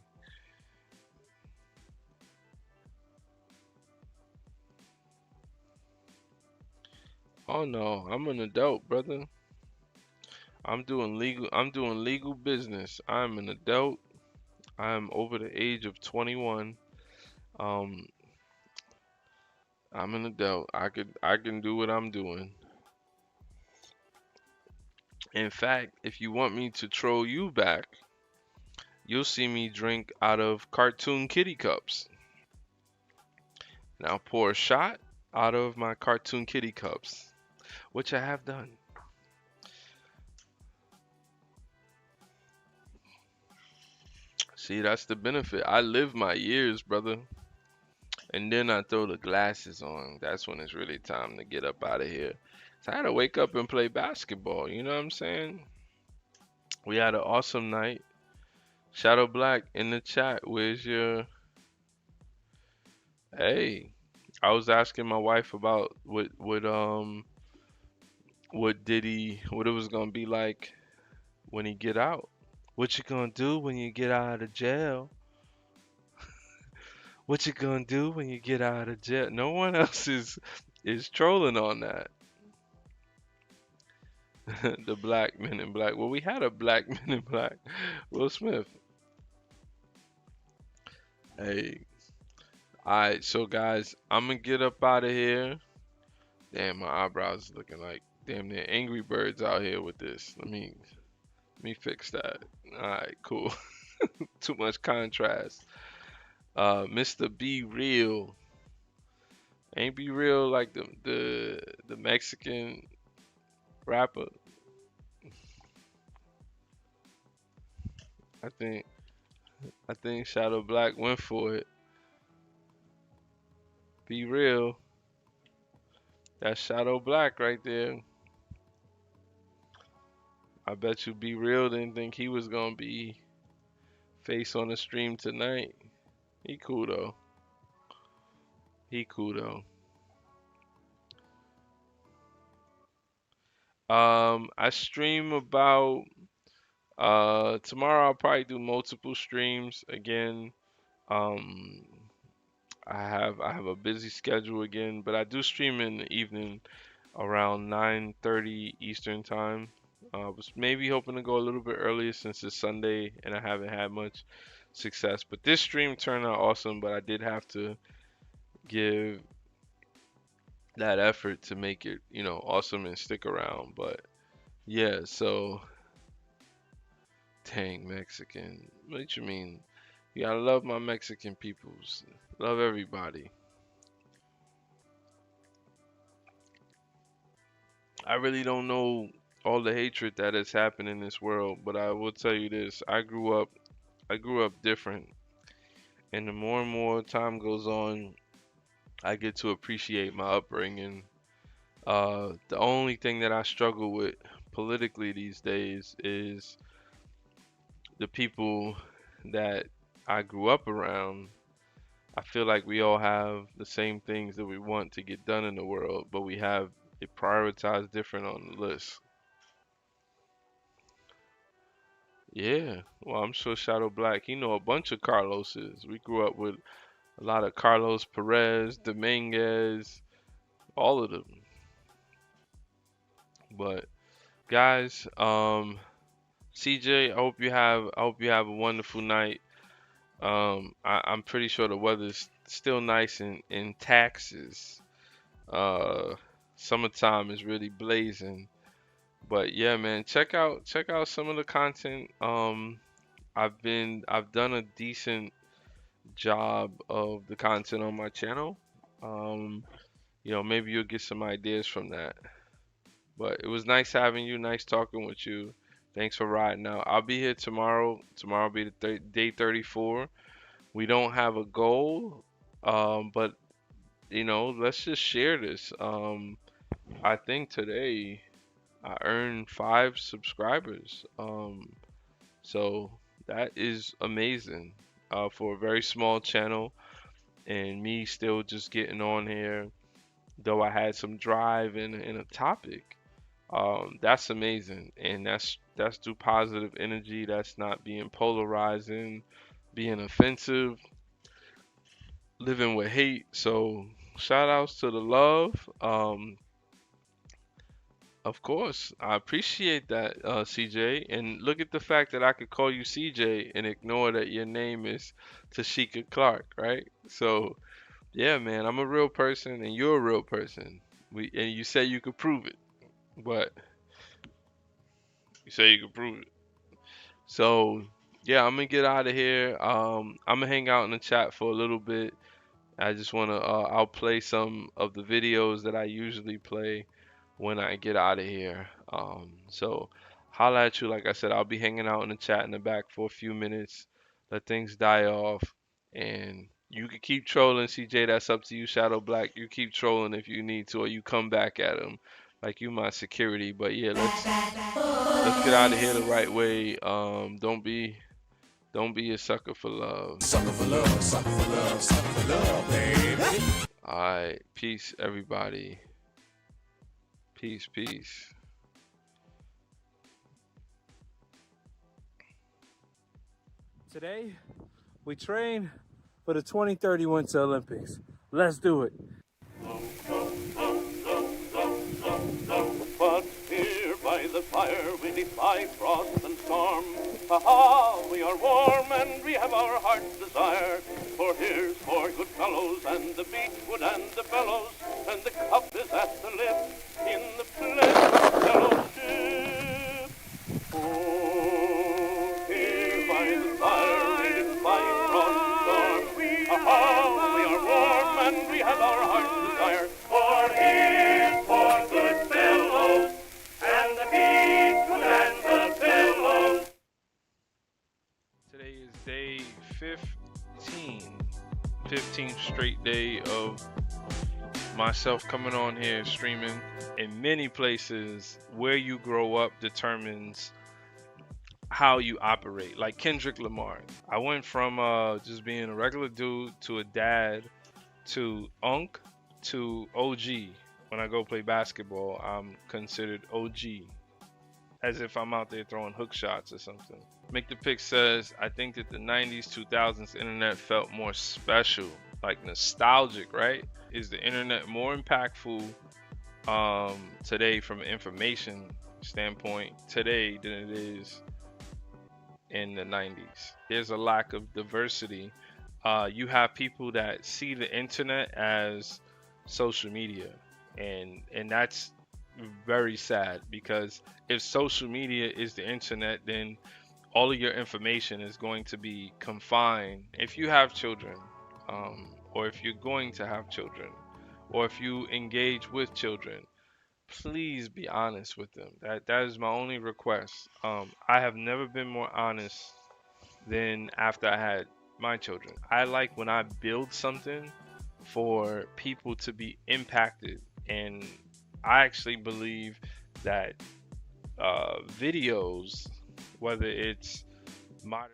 Oh no, I'm an adult, brother. I'm doing legal business. I'm an adult. I'm over the age of 21. Um, I'm an adult. I can do what I'm doing. In fact, if you want me to troll you back, you'll see me drink out of cartoon kitty cups. Now pour a shot out of my cartoon kitty cups, which I have done. See, that's the benefit. I live my years, brother. And then I throw the glasses on. That's when it's really time to get up out of here. So I had to wake up and play basketball. You know what I'm saying? We had an awesome night. Shadow Black in the chat. Where's your? Hey, I was asking my wife about what it was gonna be like when he get out. What you gonna do when you get out of jail? What you gonna do when you get out of jail? No one else is trolling on that. The black men in black. Well, we had a black man in black. Will Smith. Hey. Alright, so guys, I'm gonna get up out of here. Damn, my eyebrows looking like damn near Angry Birds out here with this. Let me fix that. Alright, cool. Too much contrast. Mr. Be Real. Ain't Be Real like the Mexican rapper? I think I think Shadow Black went for it. Be Real. That's Shadow Black right there. I bet you Be Real didn't think he was gonna be face on the stream tonight. He cool though. He cool though. I stream about tomorrow I'll probably do multiple streams again. Um I have a busy schedule again, but I do stream in the evening around 9:30 Eastern time. Was maybe hoping to go a little bit earlier since it's Sunday and I haven't had much success. But this stream turned out awesome, but I did have to give that effort to make it, awesome and stick around. But yeah, so dang Mexican. What you mean? You gotta love my Mexican peoples. Love everybody. I really don't know all the hatred that has happened in this world, but I will tell you this. I grew up different, and the more and more time goes on, I get to appreciate my upbringing. The only thing that I struggle with politically these days is the people that I grew up around. I feel like we all have the same things that we want to get done in the world, but we have it prioritized different on the list. Yeah. Well, I'm sure Shadow Black, he know a bunch of Carloses. We grew up with a lot of Carlos Perez, Dominguez, all of them. But guys, CJ, I hope you have a wonderful night. I'm pretty sure the weather's still nice in Texas. Uh, Summertime is really blazing. But yeah, man, check out some of the content. I've done a decent job of the content on my channel. Um, maybe you'll get some ideas from that. But it was nice having you, nice talking with you. Thanks for riding out. I'll be here tomorrow. Tomorrow will be the day 34. We don't have a goal, but let's just share this. I think today I earned 5 subscribers. So that is amazing for a very small channel, and me still just getting on here, though I had some drive in a topic. That's amazing, and that's through positive energy. That's not being polarizing, being offensive, living with hate. So shout outs to the love. Of course, I appreciate that, CJ. And look at the fact that I could call you CJ and ignore that your name is Tashika Clark, right? So yeah, man, I'm a real person and you're a real person. And you say you could prove it, but you say you could prove it. So yeah, I'm gonna get out of here. I'm gonna hang out in the chat for a little bit. I just wanna I'll play some of the videos that I usually play when I get out of here. So holla at you. Like I said, I'll be hanging out in the chat in the back for a few minutes. Let things die off, and you can keep trolling, CJ. That's up to you, Shadow Black. You keep trolling if you need to, or you come back at him, like you my security. But yeah, let's get out of here the right way. Don't be a sucker for love. Sucker for love, sucker for love, sucker for love, baby. All right, peace, everybody. Peace, peace. Today, we train for the 2030 Winter Olympics. Let's do it. But here by the fire we defy frost and storm. Ha-ha, we are warm and we have our heart's desire. For here's for good fellows and the beechwood and the bellows, and the cup is at the lip in the pledge of fellowship. Oh, here by the fire we defy frost and storm. Ha-ha, we are warm and we have our heart's desire. For here's for good fellows and the beechwood and the bellows. Today is day 15. 15th straight day of myself coming on here streaming. In many places, where you grow up determines how you operate. Like Kendrick Lamar. I went from just being a regular dude to a dad to Unk to OG. When I go play basketball, I'm considered OG. As if I'm out there throwing hook shots or something. Make the Pick says, I think that the 90s, 2000s internet felt more special, like nostalgic, right? Is the internet more impactful today from an information standpoint today than it is in the 90s? There's a lack of diversity. You have people that see the internet as social media, and that's very sad, because if social media is the internet, then all of your information is going to be confined. If you have children, or if you're going to have children, or if you engage with children, please be honest with them. That is my only request. I have never been more honest than after I had my children. I like when I build something for people to be impacted, and I actually believe that videos, whether it's modern